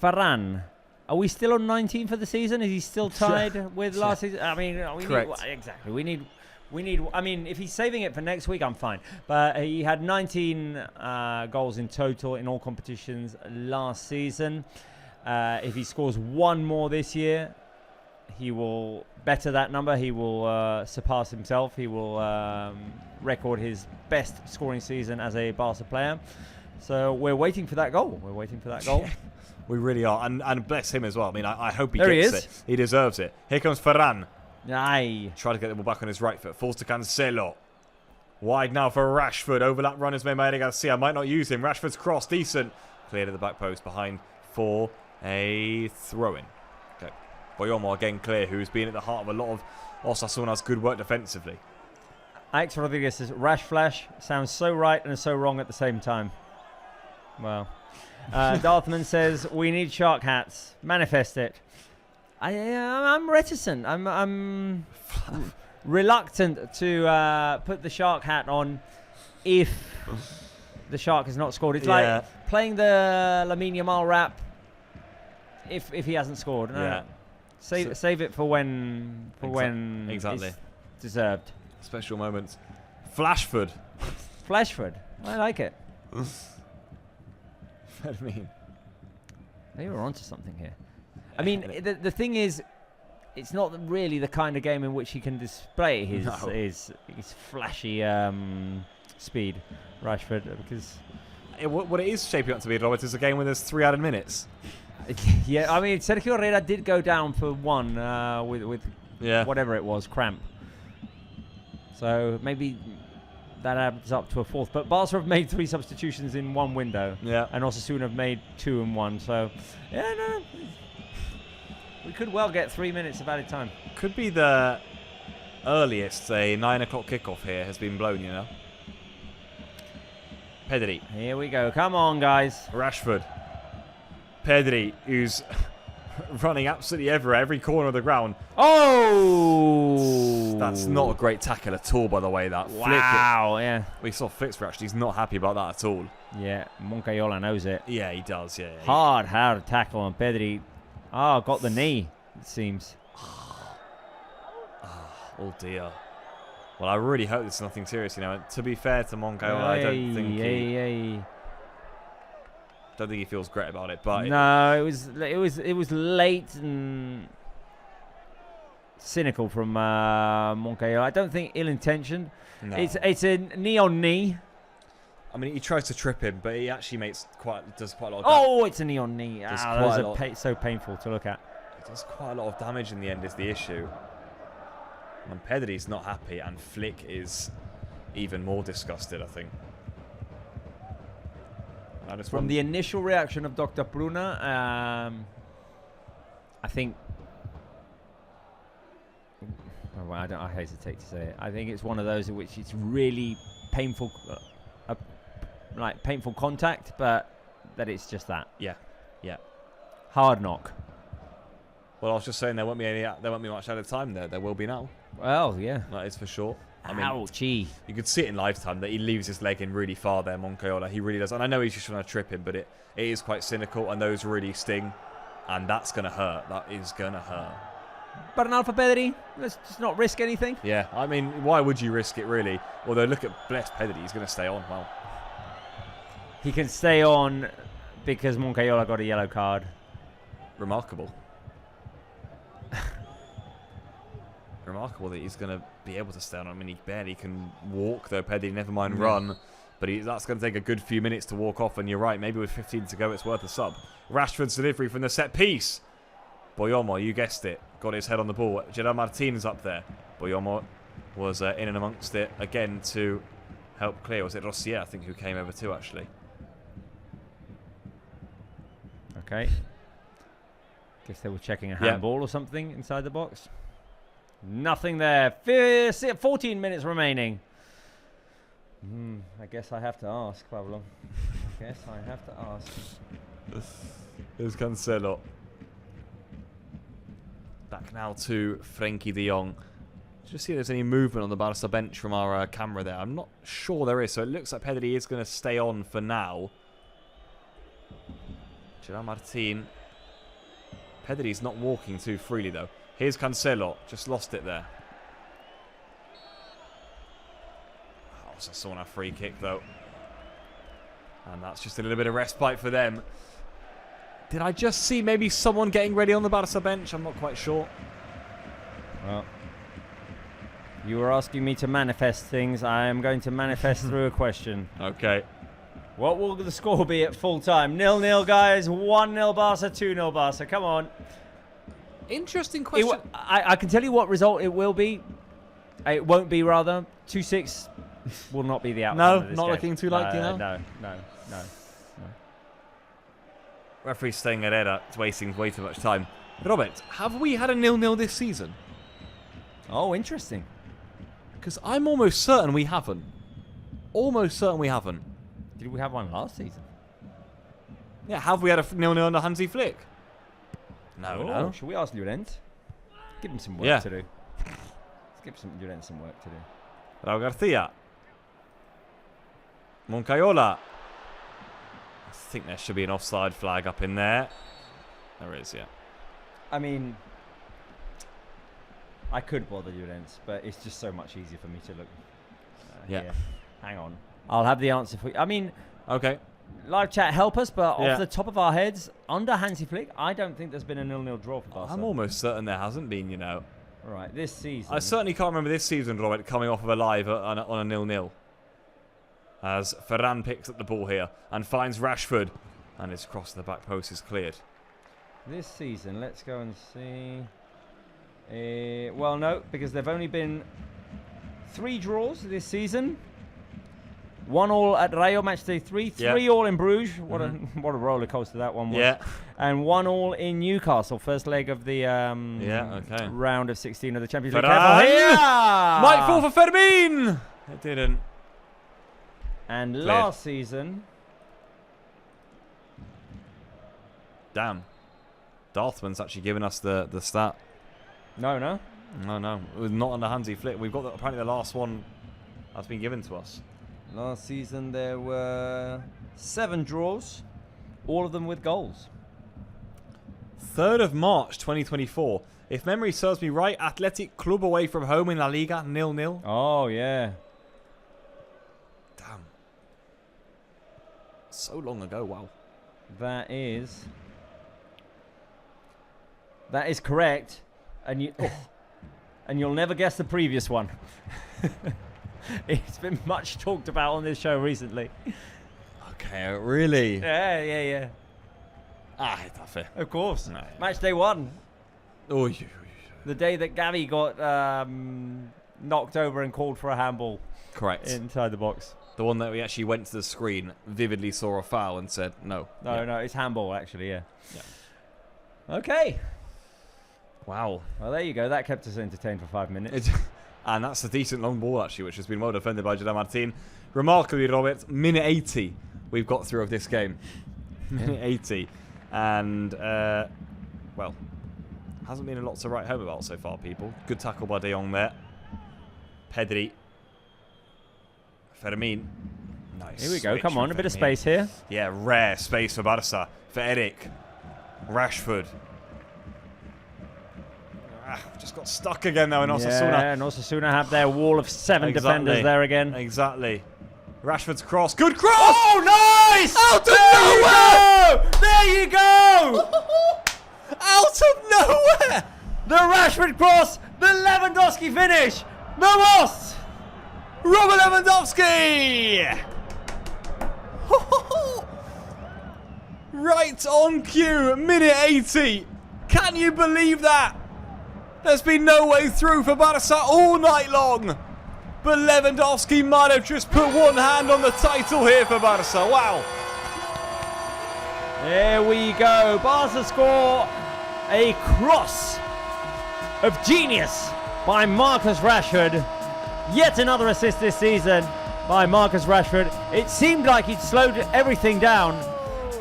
Ferran. Are we still on 19 for the season? Is he still tied with last season? I mean, Correct. Exactly. We need. I mean, if he's saving it for next week, I'm fine. But he had 19 goals in total in all competitions last season. If he scores one more this year, he will better that number. He will surpass himself. He will record his best scoring season as a Barca player. So we're waiting for that goal. We really are. And bless him as well. I mean, I hope he There gets he is. it. He deserves it. Here comes Ferran. Aye. Try to get the ball back on his right foot. Falls to Cancelo. Wide now for Rashford. Overlap run is made by Garcia. Might not use him. Rashford's cross. Decent. Cleared at the back post behind for a throw-in. Okay. Boyomo again clear, who's been at the heart of a lot of Osasuna's good work defensively. Alex Rodriguez says, Rash Flash sounds so right and so wrong at the same time. Well. Darthman says, we need shark hats. Manifest it. I'm reticent. I'm reluctant to put the shark hat on if the shark has not scored. It's like playing the Lamine Yamal rap if he hasn't scored. No. Save it for when exactly it's deserved. special moments. Flashford Flashford. I like it. I mean, They were onto something here. I mean, the thing is, it's not really the kind of game in which he can display his flashy speed, Rashford, because... what it is shaping up to be, Robert, is a game where there's 3 added minutes. Yeah, I mean, Sergio Herrera did go down for one with whatever it was, cramp. So maybe that adds up to a fourth. But Barca have made 3 substitutions in one window. Yeah. And Osasuna have made 2 in one. So, yeah, no. We could well get 3 minutes of added time. Could be the earliest a 9 o'clock kickoff here has been blown, you know. Pedri. Here we go. Come on, guys. Rashford. Pedri, who's running absolutely everywhere, every corner of the ground. Oh! That's not a great tackle at all, by the way. That wow, yeah. We saw Flick's reaction. He's not happy about that at all. Yeah, Moncayola knows it. Yeah, he does. Yeah. Hard tackle on Pedri. Oh, got the knee, it seems. Oh dear. Well, I really hope it's nothing serious. You know, to be fair to Moncayola, I don't think he feels great about it. But no, it was late and cynical from Moncayola. I don't think ill-intentioned. No. It's a knee on knee. I mean, he tries to trip him, but he actually does quite a lot of damage. Oh, it's a knee on knee. So painful to look at. It does quite a lot of damage in the end is the issue. And Pedri's not happy, and Flick is even more disgusted, I think. From the initial reaction of Dr. Bruna, I think... Well, I hesitate to say it. I think it's one of those in which it's really painful... like painful contact, but that it's just that. Yeah. Hard knock. Well, I was just saying there won't be much added time there. There will be now. Well, yeah. That is for sure. I mean, ouchie. You could see it in lifetime that he leaves his leg in really far there, Moncayola. He really does. And I know he's just trying to trip him, but it is quite cynical, and those really sting. And that's going to hurt. That is going to hurt. Bernal for Pedri. Let's just not risk anything. Yeah, I mean, why would you risk it, really? Although, look at blessed Pedri. He's going to stay on. Well, he can stay on because Moncayola got a yellow card. Remarkable. Remarkable that he's going to be able to stay on. I mean, he barely can walk, though, Pedri, never mind run. But that's going to take a good few minutes to walk off, and you're right, maybe with 15 to go, it's worth a sub. Rashford's delivery from the set piece. Boyomo, you guessed it, got his head on the ball. Gerard Martinez up there. Boyomo was in and amongst it again to help clear. Was it Rossier, I think, who came over too, actually? Okay. Guess they were checking a handball or something inside the box. Nothing there. 14 minutes remaining. I guess I have to ask, Pablo. I guess I have to ask. There's Cancelo. Back now to Frenkie de Jong. Just see if there's any movement on the Barca bench from our camera there. I'm not sure there is, so it looks like Pedri is going to stay on for now. Gerard Martin. Pedri's not walking too freely, though. Here's Cancelo. Just lost it there. Oh, Osasuna free kick, though. And that's just a little bit of respite for them. Did I just see maybe someone getting ready on the Barca bench? I'm not quite sure. Well, you were asking me to manifest things. I am going to manifest through a question. Okay. What will the score be at full time? 0-0, guys. 1-0 Barca, 2-0 Barca. Come on. Interesting question. I can tell you what result it will be. It won't be, rather. 2-6 will not be the outcome. No, of this not game. looking too likely now? No. Referee staying at Herrera. It's wasting way too much time. Robert, have we had a 0-0 this season? Oh, interesting. Because I'm almost certain we haven't. Almost certain we haven't. Did we have one last season? Yeah, have we had a 0-0 under Hansi Flick? No. Should we ask Llorente? Give him some work to do. Let's give Llorente some work to do. Raul Garcia. Moncayola. I think there should be an offside flag up in there. There is, yeah. I mean, I could bother Llorente, but it's just so much easier for me to look here. Hang on. I'll have the answer for you. I mean, Okay. live chat help us, but Yeah. off the top of our heads, under Hansi Flick, I don't think there's been a 0-0 draw for Barca. I'm almost certain there hasn't been, you know. Right, this season. I certainly can't remember this season, Robert, coming off of a live on a 0-0. As Ferran picks up the ball here and finds Rashford. And his cross to the back post is cleared. This season, let's go and see. Well, no, because there've only been 3 draws this season. 1-1 at Rayo Matchday 3, 3-3 in Bruges. What a roller coaster that one was. Yeah. And 1-1 in Newcastle, first leg of the round of 16 of the Champions League. Ferran! Here! Might fall for Fermin! It didn't. And Cleared. last season, Damn. Darthman's actually given us the stat. no. No, it was not under Hansi Flick. We've got apparently the last one that's been given to us. Last season there were 7 draws, all of them with goals. 3rd of March 2024. If memory serves me right, Athletic Club away from home in La Liga, 0-0. Oh, yeah. Damn. So long ago, wow. That is correct. And you'll never guess the previous one. It's been much talked about on this show recently. Okay, really? Yeah. Ah, that's fair. Of course. No. Match day 1. Oh, The day that Gavi got knocked over and called for a handball correct. inside the box. The one that we actually went to the screen, vividly saw a foul and said no. No, it's handball actually, yeah. Okay. Wow. Well, there you go. That kept us entertained for 5 minutes. And that's a decent long ball, actually, which has been well defended by Jordan Martin. Remarkably, Robert, minute 80 we've got through of this game. Minute 80. And, well, hasn't been a lot to write home about so far, people. Good tackle by De Jong there. Pedri. Fermin. Nice. Here we go. switch Come from on, a bit of Fermin. space here. Yeah, rare space for Barça. For Eric. Rashford. Just got stuck again now in Osasuna. Yeah, and Osasuna have their wall of 7 defenders there again. Exactly. Rashford's cross. Good cross! Oh, nice! Out of nowhere! There you go! Out of nowhere! The Rashford cross, the Lewandowski finish. Vamos! Robert Lewandowski! Right on cue, minute 80. Can you believe that? There's been no way through for Barca all night long. But Lewandowski might have just put one hand on the title here for Barca. Wow. There we go. Barca score a cross of genius by Marcus Rashford. Yet another assist this season by Marcus Rashford. It seemed like he'd slowed everything down,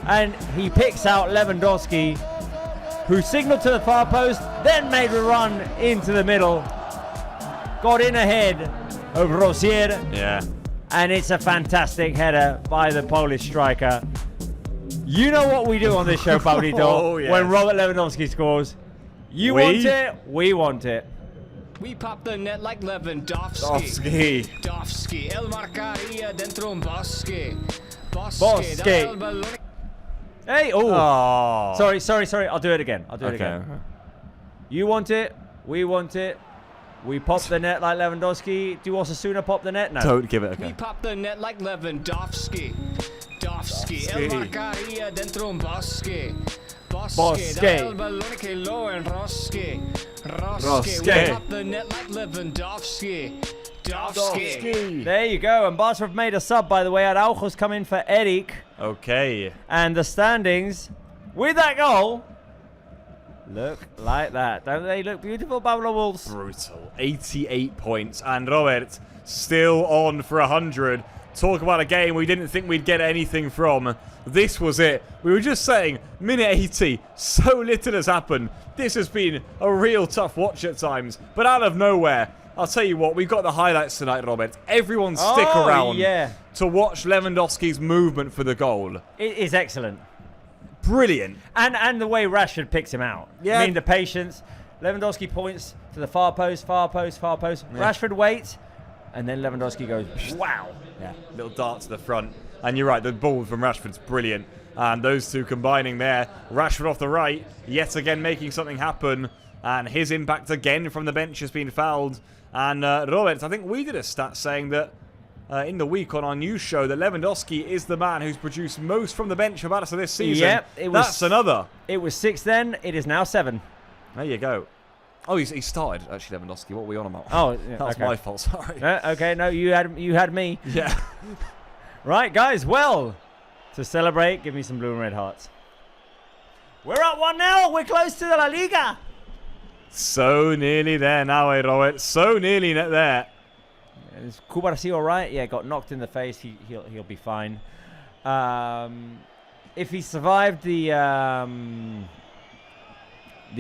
and he picks out Lewandowski, who signaled to the far post, then made a run into the middle. Got in ahead of Rosier. Yeah. And it's a fantastic header by the Polish striker. You know what we do on this show, Pablito. Oh, yes. When Robert Lewandowski scores. You want it, we want it. We pop the net like Lewandowski. Dovski. El marcaria dentro un bosque. Bosque. Dal ballone. Hey, oh. Oh. Sorry. I'll do it again. Okay. You want it, we want it. We pop the net like Lewandowski. Do Osasuna pop the net? No. Don't give it a We go. pop the net like Dovski. El marcaria dentro un bosque. Bosque. Dal ballone che lo enrosque. Rosque. We pop the net like Lewandowski. Dovski. There you go. And Barca have made a sub, by the way. Araujo's come in for Eric. Okay. And the standings, with that goal, look like that. Don't they look beautiful, Pablo Wolves? Brutal. 88 points. And Robert still on for 100. Talk about a game we didn't think we'd get anything from. This was it. We were just saying, minute 80, so little has happened. This has been a real tough watch at times. But out of nowhere, I'll tell you what, we've got the highlights tonight, Robert. Everyone stick around to watch Lewandowski's movement for the goal. It is excellent. Brilliant. And the way Rashford picks him out. Yeah. I mean, the patience. Lewandowski points to the far post. Yeah. Rashford waits. And then Lewandowski goes, wow. Yeah, little dart to the front. And you're right, the ball from Rashford's brilliant. And those two combining there. Rashford off the right, yet again making something happen. And his impact again from the bench has been fouled. And Robert, I think we did a stat saying that in the week on our news show that Lewandowski is the man who's produced most from the bench for Barca this season. Yep, that's another. It was 6 then, it is now 7. There you go. Oh, he started, actually, Lewandowski. What were we on about? Oh, yeah, that's my fault, sorry. Okay, no, you had me. Yeah. Right, guys, well, to celebrate, give me some blue and red hearts. We're up 1-0. We're close to the La Liga. So nearly there now, Robert. So nearly there. Is Kubarsi all right? Yeah, got knocked in the face. He'll be fine. If he survived the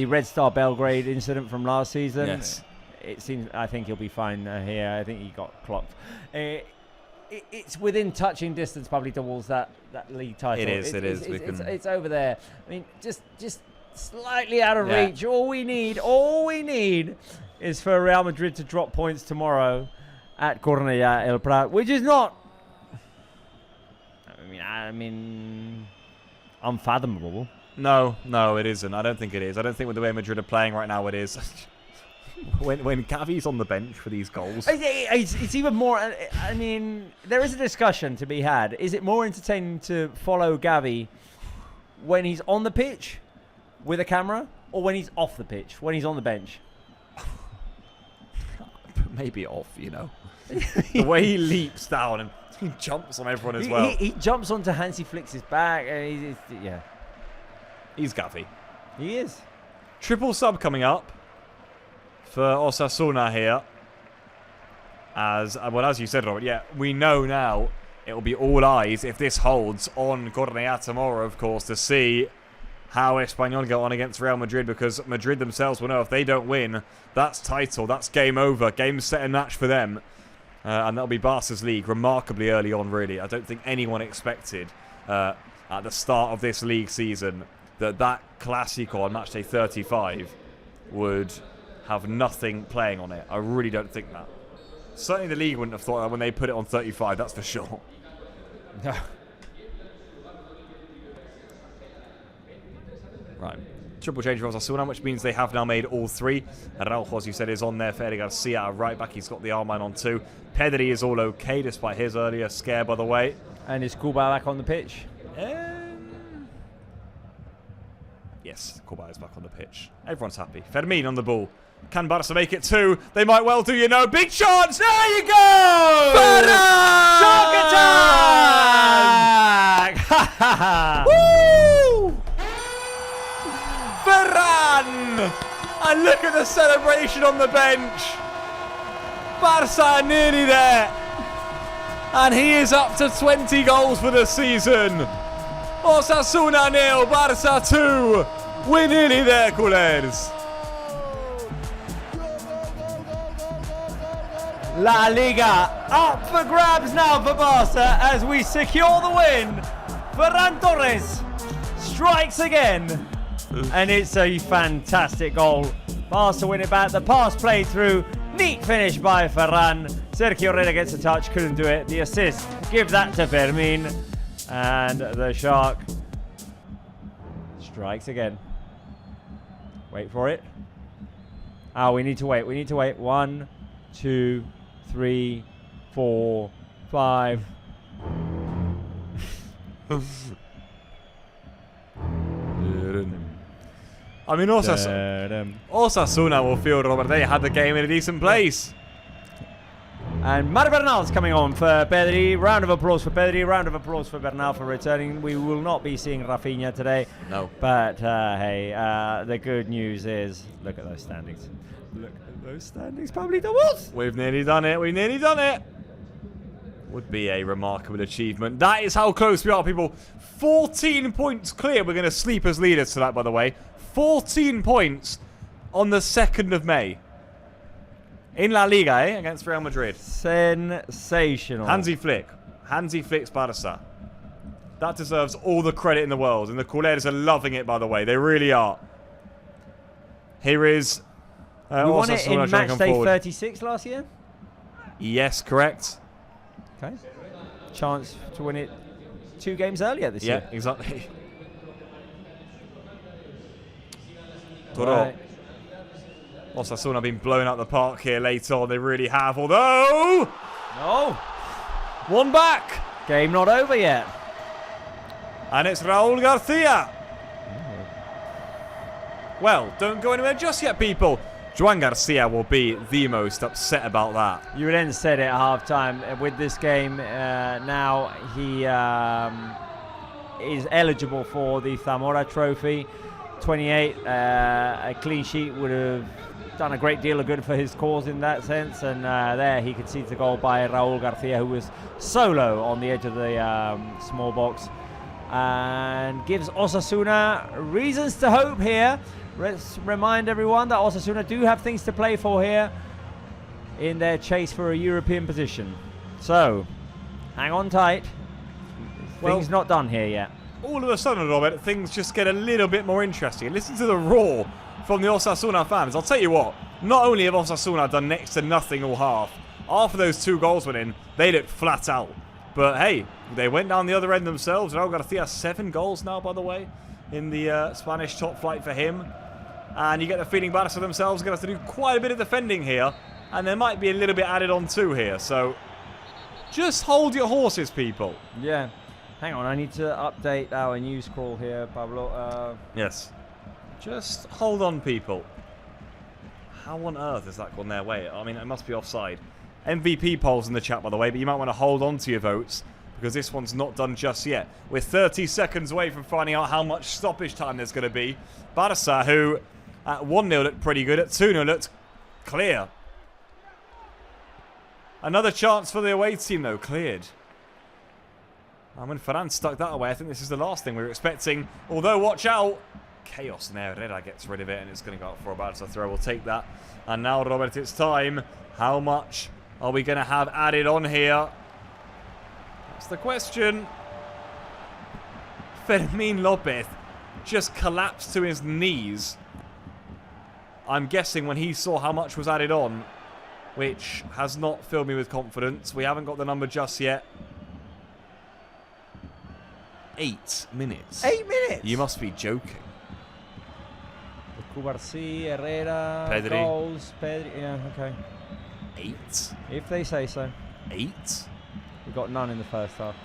Red Star Belgrade incident from last season, yes, it seems. I think he'll be fine here. I think he got clocked. It's within touching distance, probably towards that league title. It is. It's over there. I mean, just slightly out of reach. All we need is for Real Madrid to drop points tomorrow at Cornellà El Prat, which is not. I mean, unfathomable. No, it isn't. I don't think it is. I don't think with the way Madrid are playing right now, it is. when Gavi's on the bench for these goals, it's even more. I mean, there is a discussion to be had. Is it more entertaining to follow Gavi when he's on the pitch with a camera, or when he's off the pitch, when he's on the bench? Maybe off, you know. The way he leaps down and he jumps on everyone as well. He jumps onto Hansi Flick's back. And he's Gavi. He is. Triple sub coming up for Osasuna here. As you said, Robert, we know now it will be all eyes if this holds on Cornellà tomorrow, of course, to see how Espanyol go on against Real Madrid, because Madrid themselves will know if they don't win, that's title, that's game over, game, set and match for them. And that'll be Barca's league remarkably early on, really. I don't think anyone expected at the start of this league season that Clásico on Matchday 35 would have nothing playing on it. I really don't think that. Certainly the league wouldn't have thought that when they put it on 35, that's for sure. Right. Triple change for Osasuna, which means they have now made all three. Araujo, as you said, is on there. Fede Garcia, at right back. He's got the arm line on too. Pedri is all okay, despite his earlier scare, by the way. And is Kuba back on the pitch? Yes, Kuba is back on the pitch. Everyone's happy. Fermin on the ball. Can Barca make it 2? They might well do, you know. Big chance! There you go! Ferran! Shark attack! Woo! Ferran! And look at the celebration on the bench. Barca are nearly there. And he is up to 20 goals for the season. Osasuna 0, Barca 2. We're nearly there, culers. La Liga up for grabs now for Barca as we secure the win. Ferran Torres strikes again. And it's a fantastic goal. Barca win it back. The pass played through. Neat finish by Ferran. Sergio Herrera gets a touch, couldn't do it. The assist, give that to Fermin. And the Shark strikes again. Wait for it. Oh, we need to wait. 1, 2, 3, 4, 5. I mean, Osasuna will feel, Robert, they had the game in a decent place. And Mario Bernal's coming on for Pedri. Round of applause for Pedri. Round of applause for Bernal for returning. We will not be seeing Rafinha today. No. But, hey, the good news is, look at those standings. Look at those standings, probably doubles. We've nearly done it. Would be a remarkable achievement. That is how close we are, people. 14 points clear. We're going to sleep as leaders tonight, by the way. 14 points on the 2nd of May. In La Liga, against Real Madrid. Sensational. Hansi Flick's Barca. That deserves all the credit in the world. And the culers are loving it, by the way. They really are. Here is... we won it in Matchday 36 last year? Yes, correct. Okay. Chance to win it 2 games earlier this year. Yeah, exactly. Toro. Right. Osasuna have been blown out the park here late on. They really have. Although, No. one back. Game not over yet. And it's Raul Garcia. Well, don't go anywhere just yet, people. Joan Garcia will be the most upset about that. You then said it at half-time. With this game now, he is eligible for the Zamora Trophy. 28, a clean sheet would have done a great deal of good for his cause in that sense. And there he concedes a goal by Raul Garcia, who was solo on the edge of the small box. And gives Osasuna reasons to hope here. Let's remind everyone that Osasuna do have things to play for here in their chase for a European position. So, hang on tight. Things not done here yet. All of a sudden, Robert, things just get a little bit more interesting. Listen to the roar from the Osasuna fans. I'll tell you what, not only have Osasuna done next to nothing all half, after those 2 goals went in, they looked flat out. But hey, they went down the other end themselves. Raul Garcia, 7 goals now, by the way, in the Spanish top flight for him. And you get the feeling Barça themselves are going to have to do quite a bit of defending here. And there might be a little bit added on too here. So just hold your horses, people. Yeah. Hang on, I need to update our news scroll here, Pablo. Yes. Just hold on, people. How on earth has that gone their way? I mean, it must be offside. MVP polls in the chat, by the way, but you might want to hold on to your votes because this one's not done just yet. We're 30 seconds away from finding out how much stoppage time there's going to be. Barça, who at 1-0 looked pretty good, at 2-0 looked clear. Another chance for the away team, though, cleared. And when Ferran stuck that away, I think this is the last thing we were expecting. Although, watch out. Chaos in there. Herrera gets rid of it, and it's going to go up for a Barça throw. We'll take that. And now, Robert, it's time. How much are we going to have added on here? That's the question. Fermín López just collapsed to his knees. I'm guessing when he saw how much was added on, which has not filled me with confidence. We haven't got the number just yet. 8 minutes. 8 minutes? You must be joking. Cubarsí, Herrera, Pedri. goals, Pedri. Yeah, okay. 8? If they say so. 8? We got none in the first half.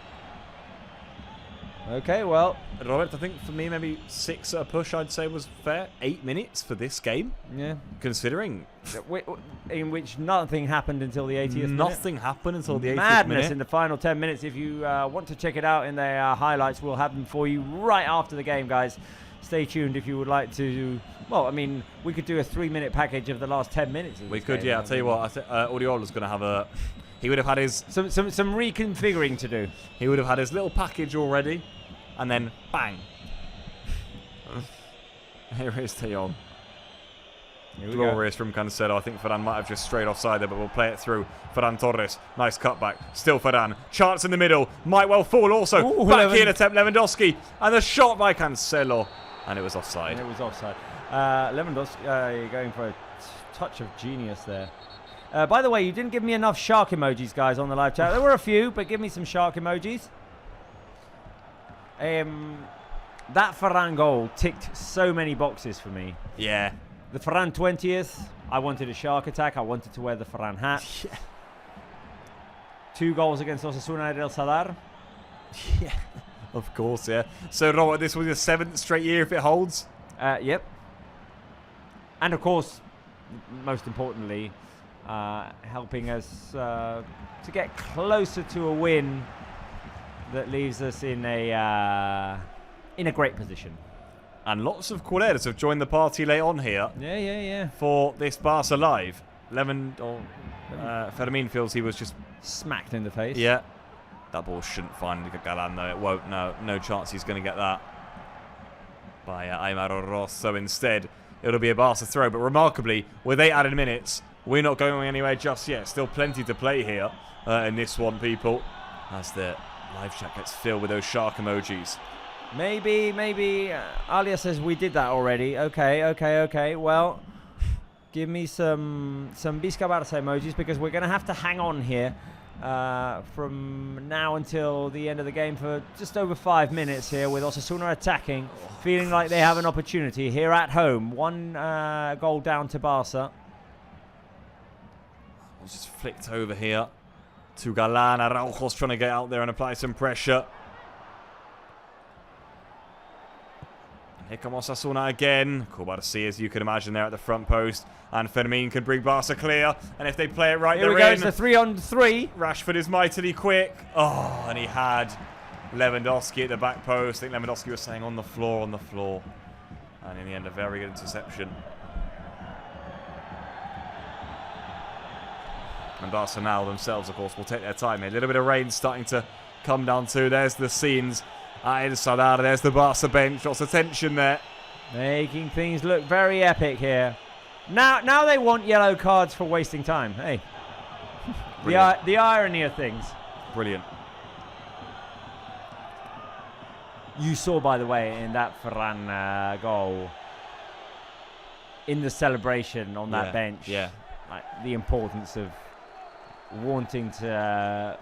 Okay, well. Robert, I think for me maybe 6 at a push I'd say was fair. 8 minutes for this game? Yeah. Considering. In which nothing happened until the 80th minute. Nothing happened until the 80th Madness minute. in the final 10 minutes. If you want to check it out in the highlights, we'll have them for you right after the game, guys. Stay tuned if you would like to. Well, I mean, we could do a 3-minute package of the last 10 minutes. Of We this could, game. yeah. I'll tell you what, I think Oriola's going to have a. He would have had his. Some reconfiguring to do. He would have had his little package already, and then bang. Here is De Jong. Glorious from Cancelo. I think Ferran might have just strayed offside there, but we'll play it through. Ferran Torres. Nice cutback. Still Ferran. Chance in the middle. Might well fall also. Ooh, Backhand attempt Lewandowski. And the shot by Cancelo. And it was offside. And it was offside. Lewandowski going for a touch of genius there. By the way, you didn't give me enough shark emojis, guys, on the live chat. There were a few, but give me some shark emojis. That Ferran goal ticked so many boxes for me. Yeah. The Ferran 20th, I wanted a shark attack. I wanted to wear the Ferran hat. Yeah. 2 goals against Osasuna and El Sadar. Yeah. Of course, yeah. So, Robert, this was your 7th straight year if it holds? Yep. And, of course, most importantly, helping us to get closer to a win that leaves us in a great position. And lots of Culers have joined the party late on here. Yeah. For this Barca Live. Fermín feels he was just Smacked in the face. Yeah. That ball shouldn't find Galan, though. It won't. No chance he's going to get that by Aymar Ross. So instead, it'll be a Barca throw. But remarkably, with 8 added minutes, we're not going anywhere just yet. Still plenty to play here in this one, people. As the live chat gets filled with those shark emojis. Maybe Alia says we did that already. Okay. Well, Give me some Visca Barça emojis, because we're going to have to hang on here from now until the end of the game for just over 5 minutes here, with Osasuna attacking, feeling like they have an opportunity here at home. 1 goal down to Barça. Just flicked over here to Galan. Araujo's trying to get out there and apply some pressure. Here come Osasuna again. Kubarsi, as you can imagine, there at the front post. And Fermin can bring Barca clear. And if they play it right, here they're we go, in. it's a 3-on-3. Rashford is mightily quick. Oh, and he had Lewandowski at the back post. I think Lewandowski was saying on the floor. And in the end, a very good interception. And Barca now themselves, of course, will take their time here. A little bit of rain starting to come down too. There's the scenes. El Sadar, there's the Barca bench. Lots of tension there. Making things look very epic here. Now they want yellow cards for wasting time. Hey. the irony of things. Brilliant. You saw, by the way, in that Ferran goal, in the celebration on that bench, like, the importance of wanting to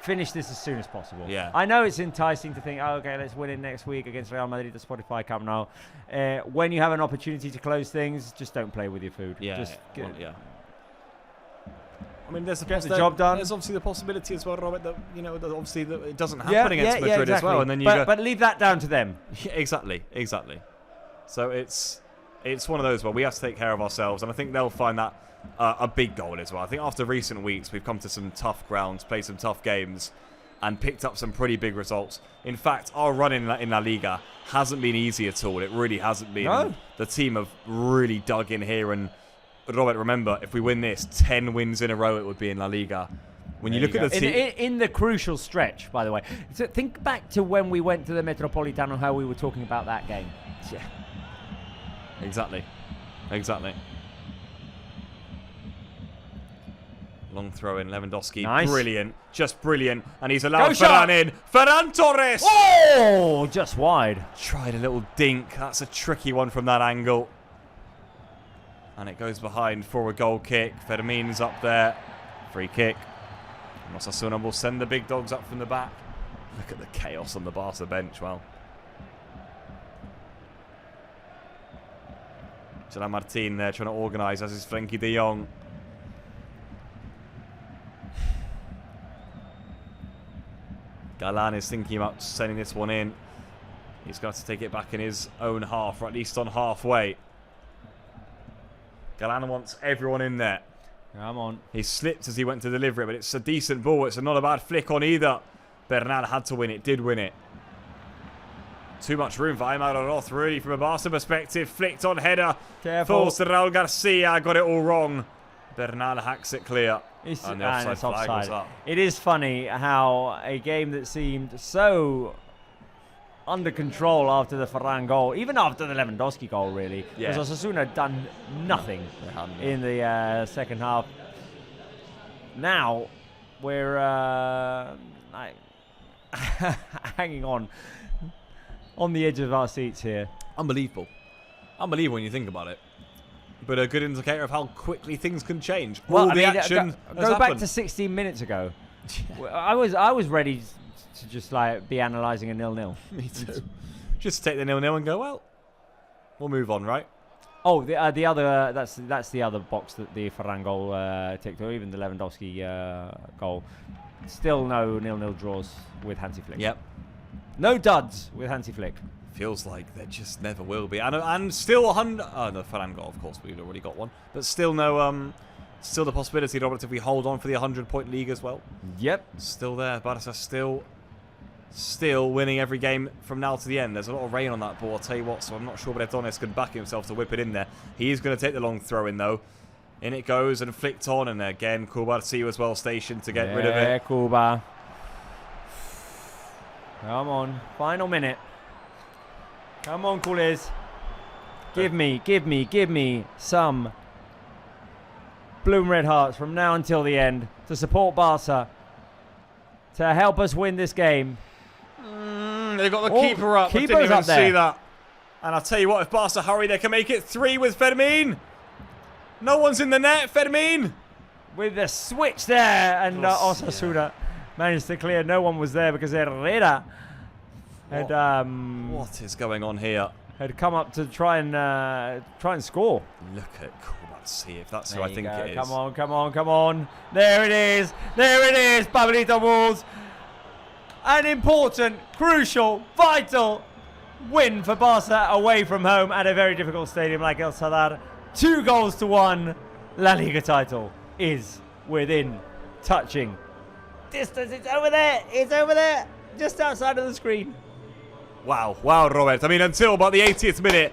finish this as soon as possible. Yeah. I know it's enticing to think, oh, okay, let's win it next week against Real Madrid, the Spotify Camp Nou. When you have an opportunity to close things, just don't play with your food. Yeah. I mean, there's the job done. There's obviously the possibility as well, Robert, that that obviously that it doesn't happen against Madrid exactly. as well, and then but leave that down to them. Yeah, exactly. So it's one of those where we have to take care of ourselves, and I think they'll find that a big goal as well. I think after recent weeks, we've come to some tough grounds, played some tough games, and picked up some pretty big results. In fact, our run in LaLiga hasn't been easy at all. It really hasn't been. No. The team have really dug in here, and Robert, remember, if we win this, 10 wins in a row it would be in LaLiga. When you look at the team... In the crucial stretch, by the way. So think back to when we went to the Metropolitano, how we were talking about that game. Yeah. Exactly. Long throw in, Lewandowski. Nice. Brilliant. Just brilliant. And he's allowed Ferran in. Ferran Torres! Oh! Just wide. Tried a little dink. That's a tricky one from that angle. And it goes behind for a goal kick. Fermin's up there. Free kick. And Osasuna will send the big dogs up from the back. Look at the chaos on the Barca bench. Well. Gerard Martin there trying to organise, as is Frenkie de Jong. Galan is thinking about sending this one in. He's got to take it back in his own half, or at least on halfway. Galan wants everyone in there. Come on. He slipped as he went to deliver it, but it's a decent ball. It's not a bad flick on either. Bernal had to win it, did win it. Too much room for Aymar Oroz, really, from a Barca perspective. Flicked on header. Careful. Falls to Raul Garcia. Got it all wrong. Bernal hacks it clear. And the offside flag was up. It is funny how a game that seemed so under control after the Ferran goal, even after the Lewandowski goal, really, because Osasuna had done nothing in the second half. Now we're hanging on the edge of our seats here. Unbelievable when you think about it. But a good indicator of how quickly things can change. Well, All the action go back to 16 minutes ago. I was ready to just like be analysing a 0-0. Me too. Just take the 0-0 and go, well, we'll move on, right? Oh, the other that's the other box that the Ferran goal ticked, or even the Lewandowski goal. Still no 0-0 draws with Hansi Flick. Yep. No duds with Hansi Flick. Feels like there just never will be. And still 100... Oh, no, Ferran goal, of course. We've already got one. But still no... Still the possibility, Robert, if we hold on for the 100-point league as well. Yep. Still there. Barca still winning every game from now to the end. There's a lot of rain on that ball, I'll tell you what. So I'm not sure Bretones can back himself to whip it in there. He is going to take the long throw in, though. In it goes and flicked on. And again, Kubarsi was well stationed to get rid of it. Yeah, Kuba. Come on. Final minute. Come on, Coolers. Give me some blue and red hearts from now until the end to support Barca, to help us win this game. They've got the keeper up. Keeper's I didn't even up there. see that. And I'll tell you what, if Barca hurry, they can make it 3 with Fermin. No one's in the net, Fermin. With the switch there, and Osasuna managed to clear. No one was there because Herrera had What is going on here? had come up to try and score. Look at let's see if that's who There I you think go. it is. Come on, come on, come on. There it is. There it is. Pablito Walls. An important, crucial, vital win for Barca away from home at a very difficult stadium like El Sadar. 2-1 La Liga title is within touching distance. It's over there. It's over there. Just outside of the screen. Wow, Robert. I mean, until about the 80th minute,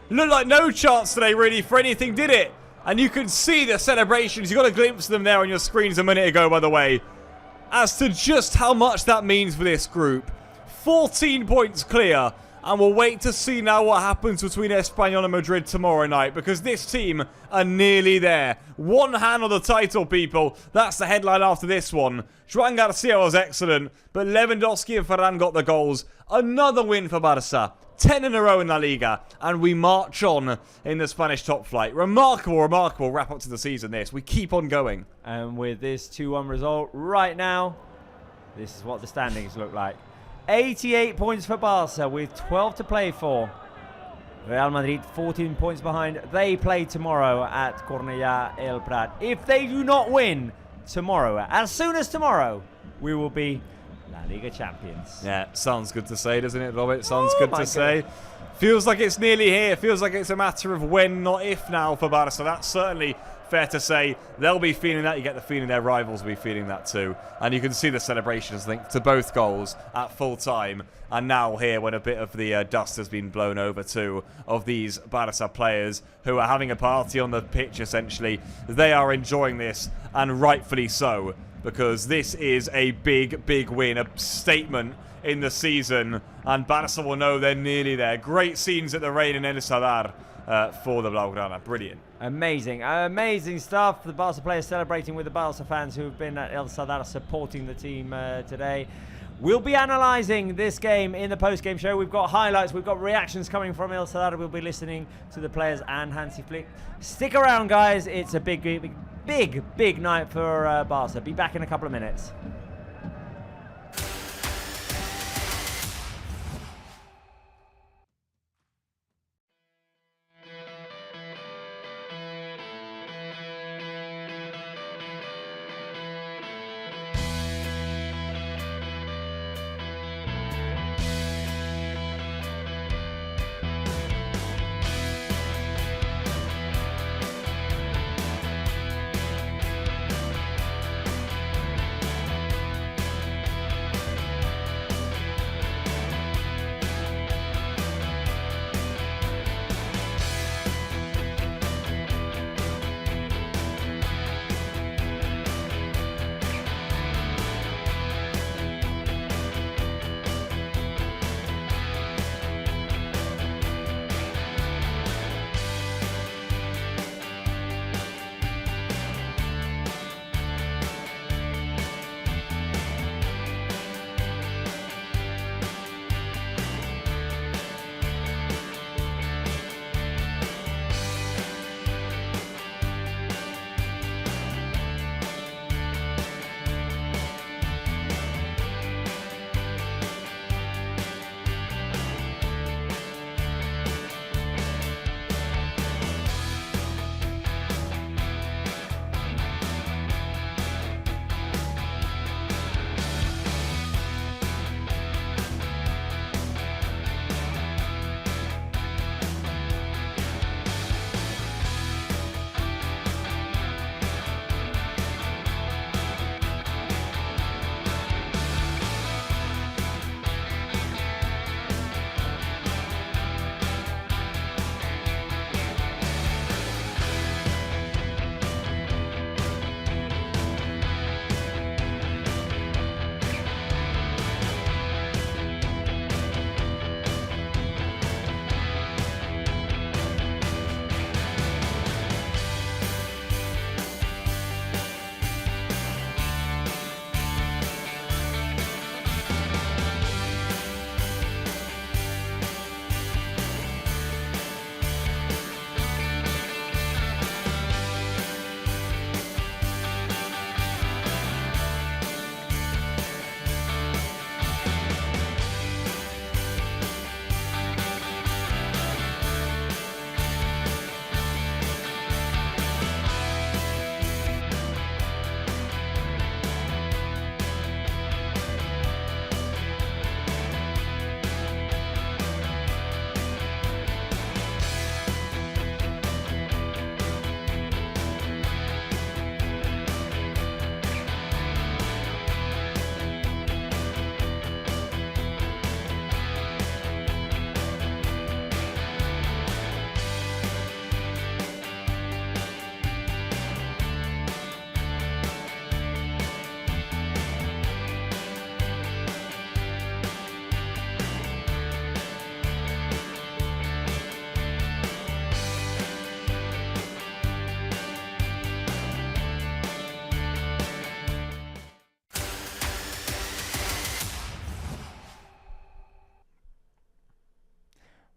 looked like no chance today, really, for anything, did it? And you can see the celebrations. You got a glimpse of them there on your screens a minute ago, by the way. As to just how much that means for this group. 14 points clear. And we'll wait to see now what happens between Espanyol and Madrid tomorrow night. Because this team are nearly there. One hand on the title, people. That's the headline after this one. Joan Garcia was excellent. But Lewandowski and Ferran got the goals. Another win for Barça. 10 in a row in La Liga. And we march on in the Spanish top flight. Remarkable, remarkable wrap up to the season this. We keep on going. And with this 2-1 result right now, this is what the standings look like. 88 points for Barca with 12 to play for. Real Madrid 14 points behind. They play tomorrow at Cornellà El Prat. If they do not win tomorrow, as soon as tomorrow, we will be La Liga champions. Yeah, sounds good to say, doesn't it, Robert? Sounds good to say. Feels like it's nearly here. Feels like it's a matter of when, not if now for Barca. So that's certainly fair to say. They'll be feeling that. You get the feeling their rivals will be feeling that too. And you can see the celebrations linked to both goals at full time. And now here, when a bit of the dust has been blown over too, of these Barca players who are having a party on the pitch, essentially. They are enjoying this, and rightfully so. Because this is a big, big win. A statement in the season. And Barca will know they're nearly there. Great scenes at the Rain in El Sadar for the Blaugrana. Brilliant. Amazing, amazing stuff. The Barca players celebrating with the Barca fans who have been at El Sadar supporting the team today. We'll be analysing this game in the post-game show. We've got highlights, we've got reactions coming from El Sadar. We'll be listening to the players and Hansi Flick. Stick around, guys. It's a big night for Barca. Be back in a couple of minutes.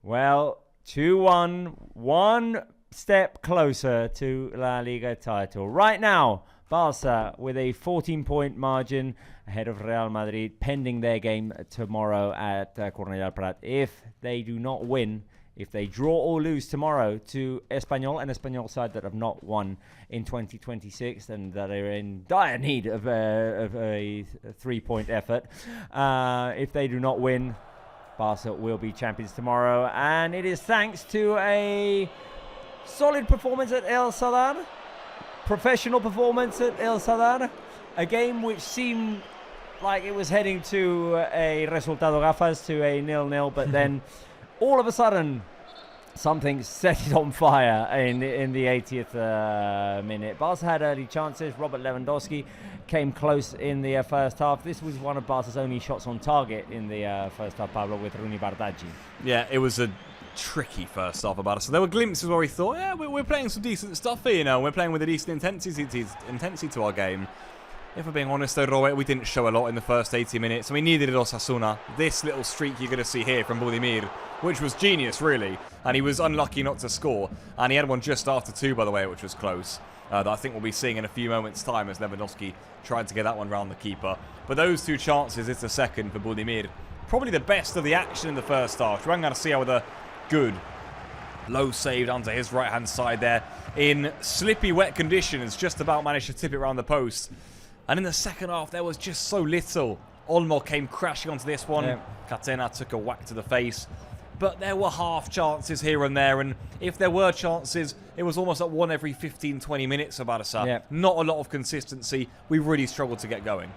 Well, 2-1, one step closer to La Liga title. Right now, Barça with a 14-point margin ahead of Real Madrid, pending their game tomorrow at Cornellà Prat. If they do not win, if they draw or lose tomorrow to Espanyol, an Espanyol side that have not won in 2026 and that are in dire need of a 3-point effort, if they do not win, Barca will be champions tomorrow. And it is thanks to a solid performance at El Sadar, professional performance at El Sadar, a game which seemed like it was heading to a resultado gafas, to a 0-0, but then all of a sudden something set it on fire in the 80th minute. Barca had early chances. Robert Lewandowski came close in the first half. This was one of Barca's only shots on target in the first half, Pablo, with Rooney Bardghji. Yeah, it was a tricky first half about us. So there were glimpses where we thought, yeah, we're playing some decent stuff here, you know. We're playing with a decent intensity to our game. If we're being honest though, Robert, we didn't show a lot in the first 80 minutes, and we needed it Osasuna. This little streak you're going to see here from Budimir, which was genius, really. And he was unlucky not to score. And he had one just after 2, by the way, which was close. That I think we'll be seeing in a few moments' time as Lewandowski tried to get that one round the keeper. But those 2 chances, it's the second for Budimir. Probably the best of the action in the first half. Juan Garcia with a good low save down to his right-hand side there. In slippy, wet conditions, just about managed to tip it around the post. And in the second half, there was just so little. Olmo came crashing onto this one. Yeah. Catena took a whack to the face. But there were half chances here and there. And if there were chances, it was almost like one every 15, 20 minutes for Barça. Yeah. Not a lot of consistency. We really struggled to get going.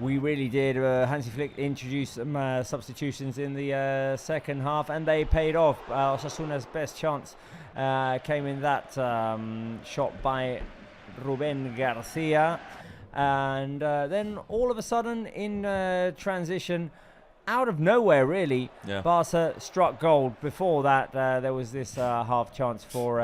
We really did. Hansi Flick introduced some substitutions in the second half, and they paid off. Osasuna's best chance came in that shot by Ruben Garcia, and then all of a sudden in transition, out of nowhere really, Barca struck gold. Before that there was this half chance for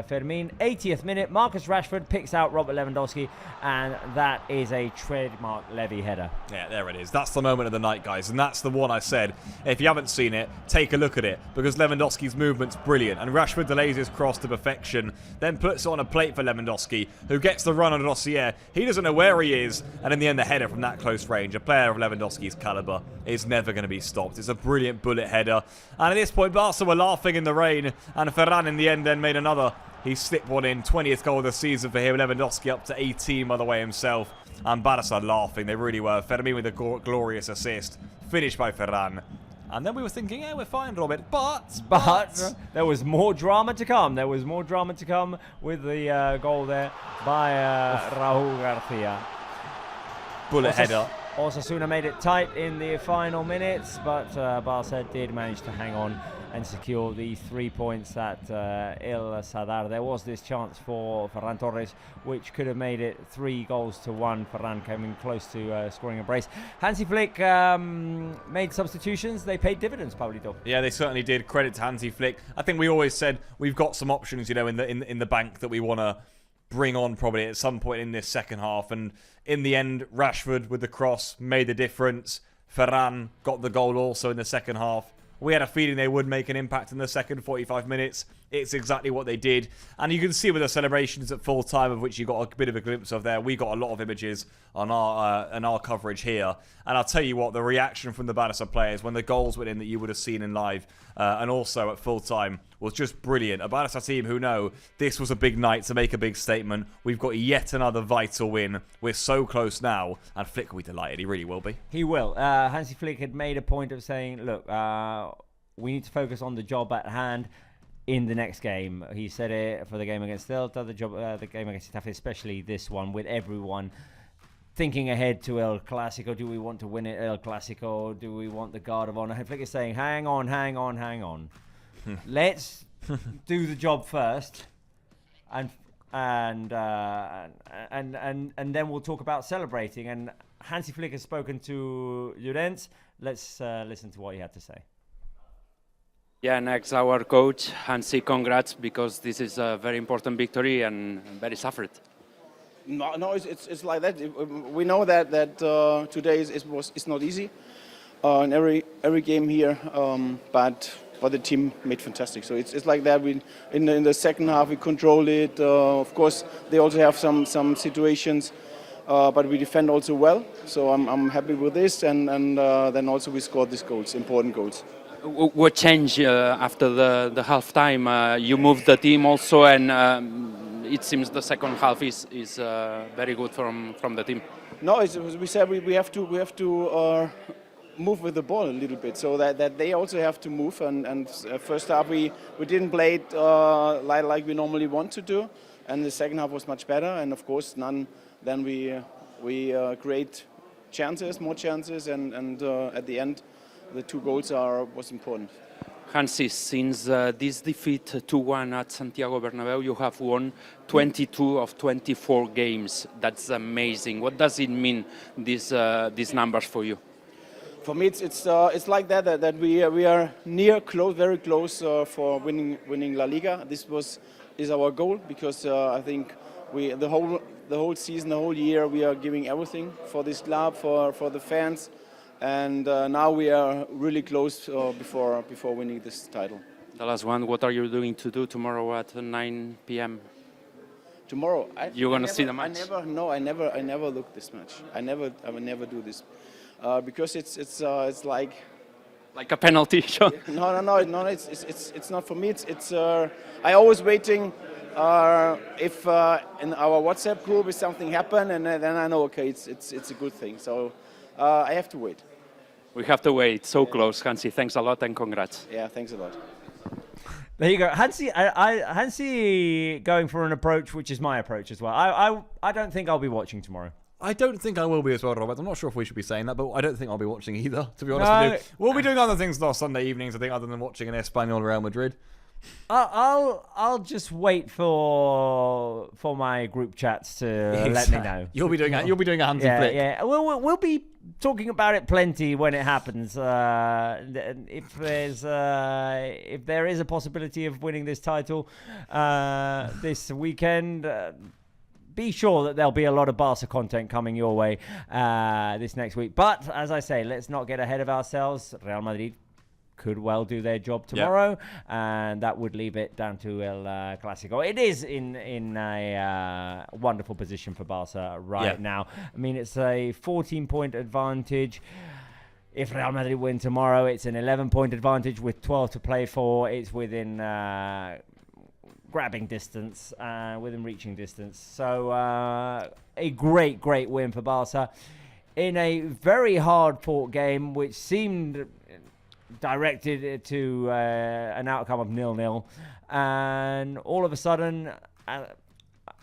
Fermin. 80th minute, Marcus Rashford picks out Robert Lewandowski, and that is a trademark Levy header. Yeah, there it is. That's the moment of the night, guys, and that's the one I said, if you haven't seen it, take a look at it, because Lewandowski's movement's brilliant, and Rashford delays his cross to perfection, then puts it on a plate for Lewandowski, who gets the run on Rossier. He doesn't know where he is, and in the end the header from that close range. A player of Lewandowski's calibre is never going to be stopped. It's a brilliant bullet header, and at this point Barca were laughing in the rain, and Ferran in the end then made another. He slipped one in, 20th goal of the season for him. Lewandowski up to 18 by the way himself, and Barca laughing, they really were. Fermin with a glorious assist, finished by Ferran. And then we were thinking, yeah, we're fine, Robert, but there was more drama to come. There was more drama to come with the goal there by Raúl García. Bullet header. Osasuna made it tight in the final minutes, but Barca did manage to hang on and secure the 3 points at El Sadar. There was this chance for Ferran Torres, which could have made it 3-1. Ferran coming close to scoring a brace. Hansi Flick made substitutions. They paid dividends, Pablito. Yeah, they certainly did. Credit to Hansi Flick. I think we always said we've got some options, you know, in the bank that we want to bring on probably at some point in this second half, and in the end Rashford with the cross made the difference. Ferran got the goal also in the second half. We had a feeling they would make an impact in the second 45 minutes. It's exactly what they did. And you can see with the celebrations at full time, of which you got a bit of a glimpse of there, we got a lot of images on our coverage here. And I'll tell you what, the reaction from the Barca players when the goals went in that you would have seen in live and also at full time was just brilliant. A Barca team who know this was a big night to make a big statement. We've got yet another vital win. We're so close now, and Flick will be delighted. He really will be. He will. Hansi Flick had made a point of saying, look, we need to focus on the job at hand in the next game. He said it for the game against Celta, the game against Getafe, especially this one, with everyone thinking ahead to El Clasico. Do we want to win it, El Clasico? Do we want the Guard of Honor? Flick is saying, hang on. Let's do the job first, and then we'll talk about celebrating. And Hansi Flick has spoken to Llorens. Let's listen to what he had to say. Yeah, next our coach, Hansi, congrats, because this is a very important victory and very suffered. No, it's like that. We know that today is not easy, in every game here, but the team made fantastic. So it's like that. We in the second half we controlled it. Of course, they also have some situations, but we defend also well. So I'm happy with this, and then also we scored these goals, important goals. What changed after the half time? You moved the team also, and it seems the second half is very good from the team. No, we said we have to move with the ball a little bit, so that they also have to move. And first half we didn't play it like we normally want to do, and the second half was much better. And of course, then we create more chances, and at the end, the 2 goals was important. Hansi, since this defeat 2-1 at Santiago Bernabeu, you have won 22 of 24 games. That's amazing. What does it mean, these numbers for you? For me, it's like that we are very close for winning La Liga. This is our goal, because I think the whole season, the whole year, we are giving everything for this club, for the fans. And now we are really close before winning this title. The last one, what are you doing to do tomorrow at 9 p.m.? Tomorrow, you're gonna see the match? I never look this match. I will never do this, because it's like a penalty shot. No. It's not for me. It's I always waiting if in our WhatsApp group if something happen, and then I know, okay, it's a good thing. So I have to wait. We have to wait. So close, Hansi. Thanks a lot and congrats. Yeah, thanks a lot. There you go, Hansi. Hansi going for an approach which is my approach as well. I don't think I'll be watching tomorrow. I don't think I will be as well, Robert. I'm not sure if we should be saying that, but I don't think I'll be watching either, to be honest with you. We'll be doing other things on Sunday evenings, I think, other than watching an Espanyol Real Madrid. I'll just wait for my group chats to let me know. You'll be doing a Hansi Flick. Yeah. We'll be talking about it plenty when it happens. If there is a possibility of winning this title this weekend, be sure that there'll be a lot of Barca content coming your way this next week. But as I say, let's not get ahead of ourselves. Real Madrid could well do their job tomorrow, and that would leave it down to El Clásico. It is in a wonderful position for Barca now. I mean, it's a 14-point advantage. If Real Madrid win tomorrow, it's an 11-point advantage with 12 to play for. It's within grabbing distance, within reaching distance. So a great win for Barca in a very hard-fought game, which seemed directed to an outcome of 0-0, and all of a sudden,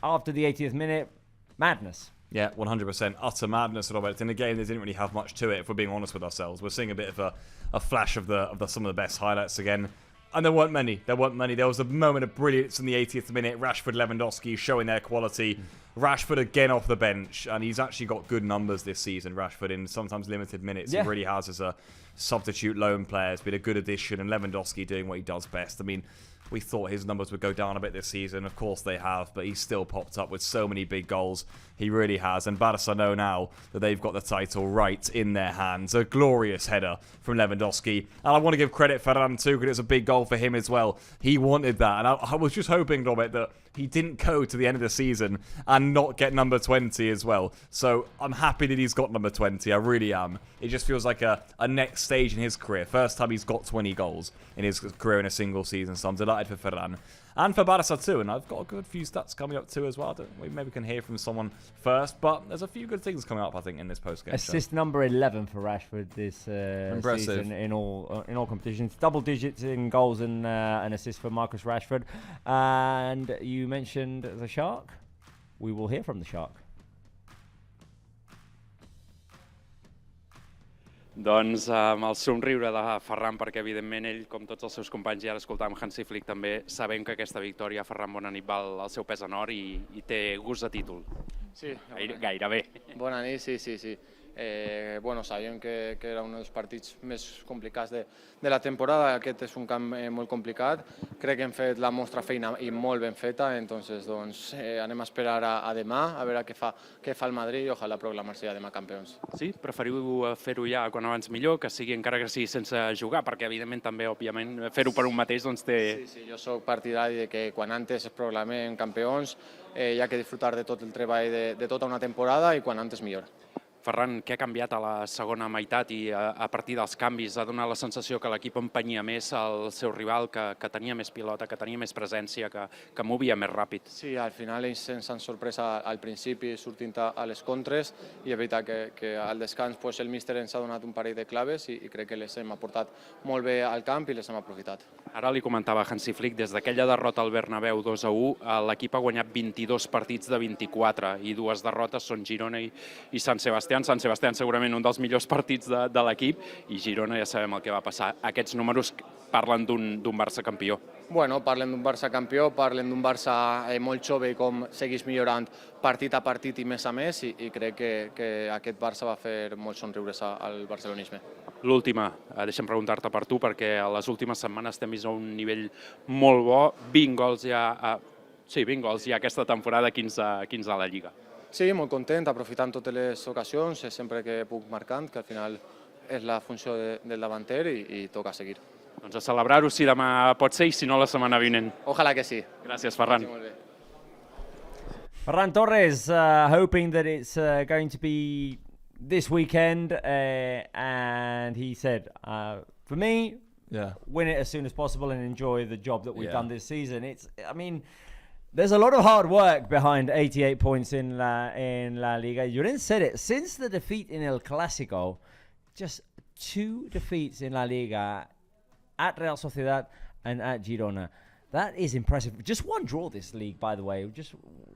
after the 80th minute, madness. Yeah, 100%. Utter madness, Robert. In a game that didn't really have much to it, if we're being honest with ourselves. We're seeing a bit of a flash of some of the best highlights again. And there weren't many. There was a moment of brilliance in the 80th minute. Rashford, Lewandowski showing their quality. Rashford again off the bench, and he's actually got good numbers this season, Rashford, in sometimes limited minutes. Yeah. He really has as a substitute lone player. It's been a good addition, and Lewandowski doing what he does best. I mean, we thought his numbers would go down a bit this season. Of course they have, but he's still popped up with so many big goals. He really has. And Barca know now that they've got the title right in their hands. A glorious header from Lewandowski. And I want to give credit Ferran too, because it's a big goal for him as well. He wanted that. And I was just hoping, Robert, that he didn't go to the end of the season and not get number 20 as well. So I'm happy that he's got number 20. I really am. It just feels like a next stage in his career. First time he's got 20 goals in his career in a single season. So I'm delighted for Ferran. And for Barca too. And I've got a good few stats coming up too as well. Maybe we can hear from someone first. But there's a few good things coming up, I think, in this post-game Assist number 11 for Rashford this season in all competitions. Double digits in goals and an assist for Marcus Rashford. And you mentioned the Shark. We will hear from the Shark. Doncs amb el somriure de Ferran, perquè evidentment ell, com tots els seus companys, ja l'escoltàvem Hansi Flick també, sabem que aquesta victòria Ferran Bonanit val el seu pes en or i té gust de títol. Sí. Gairebé. Bona nit, sí. Bueno, sabíem que era un dels partits més complicats de la temporada. Aquest és un camp molt complicat. Crec que hem fet la nostra feina i molt ben feta, entonces doncs, anem a esperar a demà, a veure què fa el Madrid i ojalà proclamar-se ja demà campions. Sí? Preferiu fer-ho ja quan abans millor, que sigui encara que sigui sense jugar, perquè evidentment també, òbviament, fer-ho per un mateix doncs té... Sí, jo soc partidari de que quan antes es proclamem campions hi ha que disfrutar de tot el treball de tota una temporada i quan antes millor. Ferran, què ha canviat a la segona meitat i a partir dels canvis ha donat la sensació que l'equip empenyia més al seu rival, que tenia més pilota, que tenia més presència, que movia més ràpid? Sí, al final ells ens han sorprès al principi sortint a les contres i és veritat que al descans el míster ens ha donat un parell de claves i crec que les hem aportat molt bé al camp i les hem aprofitat. Ara li comentava Hansi Flick, des d'aquella derrota al Bernabéu 2-1, l'equip ha guanyat 22 partits de 24 i 2 derrotes són Girona i Sant Sebastià. Sant Sebastià segurament un dels millors partits de l'equip i Girona ja sabem el que va passar. Aquests números parlen d'un Barça campió. Bueno, parlen d'un Barça campió, parlen d'un Barça molt jove i com segueix millorant partit a partit i més a més i crec que aquest Barça va fer molt somriures al barcelonisme. L'última, deixa'm preguntar-te per tu, perquè a les últimes setmanes t'hem vist a un nivell molt bo, 20 gols ja aquesta temporada, 15 a la Lliga. Sí, molt content, aprofitant totes les ocasions, sempre que puc marcant, que al final és la funció del davanter i toca seguir. Doncs a celebrar-ho si demà pot ser i si no la setmana vinent. Ojalà que sí. Gràcies, Ferran. Ferran Torres, hoping that it's going to be this weekend, and he said, for me, win it as soon as possible and enjoy the job that we've done this season. There's a lot of hard work behind 88 points in La Liga. Julen said it. Since the defeat in El Clásico, just 2 defeats in La Liga at Real Sociedad and at Girona. That is impressive. Just 1 draw this league, by the way. Just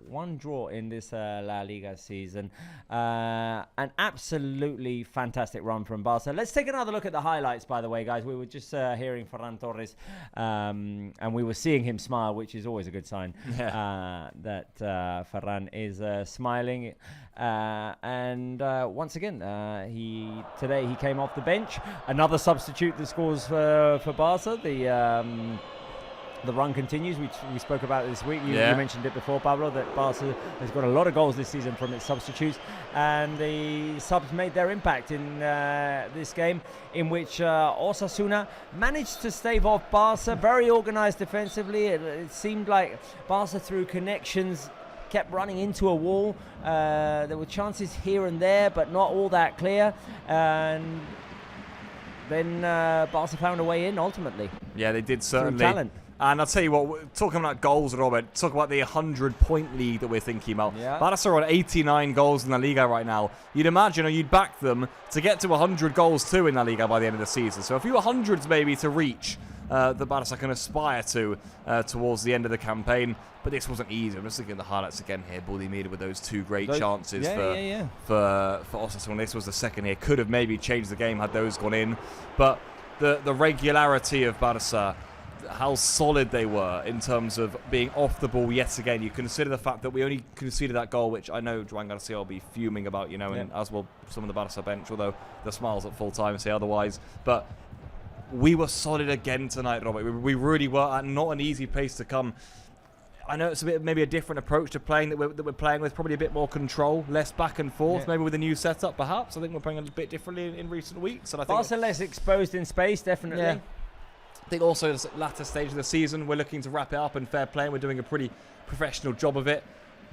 1 draw in this La Liga season. An absolutely fantastic run from Barça. Let's take another look at the highlights, by the way, guys. We were just hearing Ferran Torres, and we were seeing him smile, which is always a good sign that Ferran is smiling. And once again, today he came off the bench. Another substitute that scores for Barça. The run continues. We spoke about it this week. You mentioned it before, Pablo, that Barca has got a lot of goals this season from its substitutes, and the subs made their impact in this game, in which Osasuna managed to stave off Barca. Very organised defensively. It seemed like Barca, through connections, kept running into a wall. There were chances here and there, but not all that clear. And then Barca found a way in ultimately. Yeah, they did certainly. Through talent. And I'll tell you what, talking about goals, Robert, talk about the 100-point league that we're thinking about. Yeah. Barca are on 89 goals in La Liga right now. You'd imagine, or you'd back them to get to 100 goals too in La Liga by the end of the season. So a few hundreds maybe to reach that Barca can aspire to towards the end of the campaign. But this wasn't easy. I'm just looking at the highlights again here. Budimir with those 2 great chances for Osasuna. This was the second here. Could have maybe changed the game had those gone in. But the regularity of Barca, how solid they were in terms of being off the ball yet again. You consider the fact that we only conceded that goal, which I know Joan Garcia will be fuming about, and as well some of the Barca bench, although the smiles at full time say otherwise. But we were solid again tonight, Robert. We really were at not an easy pace to come. I know it's a bit maybe a different approach to playing that we're playing with, probably a bit more control, less back and forth, maybe with a new setup perhaps. I think we're playing a bit differently in recent weeks. And I think Barca less exposed in space, definitely. Yeah. I think also at the latter stage of the season, we're looking to wrap it up in fair play. We're doing a pretty professional job of it.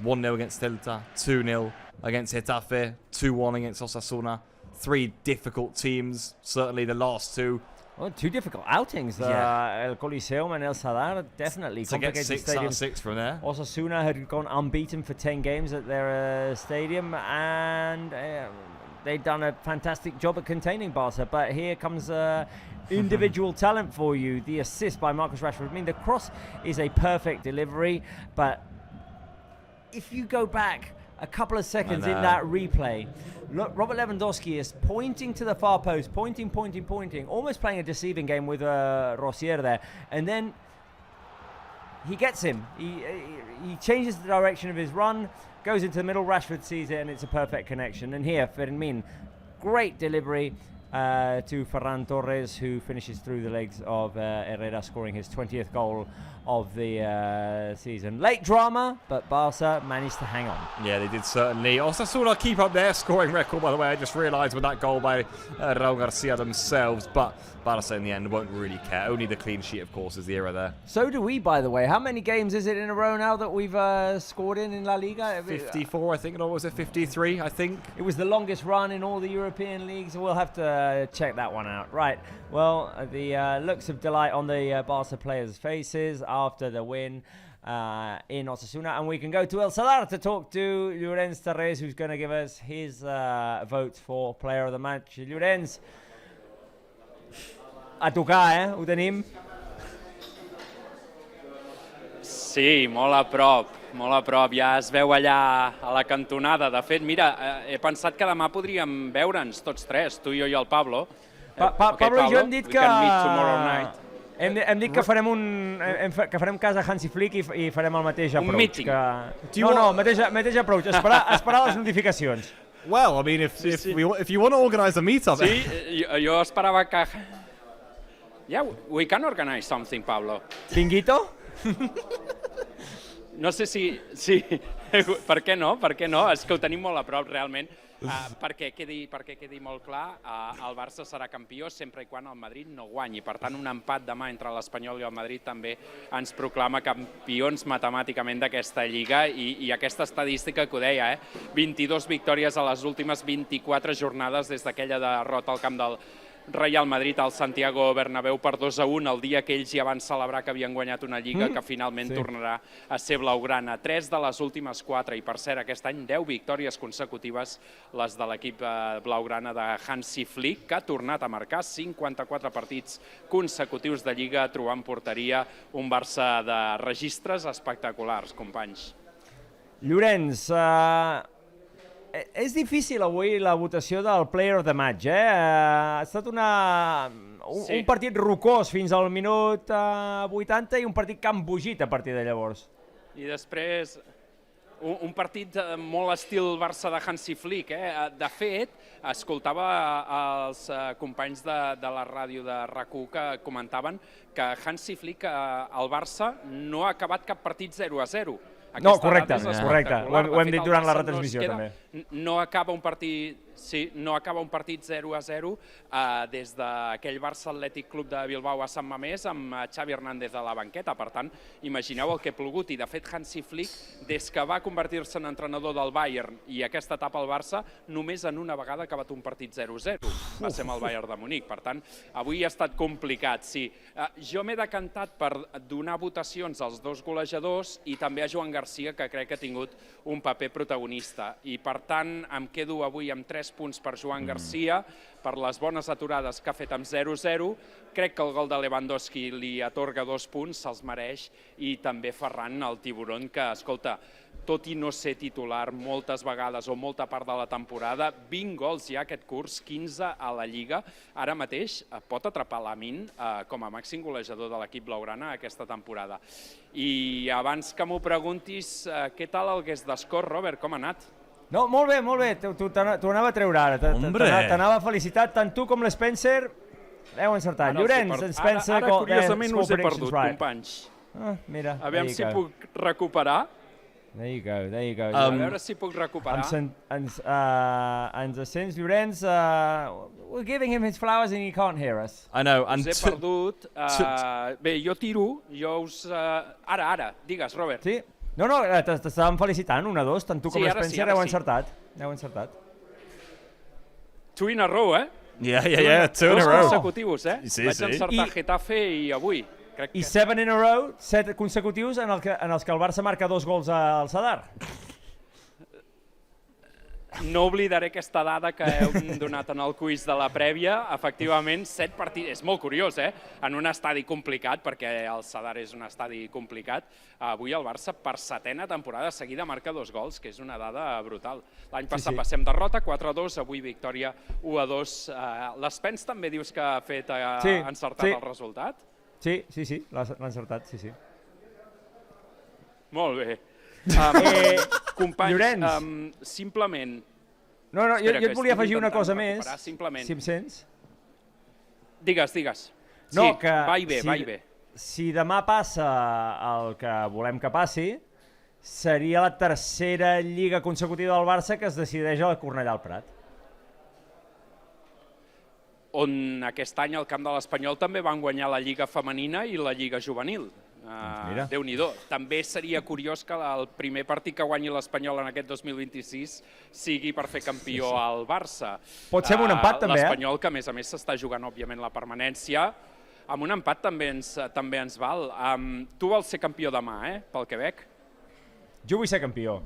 1-0 against Celta, 2-0 against Getafe, 2-1 against Osasuna. 3 difficult teams, certainly the last 2. Well, 2 difficult outings. El Coliseum and El Sadar, definitely to get 6 stadiums. out of 6 from there. Osasuna had gone unbeaten for 10 games at their stadium, and they'd done a fantastic job at containing Barca. But here comes individual talent for you. The assist by Marcus Rashford. I mean, the cross is a perfect delivery, but if you go back a couple of seconds in that replay, look, Robert Lewandowski is pointing to the far post, pointing, almost playing a deceiving game with Rosier there, and then he gets him. He changes the direction of his run, goes into the middle, Rashford sees it, and it's a perfect connection. And here, Fermin, great delivery to Ferran Torres, who finishes through the legs of Herrera, scoring his 20th goal of the season. Late drama, but Barca managed to hang on. Yeah, they did certainly. Osasuna keep up their scoring record, by the way. I just realised with that goal by Raul Garcia themselves, but Barca in the end won't really care. Only the clean sheet, of course, is the error there. So do we, by the way. How many games is it in a row now that we've scored in La Liga? 54, I think, or was it 53, I think? It was the longest run in all the European leagues. We'll have to check that one out. Right, well, the looks of delight on the Barca players' faces after the win in Osasuna. And we can go to El Sadar to talk to Llorenç Terrés, who's going to give us his vote for player of the match. Llorenç, a tocar, ho tenim? Sí, molt a prop, molt a prop. Ja es veu allà a la cantonada. De fet, mira, he pensat que demà podríem veure'ns tots tres, tu, jo i el Pablo. Pablo i jo hem dit que... We can meet tomorrow night. Hem dit que farem cas a Hansi Flick i farem el mateix approach. Un meeting. Mateix approach. Esperar les notificacions. Well, I mean, if you want to organise a meet-up... Sí, jo esperava que... Yeah, we can organize something, Pablo. Pinguito? No sé si... Per què no? Per què no? És que ho tenim molt a prop, realment. Perquè quedi molt clar, el Barça serà campió sempre i quan el Madrid no guanyi. Per tant, un empat demà entre l'Espanyol i el Madrid també ens proclama campions matemàticament d'aquesta Lliga i aquesta estadística que ho deia, 22 victòries a les últimes 24 jornades des d'aquella derrota al camp del Real Madrid al Santiago Bernabéu per 2-1, el dia que ells ja van celebrar que havien guanyat una Lliga que finalment tornarà a ser blaugrana. 3 de les últimes 4, i per cert, aquest any 10 victòries consecutives, les de l'equip blaugrana de Hansi Flick, que ha tornat a marcar 54 partits consecutius de Lliga, trobant porteria, un Barça de registres espectaculars, companys. Llorenç, és difícil avui la votació del Player of the Match, Ha estat un partit rocós fins al minut 80 i un partit que han embogit a partir de llavors. I després, un partit molt estil Barça de Hansi Flick. De fet, escoltava els companys de la ràdio de RAC1 que comentaven que Hansi Flick al Barça no ha acabat cap partit 0-0. No, correcte. Ho hem dit durant la retransmissió, també. No acaba un partit 0-0 des d'aquell Barça Atlètic Club de Bilbao a Sant Mamés amb Xavi Hernández a la banqueta. Per tant, imagineu el que ha plogut. I, de fet, Hansi Flick, des que va convertir-se en entrenador del Bayern i aquesta etapa al Barça, només en una vegada ha acabat un partit 0-0. Va ser amb el Bayern de Munic. Per tant, avui ha estat complicat, sí. Jo m'he decantat per donar votacions als dos golejadors i també a Joan Garcia, que crec que ha tingut un paper protagonista. I, per tant, em quedo avui amb 3 punts per Joan Garcia, per les bones aturades que ha fet amb 0-0. Crec que el gol de Lewandowski li atorga 2 punts, se'ls mereix, i també Ferran, el tiburon, que, escolta, tot i no ser titular moltes vegades o molta part de la temporada, 20 gols ja aquest curs, 15 a la Lliga. Ara mateix pot atrapar l'Amin com a màxim golejador de l'equip blaugrana aquesta temporada. I abans que m'ho preguntis, què tal el guest d'escor, Robert? Com ha anat? No, molt bé. T'ho anava a treure ara. T'anava a felicitar. Tant tu com l'Spencer heu encertat. Llorenç, Spencer... Ara, curiosament, us he perdut, companys. Mira, aviam si puc recuperar. There you go. A veure si puc recuperar. Ens sents, Llorenç? We're giving him his flowers and he can't hear us. I know. Us he perdut. Bé, jo tiro. Ara, digues, Robert. Sí? No, t'estàvem felicitant, 1-2, tant tu com l'Spencer heu encertat. 2 in a row, Yeah, 2 in a row. 2 consecutius, Sí. Vaig encertar Getafe i avui. I 7 in a row, 7 consecutius en els que el Barça marca 2 gols al Sadar. No oblidaré aquesta dada que heu donat en el quiz de la prèvia. Efectivament, 7 partits. És molt curiós, en un estadi complicat, perquè el Sadar és un estadi complicat. Avui el Barça, per 7a temporada seguida, marca 2 gols, que és una dada brutal. L'any passat va ser amb derrota, 4-2, avui victòria 1-2. L'Spence també dius que ha fet encertat el resultat? Sí, l'ha encertat, sí. Molt bé. Companys, Llorenç. simplement... No, jo Espera, et que volia estic afegir una intentant cosa més, recuperar, simplement. si em sents. Digues. No, Sí, que va i bé. Si demà passa el que volem que passi, seria la tercera lliga consecutiva del Barça que es decideix a la Cornellà al Prat. On aquest any al camp de l'Espanyol també van guanyar la Lliga Femenina i la Lliga Juvenil. Mira. Déu-n'hi-do. També seria curiós que el primer partit que guanyi l'Espanyol en aquest 2026 sigui per fer campió al Barça. Pot ser amb un empat, també, L'Espanyol, que a més s'està jugant, òbviament, la permanència. Amb un empat també ens val. Tu vols ser campió demà, pel Quebec? Jo vull ser campió.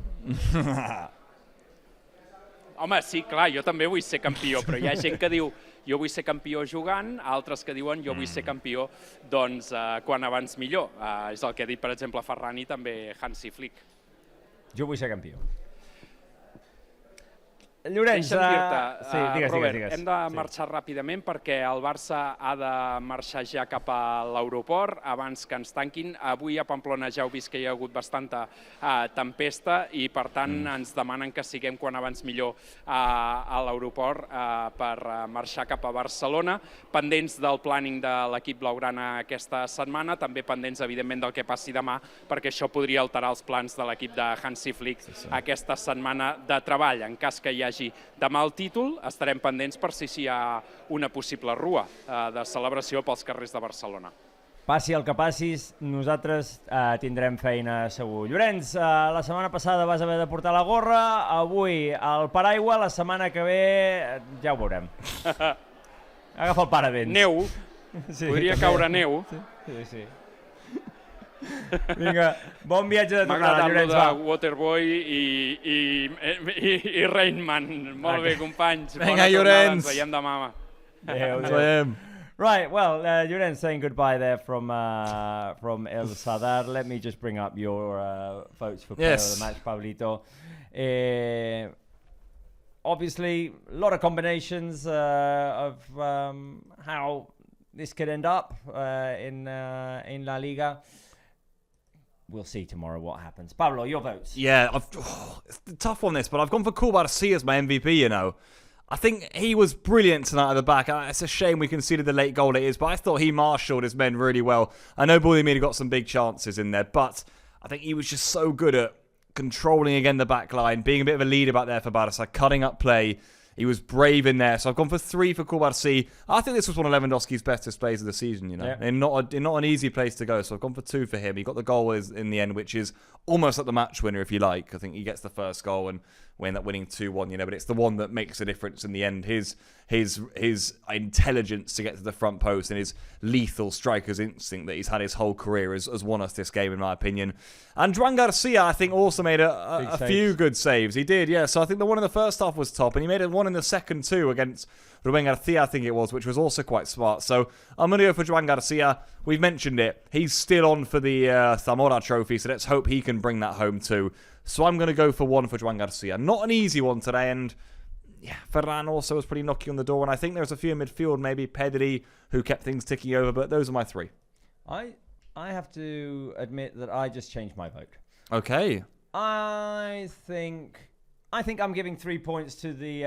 Home, sí, clar, jo també vull ser campió, però hi ha gent que diu jo vull ser campió jugant, altres que diuen jo vull ser campió, doncs, quan abans millor. És el que ha dit, per exemple, Ferran i també Hansi Flick. Jo vull ser campió. Llorenç, Deixa'm dir-te, digues. Robert, hem de marxar ràpidament perquè el Barça ha de marxar ja cap a l'aeroport abans que ens tanquin. Avui a Pamplona ja heu vist que hi ha hagut bastanta tempesta i, per tant, ens demanen que siguem quan abans millor a l'aeroport per marxar cap a Barcelona. Pendents del planning de l'equip blaugrana aquesta setmana, també pendents, evidentment, del que passi demà, perquè això podria alterar els plans de l'equip de Hansi Flick aquesta setmana de treball. En cas que hi hagi demà el títol, estarem pendents per si hi ha una possible rua de celebració pels carrers de Barcelona. Passi el que passis, nosaltres tindrem feina segur. Llorenç, la setmana passada vas haver de portar la gorra, avui el paraigua, la setmana que ve ja ho veurem. Agafa el paravents. Neu, podria caure neu. Sí. Vinga, bon viatge de tornada, Llorenç, va. M'ha agradat de Waterboy i Rainman. Molt bé, companys. Vinga, Llorenç. Ens veiem demà. Adéu. Right, well, Llorenç saying goodbye there from El Sadar. Let me just bring up your votes for player of the match, Pablito. Obviously, a lot of combinations of how this could end up in LaLiga. We'll see tomorrow what happens. Pablo, your votes. Yeah, it's a tough on this, but I've gone for Barça as my MVP, you know. I think he was brilliant tonight at the back. It's a shame we conceded the late goal it is, but I thought he marshalled his men really well. I know Boudimir got some big chances in there, but I think he was just so good at controlling again the back line, being a bit of a leader back there for Barça, cutting up play. He was brave in there. So I've gone for 3 for Barça. I think this was one of Lewandowski's best displays of the season, you know. Yeah. In not an easy place to go. So I've gone for 2 for him. He got the goal in the end, which is almost like the match winner, if you like. I think he gets the first goal and we end up winning 2-1, you know. But it's the one that makes a difference in the end. His intelligence to get to the front post and his lethal striker's instinct that he's had his whole career has won us this game, in my opinion. And Joan Garcia, I think, also made a few good saves. He did, yeah. So I think the one in the first half was top, and he made one in the second too against Rubén García, I think it was, which was also quite smart. So I'm going to go for Joan Garcia. We've mentioned it. He's still on for the Zamora trophy, so let's hope he can bring that home too. So I'm going to go for 1 for Joan Garcia. Not an easy one today, and yeah, Ferran also was pretty knocking on the door, and I think there's a few in midfield, maybe Pedri, who kept things ticking over, but those are my 3. I have to admit that I just changed my vote. Okay. I think I'm giving 3 points to the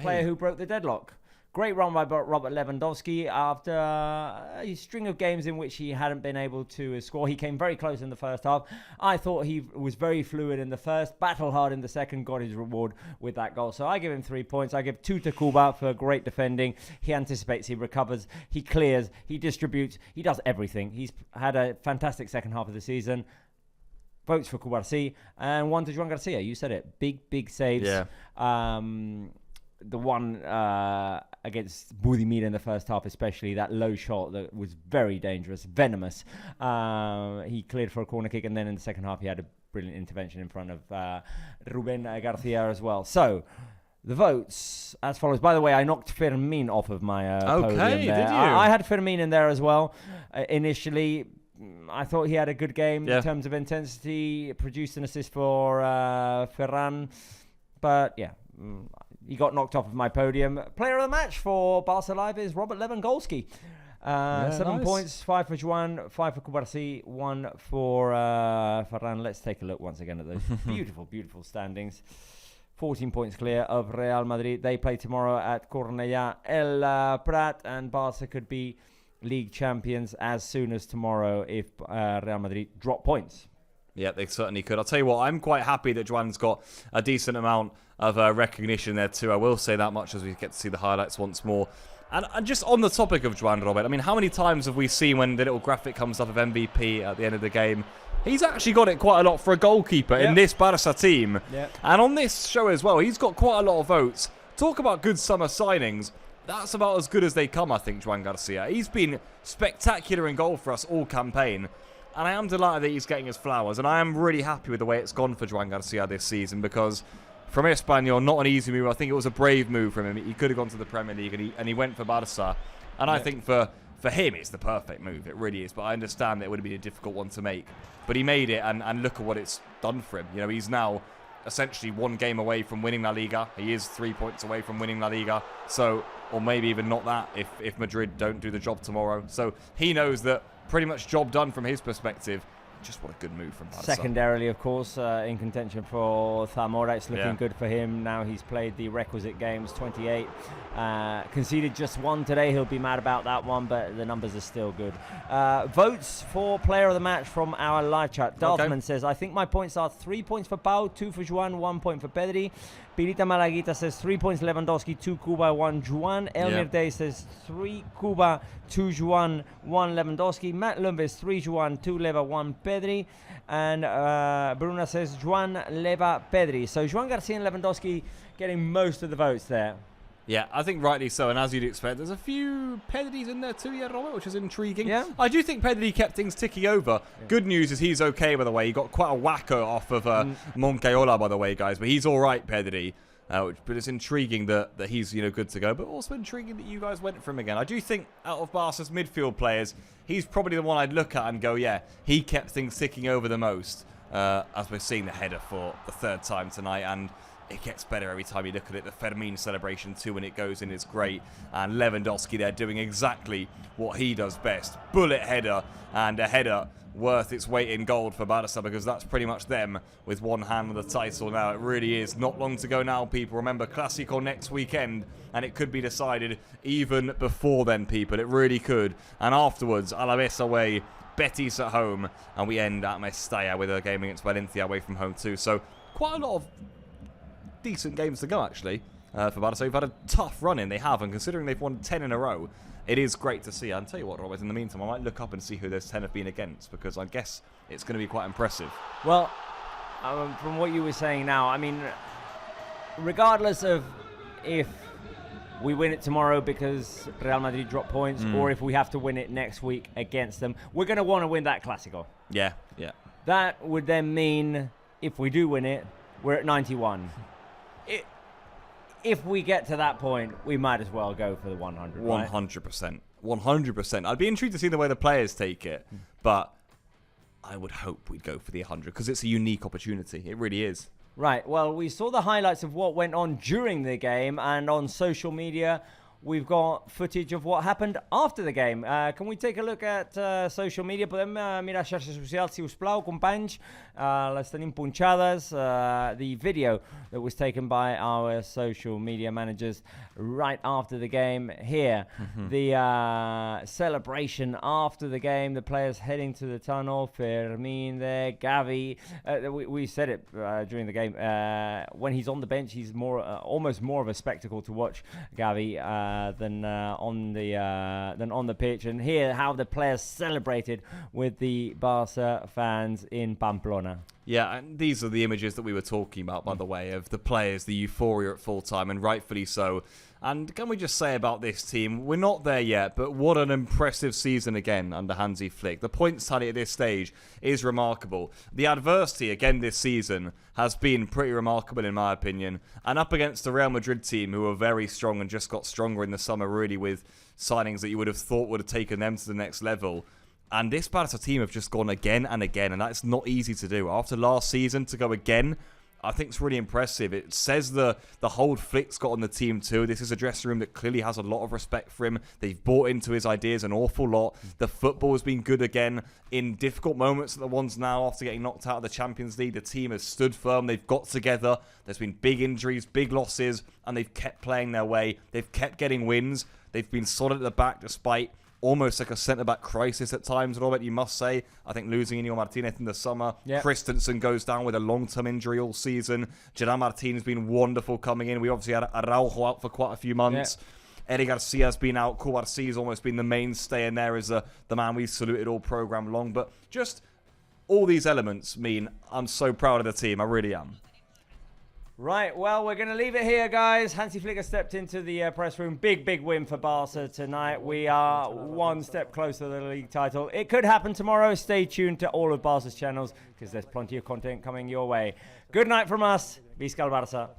player who broke the deadlock. Great run by Robert Lewandowski after a string of games in which he hadn't been able to score. He came very close in the first half. I thought he was very fluid in the first, battled hard in the second, got his reward with that goal. So I give him 3 points. I give 2 to Kuba for great defending. He anticipates, he recovers, he clears, he distributes, he does everything. He's had a fantastic second half of the season. Votes for Kubarsi and 1 to Joan Garcia. You said it. Big saves. Yeah. The one against Boudimir in the first half, especially that low shot that was very dangerous, venomous. He cleared for a corner kick, and then in the second half he had a brilliant intervention in front of Rubén García as well. So the votes as follows. By the way, I knocked Fermin off of my podium there. Did you? I had Fermin in there as well initially. I thought he had a good game in terms of intensity, produced an assist for Ferran, but yeah, he got knocked off of my podium. Player of the match for Barca Live is Robert Lewandowski. 7 nice. points, 5 for Juan, 5 for Kubarsi, 1 for Ferran. Let's take a look once again at those beautiful, beautiful standings. 14 points clear of Real Madrid. They play tomorrow at Cornellà El Prat, and Barça could be league champions as soon as tomorrow if Real Madrid drop points. Yeah, they certainly could. I'll tell you what, I'm quite happy that Juan's got a decent amount of recognition there too. I will say that much as we get to see the highlights once more. And just on the topic of Juan, Robert, I mean, how many times have we seen when the little graphic comes up of MVP at the end of the game? He's actually got it quite a lot for a goalkeeper in this Barça team. Yep. And on this show as well, he's got quite a lot of votes. Talk about good summer signings. That's about as good as they come, I think, Juan Garcia. He's been spectacular in goal for us all campaign. And I am delighted that he's getting his flowers. And I am really happy with the way it's gone for Juan Garcia this season, because from Espanyol, not an easy move. I think it was a brave move from him. He could have gone to the Premier League, and he went for Barça. And I think for him, it's the perfect move. It really is. But I understand that it would have been a difficult one to make. But he made it, and look at what it's done for him. You know, he's now essentially 1 game away from winning La Liga. He is 3 points away from winning La Liga. So, or maybe even not that if Madrid don't do the job tomorrow. So he knows that pretty much job done from his perspective. Just what a good move from Barça. Secondarily, of course, in contention for Zamora. It's looking good for him. Now he's played the requisite games, 28. Conceded just 1 today. He'll be mad about that one, but the numbers are still good. Votes for player of the match from our live chat. Daltman says, I think my points are 3 points for Pau, 2 for Juan, 1 point for Pedri. Pirita Malaguita says 3 points Lewandowski, 2 Cuba, 1 Juan. Elmir Day says 3 Cuba, 2 Juan, 1 Lewandowski. Matt Lumbes 3 Juan, 2 Leva, 1 Pedri. And Bruna says Juan, Leva, Pedri. So Juan Garcia and Lewandowski getting most of the votes there. Yeah, I think rightly so, and as you'd expect, there's a few Pedris in there too, Robert, which is intriguing. Yeah. I do think Pedri kept things ticking over. Yeah. Good news is he's okay, by the way. He got quite a whacker off of Moncayola, by the way, guys, but he's all right, Pedri. But it's intriguing that he's good to go, but also intriguing that you guys went for him again. I do think out of Barca's midfield players, he's probably the one I'd look at and go, yeah, he kept things ticking over the most, as we're seeing the header for the 3rd time tonight, and it gets better every time you look at it. The Fermin celebration too when it goes in is great. And Lewandowski there doing exactly what he does best. Bullet header, and a header worth its weight in gold for Barça, because that's pretty much them with one hand on the title now. It really is. Not long to go now, people. Remember, Clásico next weekend, and it could be decided even before then, people. It really could. And afterwards, Alaves away, Betis at home, and we end at Mestalla with a game against Valencia away from home too. So quite a lot of decent games to go, actually, for Barça. They've had a tough run in, they have, and considering they've won 10 in a row, it is great to see. I'll tell you what, Robert, in the meantime, I might look up and see who those 10 have been against, because I guess it's going to be quite impressive. Well, from what you were saying now, I mean, regardless of if we win it tomorrow because Real Madrid drop points, or if we have to win it next week against them, we're going to want to win that Clásico. Yeah. That would then mean, if we do win it, we're at 91. If we get to that point, we might as well go for the 100. 100%. 100%. I'd be intrigued to see the way the players take it, but I would hope we'd go for the 100, because it's a unique opportunity. It really is. Right. Well, we saw the highlights of what went on during the game, and on social media, we've got footage of what happened after the game. Can we take a look at social media? Podem mirar xarxes socials, si us plau, companys. Les tenim punxades. The video that was taken by our social media managers right after the game here. The celebration after the game, the players heading to the tunnel, Fermin there, Gavi. We said it during the game. When he's on the bench, he's almost more of a spectacle to watch, Gavi, than on the pitch. And here, how the players celebrated with the Barca fans in Pamplona. Yeah, and these are the images that we were talking about, by the way, of the players, the euphoria at full time, and rightfully so. And can we just say about this team, we're not there yet, but what an impressive season again under Hansi Flick. The points tally at this stage is remarkable. The adversity again this season has been pretty remarkable in my opinion. And up against the Real Madrid team, who are very strong and just got stronger in the summer, really, with signings that you would have thought would have taken them to the next level. And this Barca team have just gone again and again, and that's not easy to do. After last season, to go again I think it's really impressive. It says the hold Flick's got on the team too. This is a dressing room that clearly has a lot of respect for him. They've bought into his ideas an awful lot. The football has been good again. In difficult moments at the ones now after getting knocked out of the Champions League, the team has stood firm. They've got together. There's been big injuries, big losses, and they've kept playing their way. They've kept getting wins. They've been solid at the back despite almost like a centre-back crisis at times, Robert, you must say. I think losing Inigo Martinez in the summer. Yep. Christensen goes down with a long-term injury all season. Gerard Martin's been wonderful coming in. We obviously had Araujo out for quite a few months. Yep. Eric Garcia's been out. Kouarsi's almost been the mainstay in there as the man we saluted all programme long. But just all these elements mean I'm so proud of the team. I really am. Right, well, we're going to leave it here, guys. Hansi Flick has stepped into the press room. Big win for Barca tonight. We are one step closer to the league title. It could happen tomorrow. Stay tuned to all of Barca's channels because there's plenty of content coming your way. Good night from us. Visca el Barça.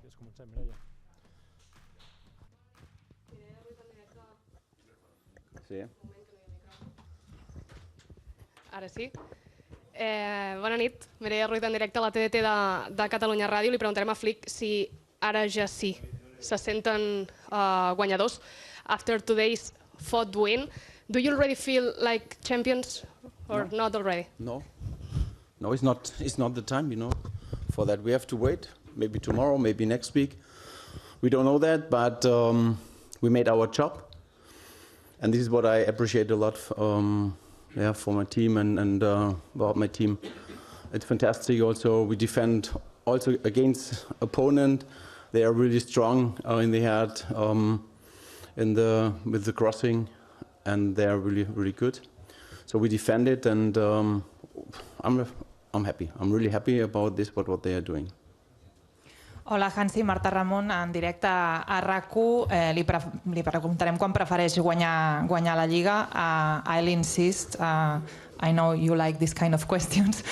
Sí. Ara sí. Bona nit, Mireia Ruiz en directe a la TDT de Catalunya Ràdio. Li preguntarem a Flick si ara ja sí se senten guanyadors. After today's fourth win, do you already feel like champions or not already? No, it's not the time, For that we have to wait. Maybe tomorrow, maybe next week. We don't know that, but we made our job. And this is what I appreciate a lot for my team and about my team. It's fantastic also. We defend also against opponent. They are really strong in the head, with the crossing, and they are really good. So we defend it, and I'm happy. I'm really happy about this, what they are doing. Hola, Hansi, Marta Ramon, en directe a RAC1. Li preguntarem quan prefereix guanyar la Lliga. I'll insist. I know you like this kind of questions.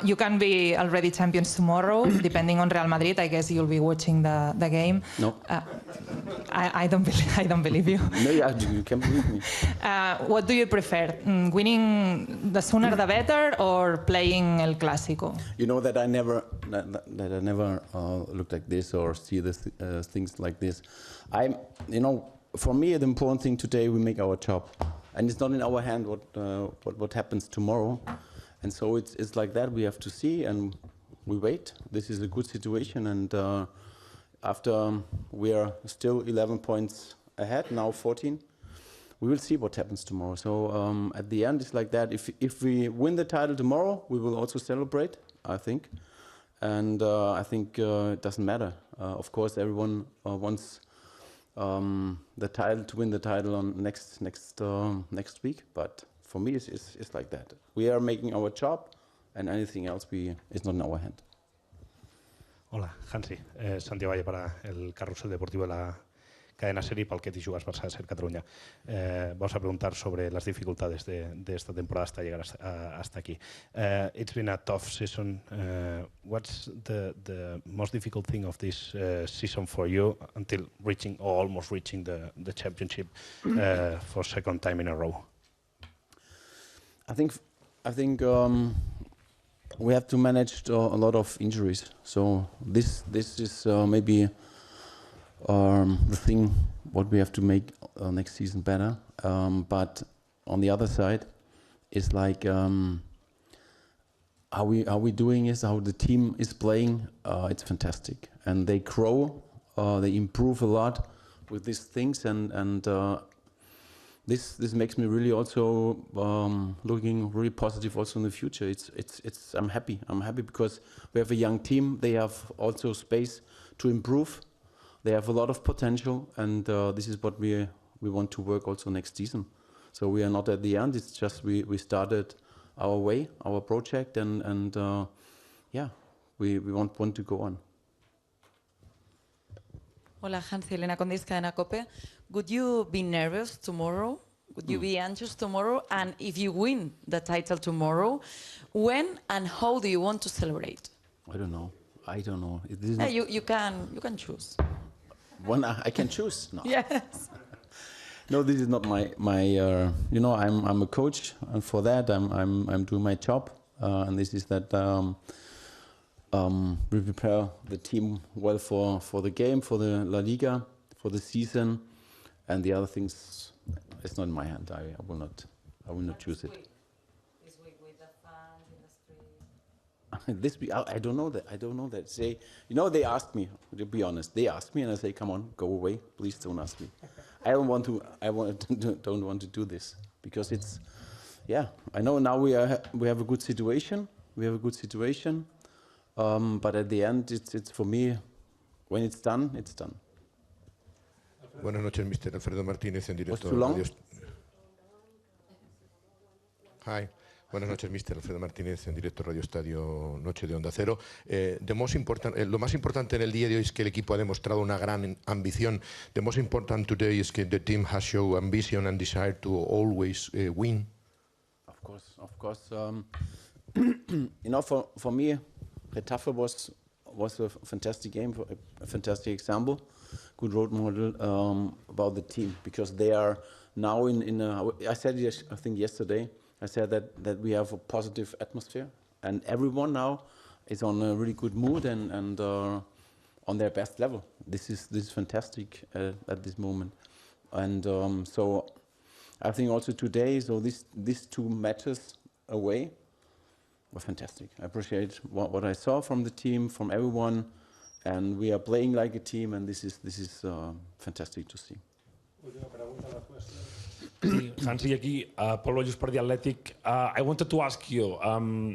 You can be already champions tomorrow, depending on Real Madrid. I guess you'll be watching the game. No. I don't believe you. No, yeah, you can believe me. What do you prefer? Winning the sooner the better, or playing El Clásico? You know that I never look like this or see this, things like this. For me, the important thing today, we make our job. And it's not in our hand what happens tomorrow. And so it's like that. We have to see and we wait. This is a good situation. And after we are still 11 points ahead, now 14, we will see what happens tomorrow. So at the end, it's like that. If we win the title tomorrow, we will also celebrate, I think. And I think it doesn't matter. Of course, everyone wants the title, to win the title on next week, but for me it's like that. We are making our job, and anything else is not in our hand. Hola, Hansi. Santiago Valle para el Carrusel Deportivo de la cadena SER y para el que te jugas Barça SER Cataluña. Vamos a preguntar sobre las dificultades de esta temporada hasta llegar hasta aquí. It's been a tough season. What's the most difficult thing of this season for you until reaching or almost reaching the championship for second time in a row? I think we have to manage a lot of injuries. So this is maybe the thing what we have to make next season better. But on the other side, it's like how we doing is, how the team is playing. It's fantastic, and they grow, they improve a lot with these things, and this makes me really also looking really positive also in the future. I'm happy because we have a young team. They have also space to improve. They have a lot of potential, and this is what we want to work also next season. So we are not at the end. It's just we started our way, our project, and we want to go on. Hola, Hansi, Elena Condis, Cadena COPE. Would you be nervous tomorrow? Would you be anxious tomorrow? And if you win the title tomorrow, when and how do you want to celebrate? I don't know. You can choose. When I can choose? No. Yes. No, this is not my. I'm a coach, and for that I'm doing my job, and this is that. we prepare the team well for the game, for the LaLiga, for the season, and the other things. It's not in my hand. I will not choose it. This week with the fans in the street. This week, I don't know that. I don't know that. They asked me. To be honest, they asked me, and I say, "Come on, go away. Please don't ask me. I don't want to. Don't want to do this because it's. Yeah, I know now we have a good situation. We have a good situation, but at the end, it's for me. When it's done, it's done. Buenas noches, Mr. Alfredo Martínez, en directo. Hi. Buenas noches, Mr. Alfredo Martínez, en directo Radio Estadio Noche de Onda Cero. Lo más importante en el día de hoy es que el equipo ha demostrado una gran ambición. The most important today is that the team has shown ambition and desire to always win. Of course. For me, Getafe was a fantastic game, a fantastic example, good role model about the team, because they are now I said it, I think yesterday, I said that we have a positive atmosphere, and everyone now is on a really good mood and on their best level. This is fantastic at this moment, and so I think also today, so these 2 matches away were fantastic. I appreciate what I saw from the team, from everyone, and we are playing like a team, and this is fantastic to see. Hansi, aquí, Pablo Just per the Athletic. I wanted to ask you,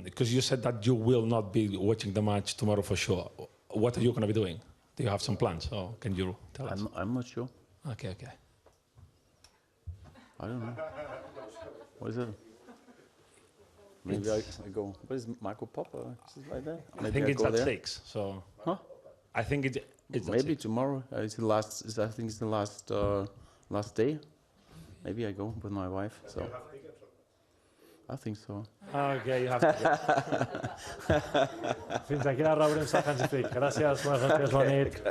because you said that you will not be watching the match tomorrow for sure. What are you going to be doing? Do you have some plans, or can you tell us? I'm not sure. Okay. I don't know. What is it? Maybe I go. What is Marco Pop or something like that? I think it's at 6. So. Huh? I think it's maybe tomorrow. It's the last. I think it's the last day. Maybe I go with my wife. So. I think so. Okay, you have to. Fins aquí la reunió amb Hansi Flick. Gràcies, bones nit.